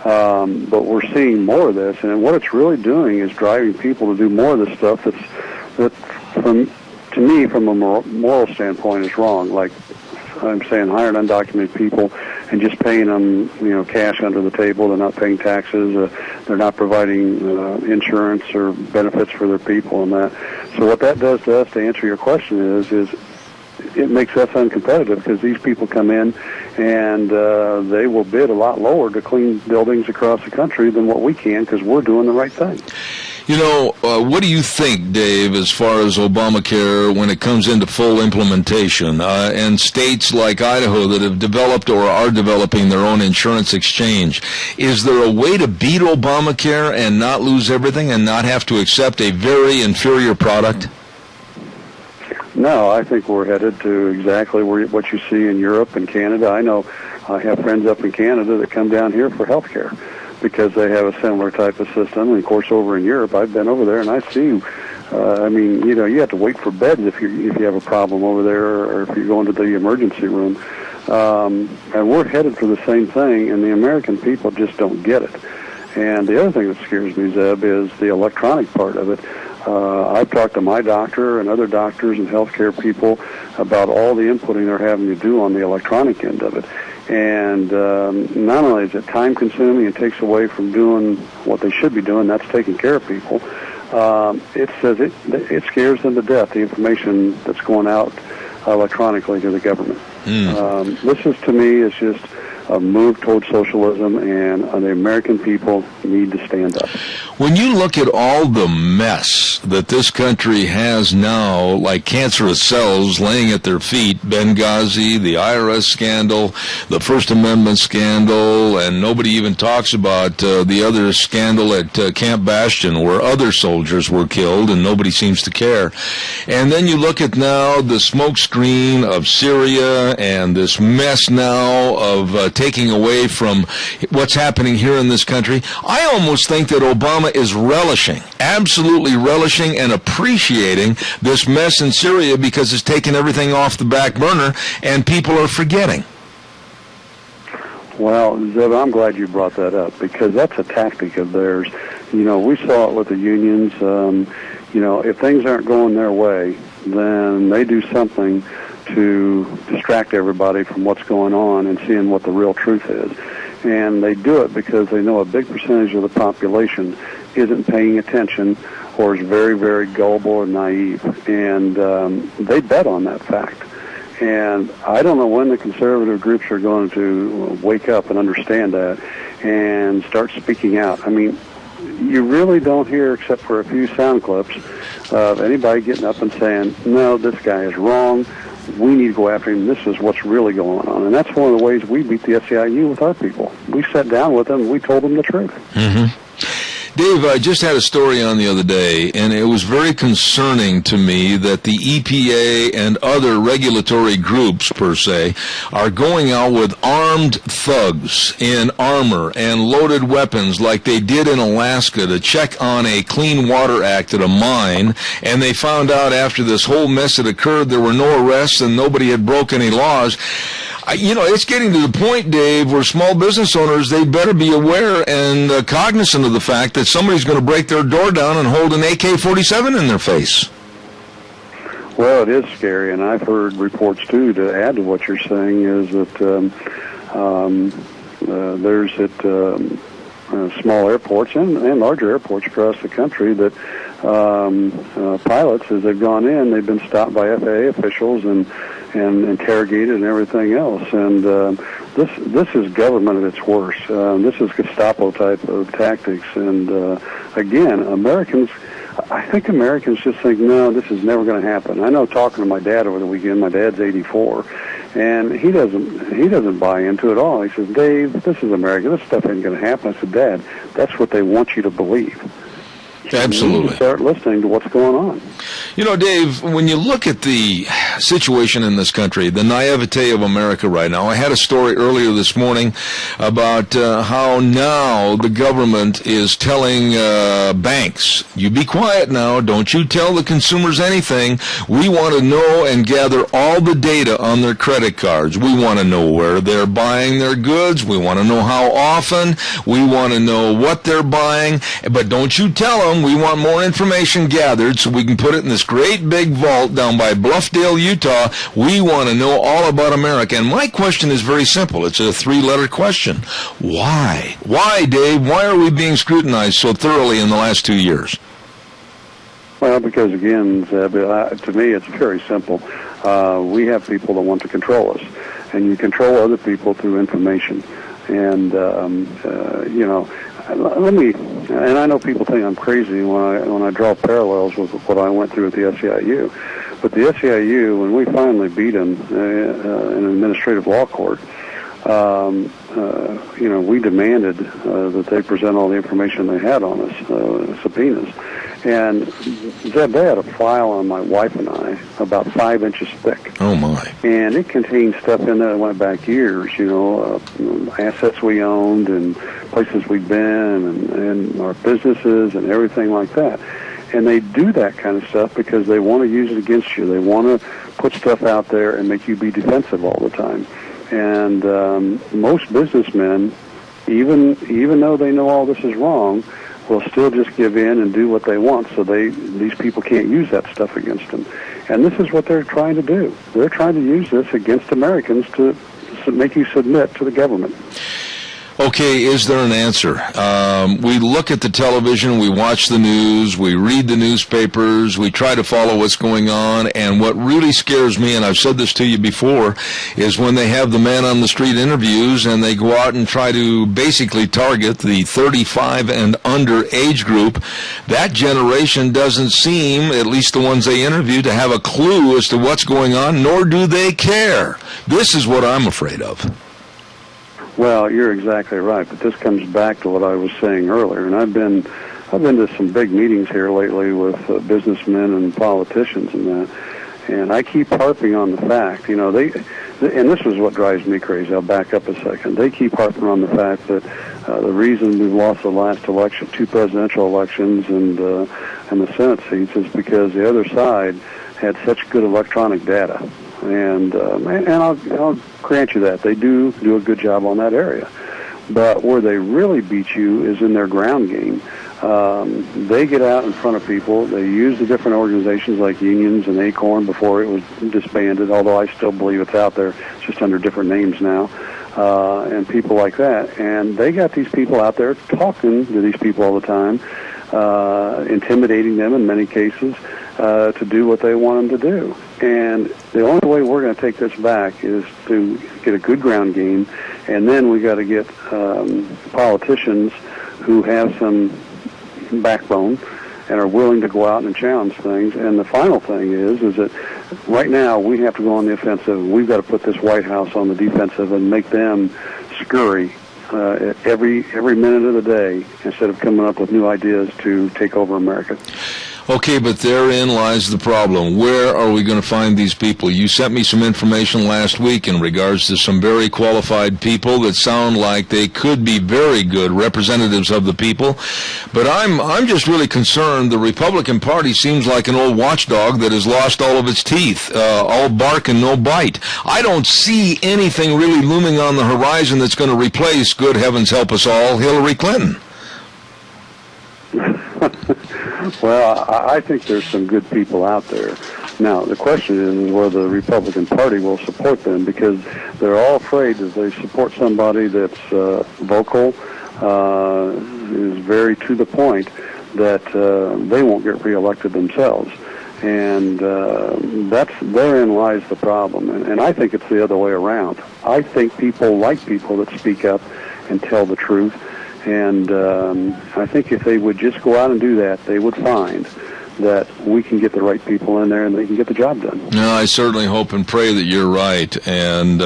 [SPEAKER 15] But we're seeing more of this, and what it's really doing is driving people to do more of this stuff that to me, from a moral standpoint, is wrong. Like I'm saying, hiring undocumented people and just paying them, cash under the table. They're not paying taxes. They're not providing insurance or benefits for their people and that. So what that does to us, to answer your question, is it makes us uncompetitive, because these people come in and they will bid a lot lower to clean buildings across the country than what we can, because we're doing the right thing.
[SPEAKER 2] What do you think, Dave, as far as Obamacare when it comes into full implementation, and states like Idaho that have developed or are developing their own insurance exchange? Is there a way to beat Obamacare and not lose everything and not have to accept a very inferior product?
[SPEAKER 15] No, I think we're headed to exactly what you see in Europe and Canada. I know I have friends up in Canada that come down here for health care because they have a similar type of system. And, of course, over in Europe, I've been over there, and I see, you have to wait for beds if you have a problem over there, or if you're going to the emergency room. And we're headed for the same thing, and the American people just don't get it. And the other thing that scares me, Zeb, is the electronic part of it. I've talked to my doctor and other doctors and healthcare people about all the inputting they're having to do on the electronic end of it. And not only is it time-consuming and takes away from doing what they should be doing, that's taking care of people, it says it scares them to death, the information that's going out electronically to the government. This is, to me, is just a move towards socialism, and the American people need to stand up.
[SPEAKER 2] When you look at all the mess that this country has now, like cancerous cells laying at their feet, Benghazi, the IRS scandal, the First Amendment scandal, and nobody even talks about the other scandal at Camp Bastion where other soldiers were killed and nobody seems to care. And then you look at now the smokescreen of Syria and this mess now of taking away from what's happening here in this country. I almost think that Obama is relishing, absolutely relishing and appreciating this mess in Syria because it's taken everything off the back burner and people are forgetting.
[SPEAKER 15] Well, Zeb, I'm glad you brought that up because that's a tactic of theirs. We saw it with the unions. If things aren't going their way, then they do something to distract everybody from what's going on and seeing what the real truth is. And they do it because they know a big percentage of the population isn't paying attention or is very, very gullible or naive. And they bet on that fact. And I don't know when the conservative groups are going to wake up and understand that and start speaking out. I mean, you really don't hear, except for a few sound clips, of anybody getting up and saying, no, this guy is wrong. we need to go after him. This is what's really going on. And that's one of the ways we beat the SEIU with our people. We sat down with them and we told them the truth.
[SPEAKER 2] Mm-hmm. Dave, I just had a story on the other day, and it was very concerning to me that the EPA and other regulatory groups, per se, are going out with armed thugs in armor and loaded weapons like they did in Alaska to check on a Clean Water Act at a mine, and they found out after this whole mess had occurred there were no arrests and nobody had broken any laws. It's getting to the point, Dave, where small business owners, they better be aware and cognizant of the fact that somebody's going to break their door down and hold an AK-47 in their face.
[SPEAKER 15] Well, it is scary, and I've heard reports, too, to add to what you're saying, is that there's at small airports and larger airports across the country that pilots, as they've gone in, they've been stopped by FAA officials and interrogated and everything else. And this is government at its worst. This is Gestapo type of tactics. And again, I think Americans just think, no, this is never going to happen. I know, talking to my dad over the weekend, my dad's 84, and he doesn't buy into it all. He says, Dave, this is America. This stuff ain't going to happen. I said, Dad, that's what they want you to believe.
[SPEAKER 2] Absolutely.
[SPEAKER 15] You need to start listening to what's going on.
[SPEAKER 2] Dave, when you look at the situation in this country, the naivete of America right now, I had a story earlier this morning about how now the government is telling banks, you be quiet now, don't you tell the consumers anything. We want to know and gather all the data on their credit cards. We want to know where they're buying their goods. We want to know how often. We want to know what they're buying. But don't you tell them. We want more information gathered so we can put it in this great big vault down by Bluffdale, Utah. We want to know all about America. And my question is very simple. It's a 3-letter question. Why? Why, Dave? Why are we being scrutinized so thoroughly in the last 2 years?
[SPEAKER 15] Well, because, again, Zeb, to me it's very simple. We have people that want to control us, and you control other people through information. And, and I know people think I'm crazy when I draw parallels with what I went through at the SEIU. But the SEIU, when we finally beat them in an administrative law court, we demanded that they present all the information they had on us, subpoenas. And Zeb, they had a file on my wife and I about 5 inches thick.
[SPEAKER 2] Oh, my.
[SPEAKER 15] And it contained stuff in there that went back years, assets we owned and places we'd been and our businesses and everything like that. And they do that kind of stuff because they want to use it against you. They want to put stuff out there and make you be defensive all the time. And most businessmen, even though they know all this is wrong, will still just give in and do what they want, so these people can't use that stuff against them. And this is what they're trying to do. They're trying to use this against Americans to make you submit to the government.
[SPEAKER 2] Okay, is there an answer? We look at the television, we watch the news, we read the newspapers, we try to follow what's going on, and what really scares me, and I've said this to you before, is when they have the man on the street interviews and they go out and try to basically target the 35 and under age group. That generation doesn't seem, at least the ones they interview, to have a clue as to what's going on, nor do they care. This is what I'm afraid of.
[SPEAKER 15] Well, you're exactly right, but this comes back to what I was saying earlier, and I've been to some big meetings here lately with businessmen and politicians and that, and I keep harping on the fact, and this is what drives me crazy. I'll back up a second. They keep harping on the fact that the reason we've lost the last election, 2 presidential elections and the Senate seats, is because the other side had such good electronic data. And I'll grant you that. They do a good job on that area. But where they really beat you is in their ground game. They get out in front of people. They use the different organizations like unions and Acorn before it was disbanded, although I still believe it's out there. It's just under different names now. And people like that. And they got these people out there talking to these people all the time, intimidating them in many cases to do what they want them to do. And the only way we're going to take this back is to get a good ground game, and then we got to get politicians who have some backbone and are willing to go out and challenge things. And the final thing is that right now we have to go on the offensive. We've got to put this White House on the defensive and make them scurry every minute of the day instead of coming up with new ideas to take over America.
[SPEAKER 2] Okay, but therein lies the problem. Where are we going to find these people? You sent me some information last week in regards to some very qualified people that sound like they could be very good representatives of the people. But I'm just really concerned. The Republican Party seems like an old watchdog that has lost all of its teeth, all bark and no bite. I don't see anything really looming on the horizon that's going to replace, good heavens help us all, Hillary Clinton.
[SPEAKER 15] Well, I think there's some good people out there. Now, the question is whether the Republican Party will support them, because they're all afraid that they support somebody that's vocal, is very to the point, that they won't get reelected themselves. And therein lies the problem. And I think it's the other way around. I think people like people that speak up and tell the truth. And I think if they would just go out and do that, they would find that we can get the right people in there and they can get the job done.
[SPEAKER 2] No, I certainly hope and pray that you're right. And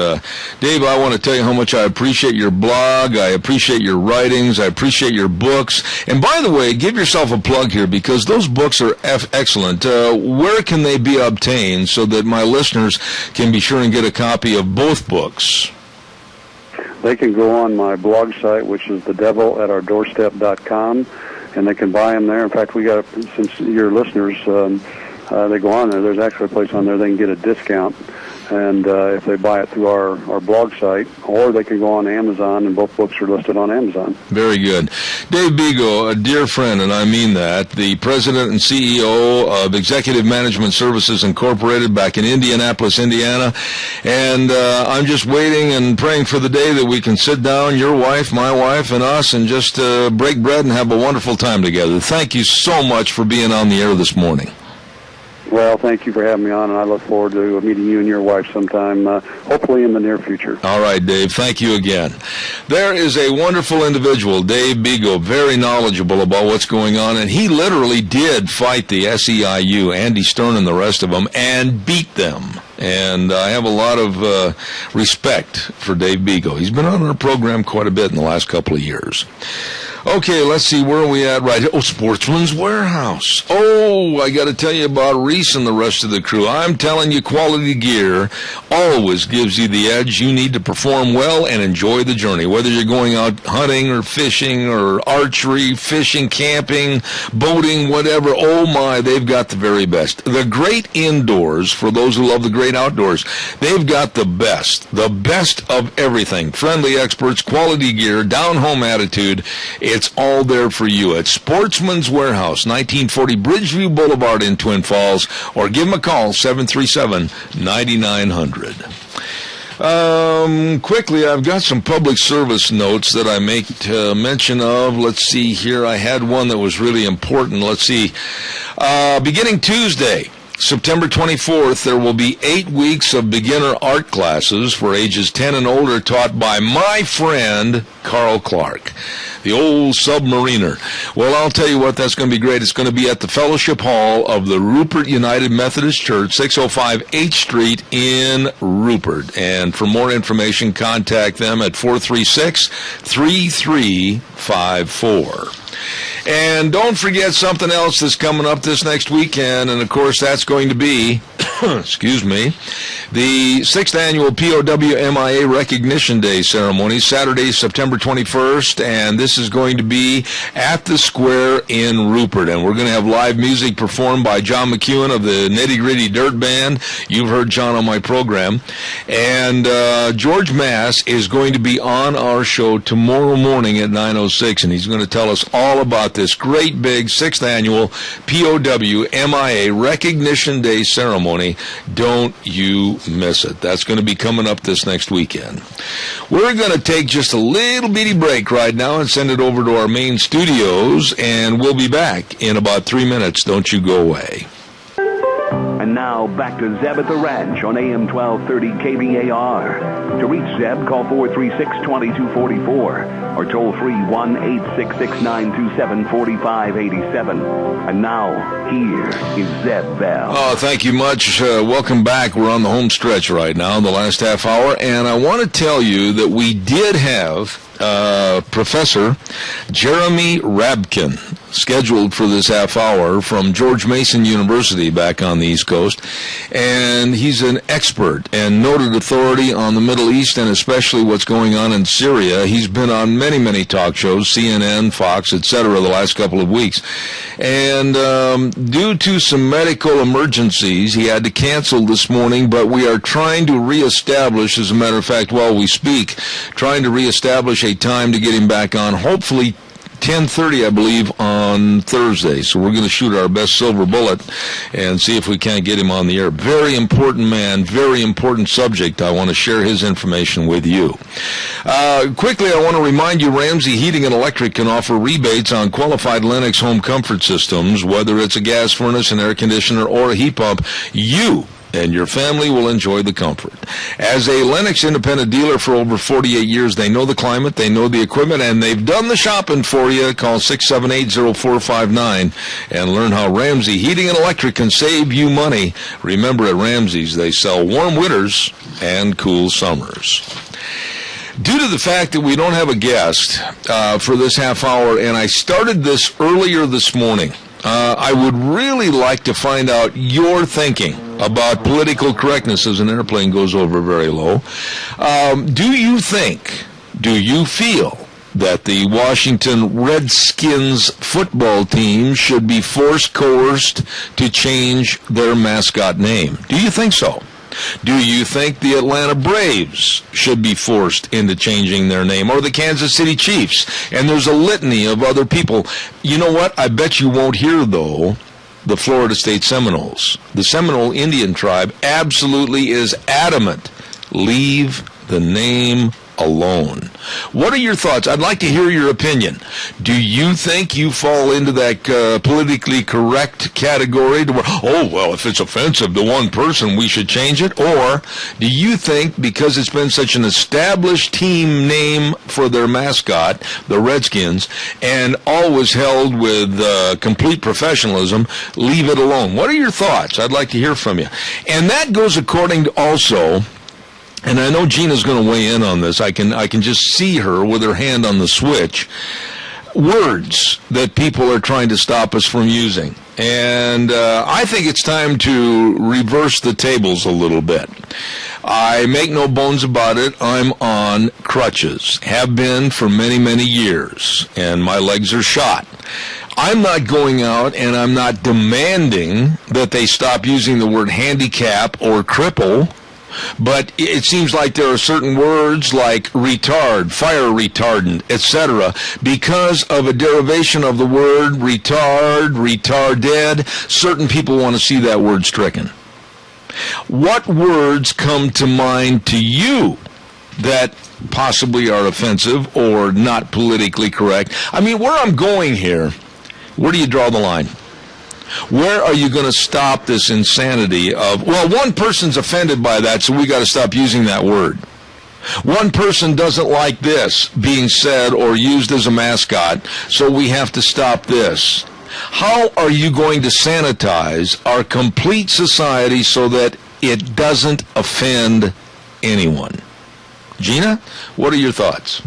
[SPEAKER 2] Dave, I want to tell you how much I appreciate your blog. I appreciate your writings. I appreciate your books. And by the way, give yourself a plug here, because those books are excellent. Where can they be obtained so that my listeners can be sure and get a copy of both books?
[SPEAKER 15] They can go on my blog site, which is thedevil@ourdoorstep.com, and they can buy them there. In fact, we got, since your listeners, they go on there, there's actually a place on there they can get a discount, and if they buy it through our blog site, or they can go on Amazon, and both books are listed on Amazon.
[SPEAKER 2] Very good. Dave Bego, a dear friend, and I mean that, the president and CEO of Executive Management Services Incorporated back in Indianapolis, Indiana, and I'm just waiting and praying for the day that we can sit down, your wife, my wife, and us, and just break bread and have a wonderful time together. Thank you so much for being on the air this morning.
[SPEAKER 15] Well, thank you for having me on, and I look forward to meeting you and your wife sometime, hopefully in the near future.
[SPEAKER 2] All right, Dave. Thank you again. There is a wonderful individual, Dave Bego, very knowledgeable about what's going on, and he literally did fight the SEIU, Andy Stern and the rest of them, and beat them. And I have a lot of respect for Dave Bego. He's been on our program quite a bit in the last couple of years. Okay, let's see, where are we at right here? Oh, Sportsman's Warehouse. Oh, I got to tell you about Reese and the rest of the crew. I'm telling you, quality gear always gives you the edge. You need to perform well and enjoy the journey, whether you're going out hunting or fishing or archery, fishing, camping, boating, whatever. Oh, my, they've got the very best. The great indoors, for those who love the great outdoors, they've got the best of everything. Friendly experts, quality gear, down-home attitude. It's all there for you at Sportsman's Warehouse, 1940 Bridgeview Boulevard in Twin Falls, or give them a call, 737-9900. Quickly, I've got some public service notes that I make mention of. Let's see here. I had one that was really important. Let's see. Beginning Tuesday, September 24th, there will be 8 weeks of beginner art classes for ages 10 and older taught by my friend, Carl Clark, the old submariner. Well, I'll tell you what, that's going to be great. It's going to be at the Fellowship Hall of the Rupert United Methodist Church, 605 H Street in Rupert. And for more information, contact them at 436-3354. And don't forget something else that's coming up this next weekend, and of course that's going to be, excuse me, the 6th Annual POW-MIA Recognition Day ceremony, Saturday, September 21st, and this is going to be at the Square in Rupert, and we're going to have live music performed by John McEwen of the Nitty Gritty Dirt Band. You've heard John on my program. And George Mass is going to be on our show tomorrow morning at 9:06, and he's going to tell us all about this great big 6th Annual POW-MIA Recognition Day ceremony. Don't you miss it. That's going to be coming up this next weekend. We're going to take just a little bitty break right now and send it over to our main studios, and we'll be back in about 3 minutes. Don't you go away.
[SPEAKER 1] And now Now back to Zeb at the Ranch on AM 1230 KVAR. To reach Zeb, call 436-2244 or toll free 1-866-927-4587. And now, here is Zeb Bell.
[SPEAKER 2] Oh, thank you much. Welcome back. We're on the home stretch right now, the last half hour, and I want to tell you that we did have Professor Jeremy Rabkin scheduled for this half hour from George Mason University back on the East Coast, and he's an expert and noted authority on the Middle East and especially what's going on in Syria. He's been on many, many talk shows, CNN, Fox, etc., the last couple of weeks, and due to some medical emergencies, he had to cancel this morning, but we are trying to reestablish, as a matter of fact, while we speak, trying to reestablish a time to get him back on, hopefully 10:30, I believe, on Thursday. So we're going to shoot our best silver bullet and see if we can't get him on the air. Very important man, very important subject. I want to share his information with you. Quickly, I want to remind you, Ramsey Heating and Electric can offer rebates on qualified Lennox home comfort systems, whether it's a gas furnace, an air conditioner, or a heat pump. You and your family will enjoy the comfort. As a Lennox independent dealer for over 48 years, they know the climate, they know the equipment, and they've done the shopping for you. Call 678-0459 and learn how Ramsey Heating and Electric can save you money. Remember, at Ramsey's, they sell warm winters and cool summers. Due to the fact that we don't have a guest for this half hour, and I started this earlier this morning, I would really like to find out your thinking about political correctness as an airplane goes over very low. Do you feel that the Washington Redskins football team should be coerced to change their mascot name? Do you think so? Do you think the Atlanta Braves should be forced into changing their name, or the Kansas City Chiefs? And there's a litany of other people. You know what? I bet you won't hear, though, the Florida State Seminoles. The Seminole Indian tribe absolutely is adamant. Leave the name alone. What are your thoughts? I'd like to hear your opinion. Do you think you fall into that politically correct category to where, oh, well, if it's offensive to one person, we should change it? Or do you think because it's been such an established team name for their mascot, the Redskins, and always held with complete professionalism, leave it alone? What are your thoughts? I'd like to hear from you. And that goes according to also, and I know Gina's going to weigh in on this. I can just see her with her hand on the switch. Words that people are trying to stop us from using. And I think it's time to reverse the tables a little bit. I make no bones about it. I'm on crutches. Have been for many, many years. And my legs are shot. I'm not going out and I'm not demanding that they stop using the word handicap or cripple. But it seems like there are certain words like retard, fire retardant, etc., because of a derivation of the word retard, retarded. Certain people want to see that word stricken. What words come to mind to you that possibly are offensive or not politically correct? I mean, where I'm going here, where do you draw the line? Where are you going to stop this insanity of, well, one person's offended by that, so we got to stop using that word. One person doesn't like this being said or used as a mascot, so we have to stop this. How are you going to sanitize our complete society so that it doesn't offend anyone? Gina, what are your thoughts?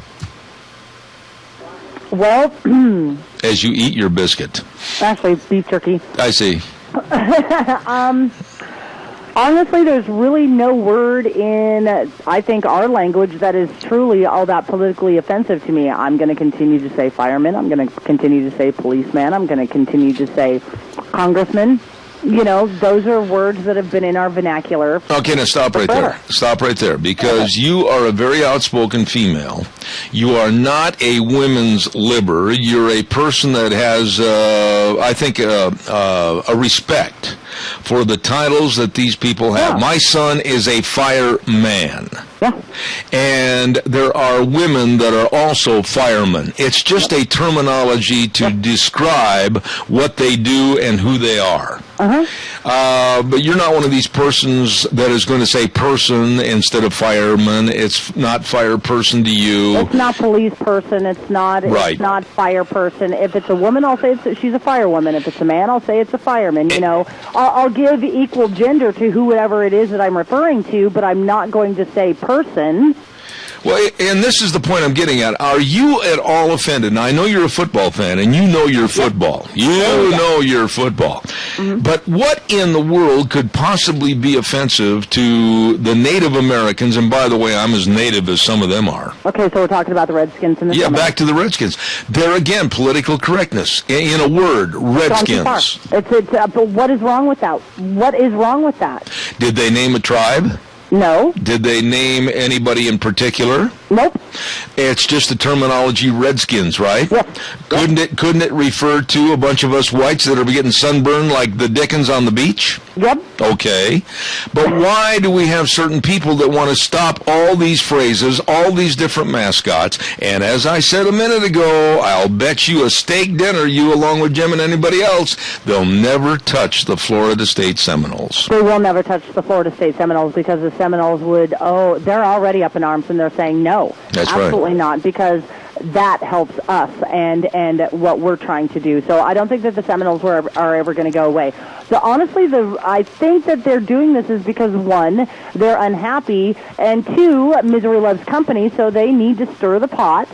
[SPEAKER 3] Well,
[SPEAKER 2] as you eat your biscuit.
[SPEAKER 3] Actually, it's beef jerky.
[SPEAKER 2] I see.
[SPEAKER 3] Honestly, there's really no word in, I think, our language that is truly all that politically offensive to me. I'm going to continue to say fireman. I'm going to continue to say policeman. I'm going to continue to say congressman. You know, those are words that have been in our vernacular.
[SPEAKER 2] Okay, now stop right there. Stop right there, because you are a very outspoken female. You are not a women's libber. You're a person that has, I think, a respect for the titles that these people have. Yeah. My son is a fireman.
[SPEAKER 3] Yeah.
[SPEAKER 2] And there are women that are also firemen. It's just a terminology to describe what they do and who they are.
[SPEAKER 3] Uh-huh.
[SPEAKER 2] But you're not one of these persons that is going to say person instead of fireman. It's not fire person to you.
[SPEAKER 3] It's not police person. It's not fire person. If it's a woman, I'll say she's a firewoman. If it's a man, I'll say it's a fireman. You know, I'll give equal gender to whoever it is that I'm referring to, but I'm not going to say person.
[SPEAKER 2] Well, and this is the point I'm getting at. Are you at all offended? Now, I know you're a football fan, and you know your football. You know your football. Mm-hmm. But what in the world could possibly be offensive to the Native Americans? And by the way, I'm as native as some of them are.
[SPEAKER 3] Okay, so we're talking about the Redskins and the
[SPEAKER 2] Seminoles. Back to the Redskins. There again, political correctness. In a word, Redskins.
[SPEAKER 3] But what is wrong with that? What is wrong with that?
[SPEAKER 2] Did they name a tribe?
[SPEAKER 3] No.
[SPEAKER 2] Did they name anybody in particular?
[SPEAKER 3] Nope.
[SPEAKER 2] It's just the terminology Redskins, right?
[SPEAKER 3] Yep.
[SPEAKER 2] Couldn't it refer to a bunch of us whites that are getting sunburned like the Dickens on the beach?
[SPEAKER 3] Yep.
[SPEAKER 2] Okay. But why do we have certain people that want to stop all these phrases, all these different mascots? And as I said a minute ago, I'll bet you a steak dinner, you along with Jim and anybody else, they'll never touch the Florida State Seminoles.
[SPEAKER 3] They will never touch the Florida State Seminoles because the Seminoles would, they're already up in arms and they're saying no.
[SPEAKER 2] That's
[SPEAKER 3] absolutely not, because that helps us and what we're trying to do. So I don't think that the Seminoles are ever going to go away. So honestly, I think that they're doing this is because, one, they're unhappy, and two, misery loves company, so they need to stir the pot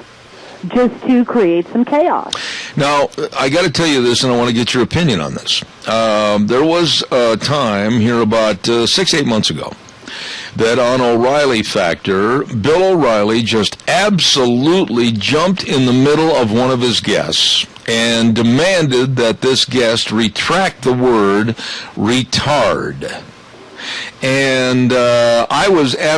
[SPEAKER 3] just to create some chaos.
[SPEAKER 2] Now, I got to tell you this, and I want to get your opinion on this. There was a time here about 6-8 months ago that on O'Reilly Factor, Bill O'Reilly just absolutely jumped in the middle of one of his guests and demanded that this guest retract the word retard. And I was I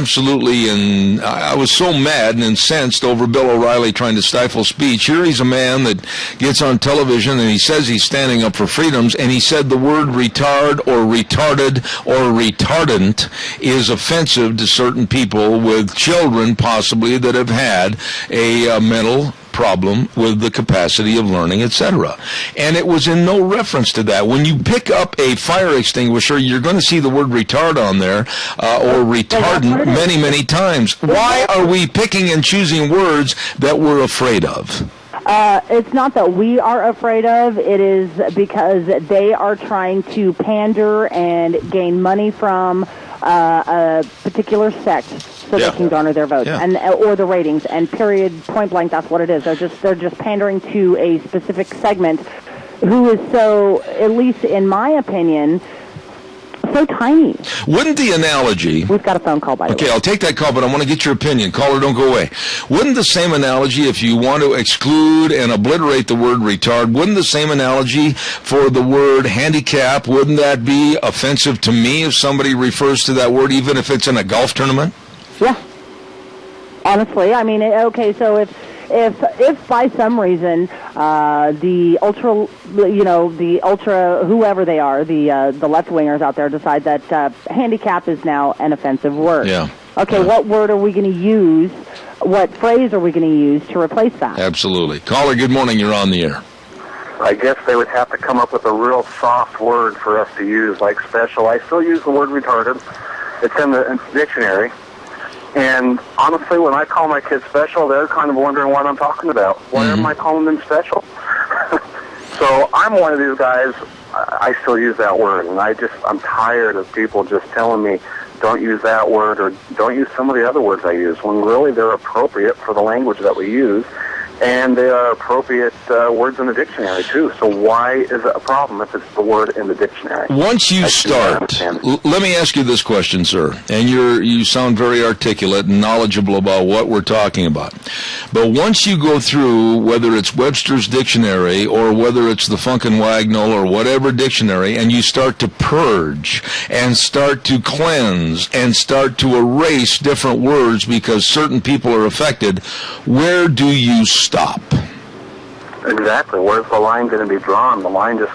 [SPEAKER 2] was so mad and incensed over Bill O'Reilly trying to stifle speech. Here he's a man that gets on television and he says he's standing up for freedoms, and he said the word retard or retarded or retardant is offensive to certain people with children possibly that have had a mental problem with the capacity of learning, etc. And it was in no reference to that. When you pick up a fire extinguisher, you're going to see the word retard on there or retardant many, many times. Why are we picking and choosing words that we're afraid of?
[SPEAKER 3] It's not that we are afraid of. It is because they are trying to pander and gain money from a particular sect so they can garner their votes and or the ratings. And period, point blank, that's what it is. They're just pandering to a specific segment who is so, at least in my opinion, so tiny.
[SPEAKER 2] Wouldn't the analogy...
[SPEAKER 3] We've got a phone call, by the way.
[SPEAKER 2] Okay, I'll take that call, but I want to get your opinion. Caller, don't go away. Wouldn't the same analogy, if you want to exclude and obliterate the word retard, wouldn't the same analogy for the word handicap, wouldn't that be offensive to me if somebody refers to that word, even if it's in a golf tournament?
[SPEAKER 3] Yeah. Honestly, I mean, okay, so if by some reason the ultra whoever they are, the left wingers out there decide that handicap is now an offensive word.
[SPEAKER 2] Yeah.
[SPEAKER 3] Okay, what word are we going to use? What phrase are we going to use to replace that?
[SPEAKER 2] Absolutely. Caller, good morning. You're on the air.
[SPEAKER 14] I guess they would have to come up with a real soft word for us to use, like special. I still use the word retarded. It's in the dictionary. And honestly, when I call my kids special, they're kind of wondering what I'm talking about. Why am I calling them special? So I'm one of these guys, I still use that word. And I'm tired of people just telling me, don't use that word or don't use some of the other words I use, when really they're appropriate for the language that we use. And they are appropriate words in the dictionary, too. So why is it a problem if it's the word in the dictionary?
[SPEAKER 2] Once you start, let me ask you this question, sir. And you sound very articulate and knowledgeable about what we're talking about. But once you go through, whether it's Webster's dictionary or whether it's the Funkin' Wagnall or whatever dictionary, and you start to purge and start to cleanse and start to erase different words because certain people are affected, where do you stop?
[SPEAKER 14] Exactly. Where's the line going to be drawn? The line just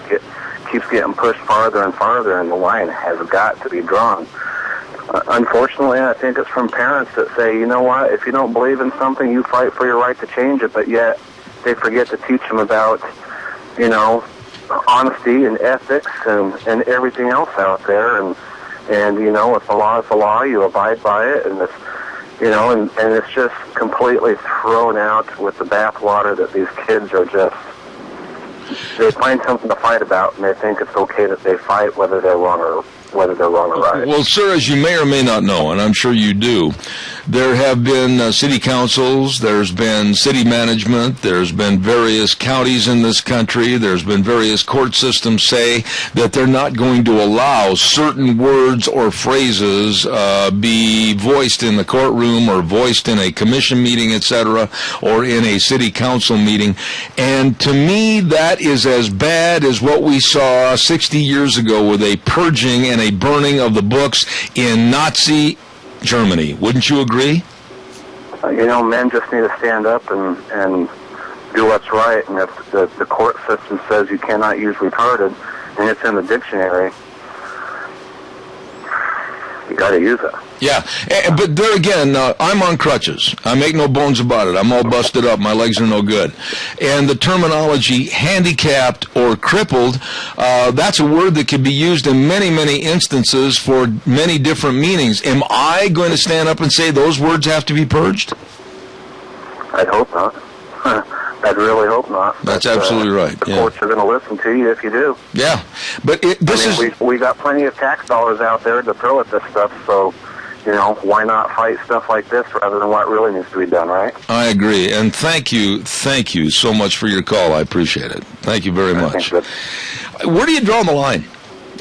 [SPEAKER 14] keeps getting pushed farther and farther, and the line has got to be drawn. Unfortunately, I think it's from parents that say, you know what, if you don't believe in something, you fight for your right to change it, but yet they forget to teach them about, honesty and ethics and everything else out there. And you know, if the law is the law, you abide by it. And it's, you know, and it's just completely thrown out with the bathwater that these kids are just, they find something to fight about, and they think it's okay that they fight whether they're wrong or right.
[SPEAKER 2] Well, sir, as you may or may not know, and I'm sure you do, there have been city councils, there's been city management, there's been various counties in this country, there's been various court systems say that they're not going to allow certain words or phrases be voiced in the courtroom or voiced in a commission meeting, etc., or in a city council meeting. And to me, that is as bad as what we saw 60 years ago with a purging and a burning of the books in Nazi Germany. Wouldn't you agree?
[SPEAKER 14] You know, men just need to stand up and do what's right. And if the court system says you cannot use retarded, and it's in the dictionary, you got to use it.
[SPEAKER 2] Yeah, but there again, I'm on crutches. I make no bones about it. I'm all busted up. My legs are no good. And the terminology handicapped or crippled, that's a word that can be used in many, many instances for many different meanings. Am I going to stand up and say those words have to be purged?
[SPEAKER 14] I'd hope not. I'd really hope not.
[SPEAKER 2] That's absolutely right.
[SPEAKER 14] The courts are going to listen to you if you do.
[SPEAKER 2] Yeah, but
[SPEAKER 14] we got plenty of tax dollars out there to throw at this stuff, so, you know, why not fight stuff like this rather than what really needs to be done, right?
[SPEAKER 2] I agree, and thank you so much for your call. I appreciate it. Thank you very much. Where do you draw the line?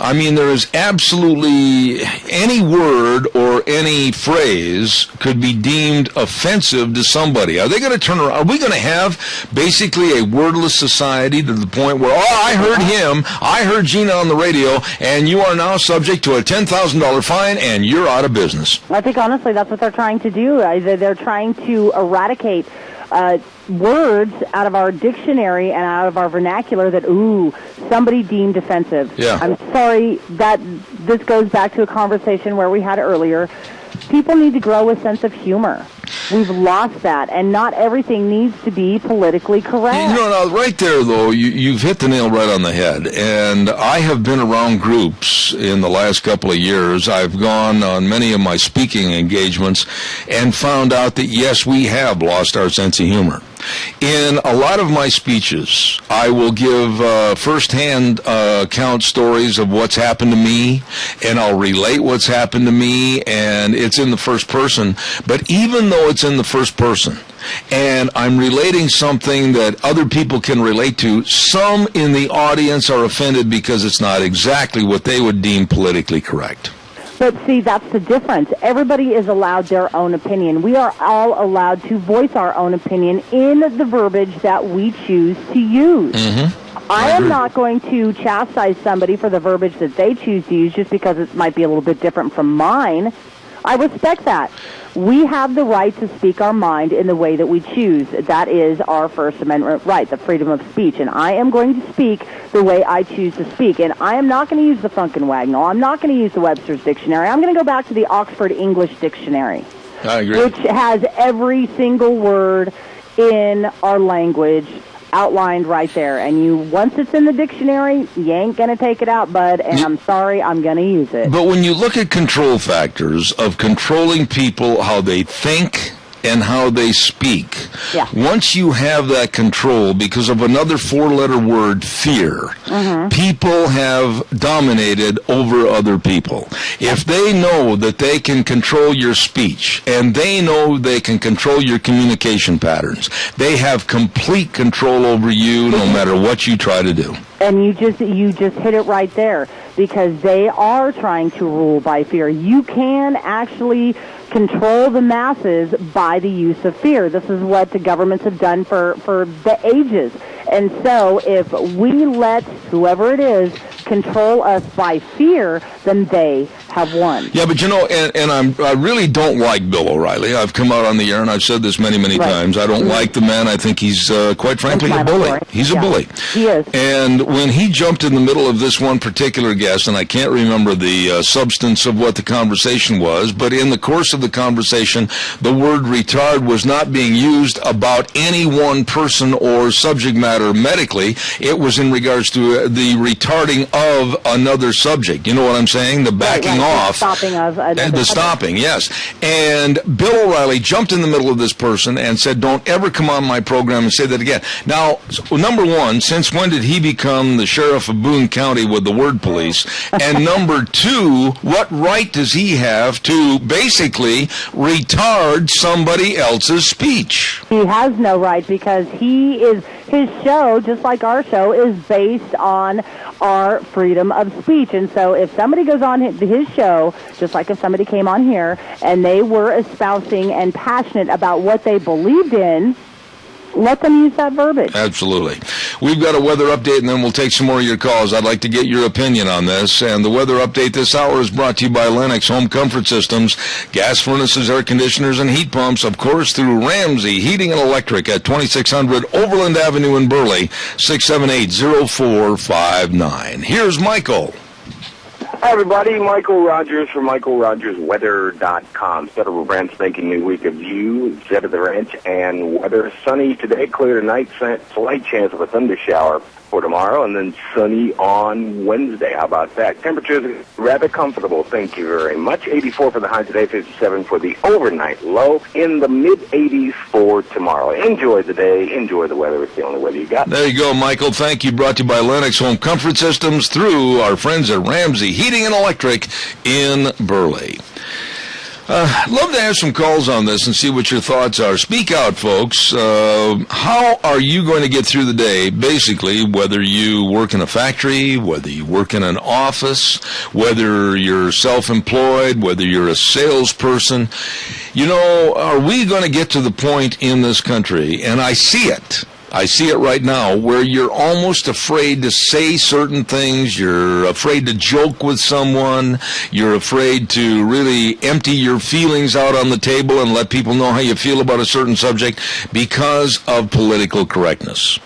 [SPEAKER 2] I mean, there is absolutely any word or any phrase could be deemed offensive to somebody. Are they going to turn around? Are we going to have basically a wordless society to the point where, oh, I heard him, I heard Gina on the radio, and you are now subject to a $10,000 fine and you're out of business?
[SPEAKER 3] I think, honestly, that's what they're trying to do. They're trying to eradicate words out of our dictionary and out of our vernacular that, somebody deemed offensive.
[SPEAKER 2] Yeah.
[SPEAKER 3] I'm sorry that this goes back to a conversation where we had earlier. People need to grow a sense of humor. We've lost that, and not everything needs to be politically correct.
[SPEAKER 2] You know, right there, though, you've hit the nail right on the head. And I have been around groups in the last couple of years. I've gone on many of my speaking engagements and found out that, yes, we have lost our sense of humor. In a lot of my speeches, I will give first-hand account stories of what's happened to me, and I'll relate what's happened to me, and it's in the first person. But even though it's in the first person, and I'm relating something that other people can relate to, some in the audience are offended because it's not exactly what they would deem politically correct.
[SPEAKER 3] But see, that's the difference. Everybody is allowed their own opinion. We are all allowed to voice our own opinion in the verbiage that we choose to use.
[SPEAKER 2] Mm-hmm.
[SPEAKER 3] I am not going to chastise somebody for the verbiage that they choose to use just because it might be a little bit different from mine. I respect that. We have the right to speak our mind in the way that we choose. That is our First Amendment right, the freedom of speech. And I am going to speak the way I choose to speak. And I am not going to use the Funkenwagnall. I'm not going to use the Webster's Dictionary. I'm going to go back to the Oxford English Dictionary.
[SPEAKER 2] I agree.
[SPEAKER 3] Which has every single word in our language outlined right there. And once it's in the dictionary, you ain't going to take it out, bud, and I'm sorry, I'm going to use it.
[SPEAKER 2] But when you look at control factors of controlling people, how they think and how they speak, once you have that control because of another four-letter word, fear, people have dominated over other people. If they know that they can control your speech and they know they can control your communication patterns, they have complete control over you no matter what you try to do.
[SPEAKER 3] And you just hit it right there, because they are trying to rule by fear. You can actually control the masses by the use of fear. This is what the governments have done for the ages. And so if we let whoever it is control us by fear, then they have won.
[SPEAKER 2] Yeah, but I really don't like Bill O'Reilly. I've come out on the air and I've said this many, many times. I don't like the man. I think he's, quite frankly, a bully. He's a bully.
[SPEAKER 3] He is.
[SPEAKER 2] And when he jumped in the middle of this one particular guest, and I can't remember the substance of what the conversation was, but in the course of the conversation, the word retard was not being used about any one person or subject matter medically. It was in regards to the retarding of another subject. You know what I'm saying? The backing off.
[SPEAKER 3] The stopping of
[SPEAKER 2] the stopping, yes. And Bill O'Reilly jumped in the middle of this person and said, don't ever come on my program and say that again. Now, number one, since when did he become the sheriff of Boone County with the word police? And number two, what right does he have to basically retard somebody else's speech?
[SPEAKER 3] He has no right, because his show, just like our show, is based on our freedom of speech. And so if somebody goes on his show, just like if somebody came on here and they were espousing and passionate about what they believed in, let them use that verbiage.
[SPEAKER 2] Absolutely. We've got a weather update, and then we'll take some more of your calls. I'd like to get your opinion on this. And the weather update this hour is brought to you by Lennox Home Comfort Systems, gas furnaces, air conditioners, and heat pumps, of course, through Ramsey Heating and Electric at 2600 Overland Avenue in Burley, 678-0459. Here's Michael.
[SPEAKER 5] Hi, everybody. Michael Rogers from MichaelRogersWeather.com. Federal brand spanking new week of view, jet of the ranch, and weather. Sunny today, clear tonight, slight chance of a thunder shower for tomorrow, and then sunny on Wednesday. How about that? Temperatures rather comfortable, thank you very much. 84 for the high today, 57 for the overnight low, in the mid-80s for tomorrow. Enjoy the day, enjoy the weather. It's the only weather you got.
[SPEAKER 2] There you go, Michael. Thank you. Brought to you by Lennox Home Comfort Systems through our friends at Ramsey Heating and Electric in Burley. Love to have some calls on this and see what your thoughts are. Speak out, folks. How are you going to get through the day, basically, whether you work in a factory, whether you work in an office, whether you're self-employed, whether you're a salesperson? You know, are we going to get to the point in this country, and I see it right now, where you're almost afraid to say certain things, you're afraid to joke with someone, you're afraid to really empty your feelings out on the table and let people know how you feel about a certain subject because of political correctness.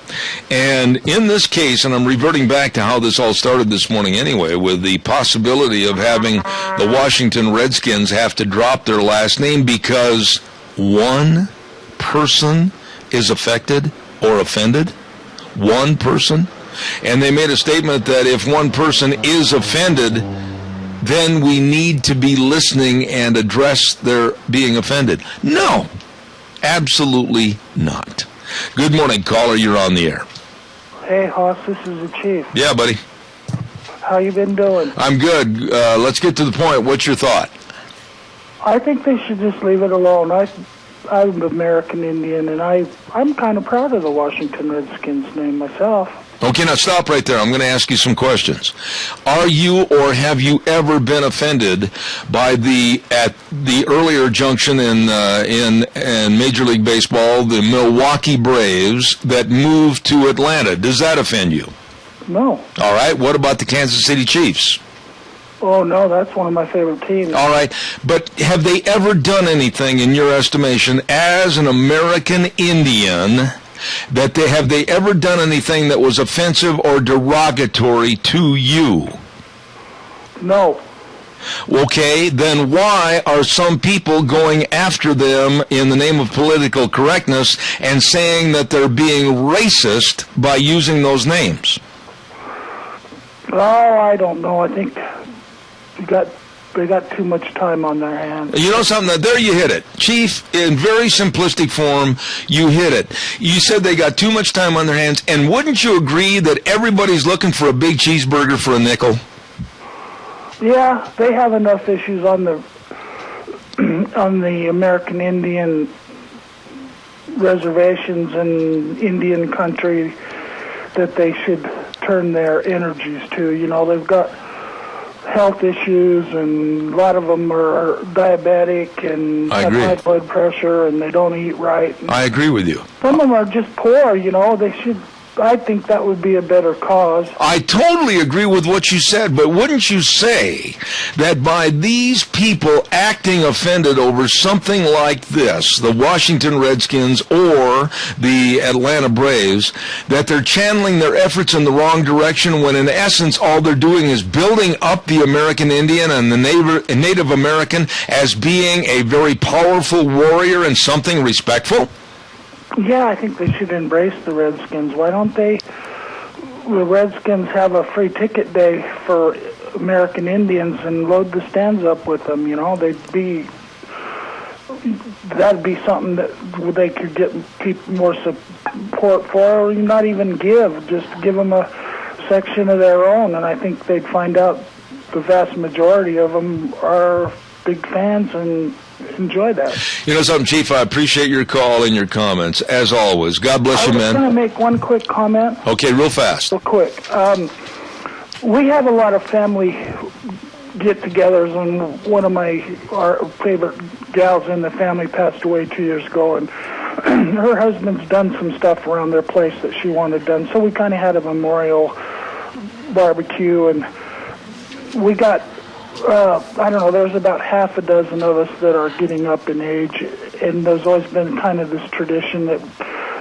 [SPEAKER 2] And in this case, and I'm reverting back to how this all started this morning anyway, with the possibility of having the Washington Redskins have to drop their last name because one person is affected or offended, one person, and they made a statement that if one person is offended, then we need to be listening and address their being offended. No, absolutely not. Good morning, caller. You're on the air.
[SPEAKER 16] Hey, Hoss, this is the chief.
[SPEAKER 2] Yeah, buddy.
[SPEAKER 16] How you been doing?
[SPEAKER 2] I'm good. Let's get to the point. What's your thought?
[SPEAKER 16] I think they should just leave it alone. I'm American Indian, and I'm kind of proud of the Washington Redskins name myself.
[SPEAKER 2] Okay, now stop right there. I'm going to ask you some questions. Are you or have you ever been offended by at the earlier junction in Major League Baseball, the Milwaukee Braves that moved to Atlanta? Does that offend you?
[SPEAKER 16] No.
[SPEAKER 2] All right. What about the Kansas City Chiefs?
[SPEAKER 16] Oh, no, that's one of my favorite teams.
[SPEAKER 2] All right. But have they ever done anything, in your estimation, as an American Indian, have they ever done anything that was offensive or derogatory to you?
[SPEAKER 16] No.
[SPEAKER 2] Okay, then why are some people going after them in the name of political correctness and saying that they're being racist by using those names?
[SPEAKER 16] Oh, I don't know. I think they got too much time on their hands.
[SPEAKER 2] You know something? There you hit it. Chief, in very simplistic form, you hit it. You said they got too much time on their hands, and wouldn't you agree that everybody's looking for a big cheeseburger for a nickel?
[SPEAKER 16] Yeah, they have enough issues on the American Indian reservations and Indian country that they should turn their energies to. You know, they've got health issues, and a lot of them are diabetic and have high blood pressure, and they don't eat right.
[SPEAKER 2] I agree with you.
[SPEAKER 16] Some of them are just poor, you know. They should I think that would be a better cause.
[SPEAKER 2] I totally agree with what you said, but wouldn't you say that by these people acting offended over something like this, the Washington Redskins or the Atlanta Braves, that they're channeling their efforts in the wrong direction when in essence all they're doing is building up the American Indian and the Native American as being a very powerful warrior and something respectful?
[SPEAKER 16] Yeah, I think they should embrace the Redskins. Why don't the Redskins have a free ticket day for American Indians and load the stands up with them? That'd be something that they could get more support for, or not even just give them a section of their own. And I think they'd find out the vast majority of them are big fans and enjoy that.
[SPEAKER 2] You know something, Chief? I appreciate your call and your comments, as always. God bless you, man.
[SPEAKER 16] I was going to make one quick comment.
[SPEAKER 2] Okay, real fast.
[SPEAKER 16] Real quick. We have a lot of family get-togethers, and one of our favorite gals in the family passed away 2 years ago, and her husband's done some stuff around their place that she wanted done, so we kind of had a memorial barbecue, and we got I don't know, there's about half a dozen of us that are getting up in age, and there's always been kind of this tradition that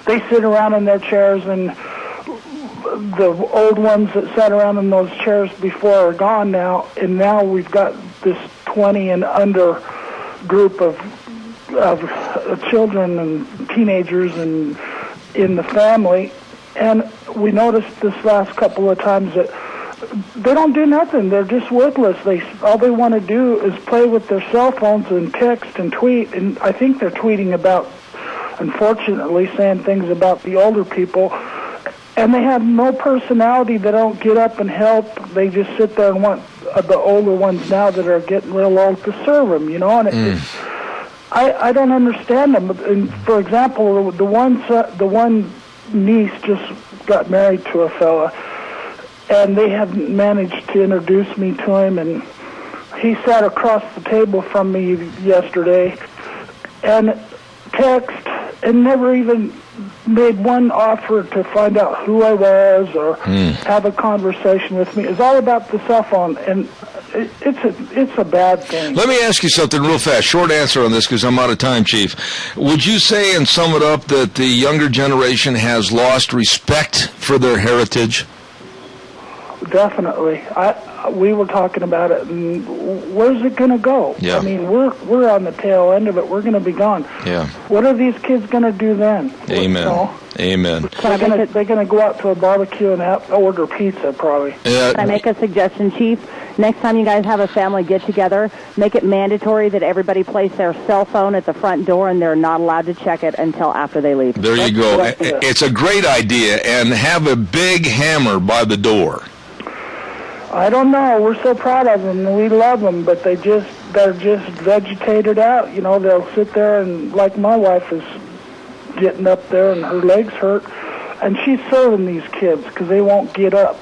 [SPEAKER 16] they sit around in their chairs, and the old ones that sat around in those chairs before are gone now, and now we've got this 20 and under group of children and teenagers and in the family, and we noticed this last couple of times that they don't do nothing. They're just worthless. All they want to do is play with their cell phones and text and tweet. And I think they're tweeting about, unfortunately, saying things about the older people. And they have no personality. They don't get up and help. They just sit there and want the older ones now that are getting real old to serve them, And I don't understand them. And for example, the one niece just got married to a fella, and they haven't managed to introduce me to him, and he sat across the table from me yesterday and text and never even made one offer to find out who I was or have a conversation with me. It's all about the cell phone, and it's a bad thing.
[SPEAKER 2] Let me ask you something real fast. Short answer on this because I'm out of time, Chief. Would you say and sum it up that the younger generation has lost respect for their heritage?
[SPEAKER 16] Definitely. We were talking about it, and where's it going to go?
[SPEAKER 2] Yeah.
[SPEAKER 16] I mean, we're on the tail end of it. We're going to be gone.
[SPEAKER 2] Yeah.
[SPEAKER 16] What are these kids going to do then?
[SPEAKER 2] Amen. Amen.
[SPEAKER 16] They're going to go out to a barbecue and order pizza, probably.
[SPEAKER 3] Can I make a suggestion, Chief? Next time you guys have a family get-together, make it mandatory that everybody place their cell phone at the front door, and they're not allowed to check it until after they leave.
[SPEAKER 2] There you go. It's a great idea, and have a big hammer by the door.
[SPEAKER 16] I don't know. We're so proud of them, and we love them, but they're just vegetated out. They'll sit there, and like my wife is getting up there, and her legs hurt, and she's serving these kids because they won't get up.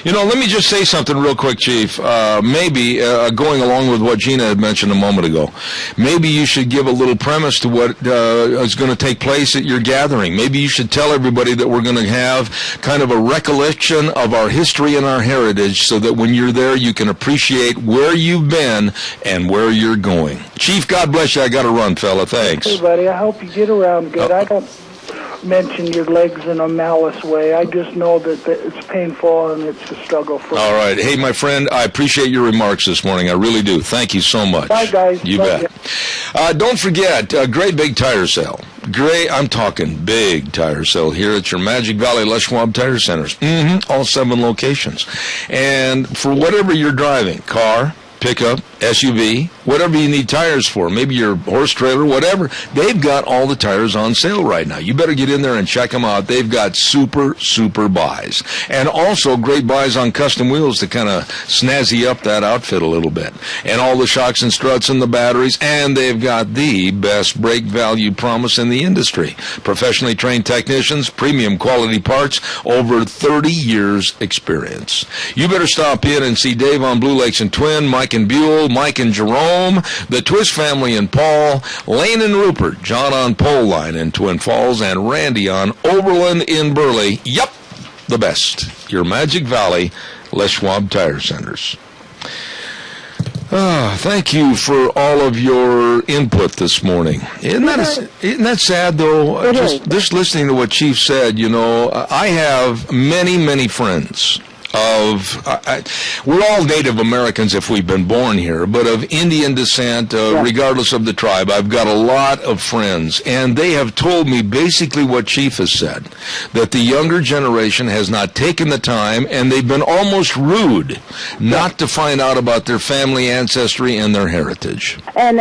[SPEAKER 2] Let me just say something real quick, Chief. Maybe going along with what Gina had mentioned a moment ago, maybe you should give a little premise to what is going to take place at your gathering. Maybe you should tell everybody that we're going to have kind of a recollection of our history and our heritage so that when you're there you can appreciate where you've been and where you're going. Chief, God bless you. I got to run, fella. Thanks.
[SPEAKER 16] Hey, buddy. I hope you get around good. I don't mention your legs in a malice way. I just know that it's painful and it's a struggle for
[SPEAKER 2] All right. Hey, my friend, I appreciate your remarks this morning. I really do. Thank you so much.
[SPEAKER 16] Bye, guys.
[SPEAKER 2] You bet. Don't forget, great big tire sale. I'm talking big tire sale here at your Magic Valley Les Schwab Tire Centers. All 7 locations. And for whatever you're driving, car, pickup, SUV, whatever you need tires for, maybe your horse trailer, whatever, they've got all the tires on sale right now. You better get in there and check them out. They've got super buys. And also great buys on custom wheels to kind of snazzy up that outfit a little bit. And all the shocks and struts and the batteries. And they've got the best brake value promise in the industry. Professionally trained technicians, premium quality parts, over 30 years experience. You better stop in and see Dave on Blue Lakes and Twin, Mike and Buell, Mike and Jerome, the Twist family in Paul, Lane and Rupert, John on Pole Line in Twin Falls, and Randy on Overland in Burley. Yep, the best. Your Magic Valley, Les Schwab Tire Centers. Thank you for all of your input this morning. Isn't that sad, though? Just listening to what Chief said, I have many, many friends we're all Native Americans if we've been born here, but of Indian descent, regardless of the tribe. I've got a lot of friends, and they have told me basically what Chief has said, that the younger generation has not taken the time, and they've been almost rude not to find out about their family ancestry and their heritage.
[SPEAKER 3] And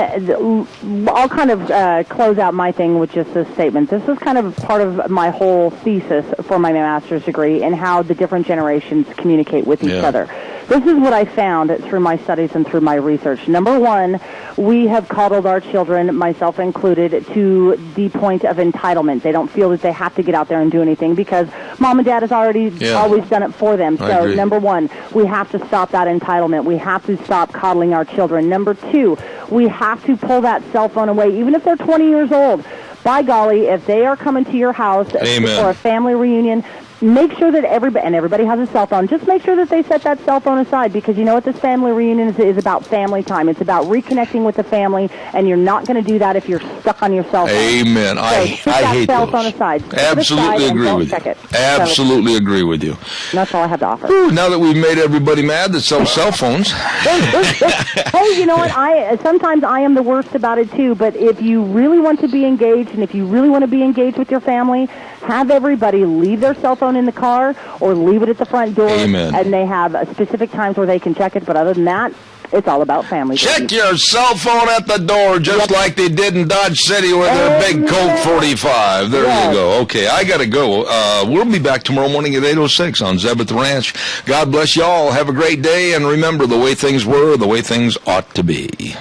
[SPEAKER 3] I'll kind of close out my thing with just this statement. This is kind of part of my whole thesis for my master's degree and how the different generations communicate with each other. This is what I found through my studies and through my research. Number one, we have coddled our children, myself included, to the point of entitlement. They don't feel that they have to get out there and do anything because mom and dad has already always done it for them. So number one, we have to stop that entitlement. We have to stop coddling our children. Number two, we have to pull that cell phone away, even if they're 20 years old. By golly, if they are coming to your house for a family reunion, make sure that everybody has a cell phone. Just make sure that they set that cell phone aside because you know what this family reunion is about family time. It's about reconnecting with the family, and you're not going to do that if you're stuck on your cell phone.
[SPEAKER 2] Amen.
[SPEAKER 3] So
[SPEAKER 2] I hate
[SPEAKER 3] cell
[SPEAKER 2] those.
[SPEAKER 3] phone aside.
[SPEAKER 2] Absolutely agree with you. Absolutely agree with you.
[SPEAKER 3] That's all I have to offer.
[SPEAKER 2] Now that we've made everybody mad that sells cell phones.
[SPEAKER 3] Hey, you know what? Sometimes I am the worst about it too, but if you really want to be engaged and if you really want to be engaged with your family, have everybody leave their cell phone in the car or leave it at the front door.
[SPEAKER 2] Amen.
[SPEAKER 3] And they have specific times where they can check it, but other than that, it's all about family.
[SPEAKER 2] Check your cell phone at the door, just like they did in Dodge City with their big Colt 45. There you go. Okay, I got to go. We'll be back tomorrow morning at 8:06 on Zeb at the Ranch. God bless y'all. Have a great day, and remember, the way things were, the way things ought to be.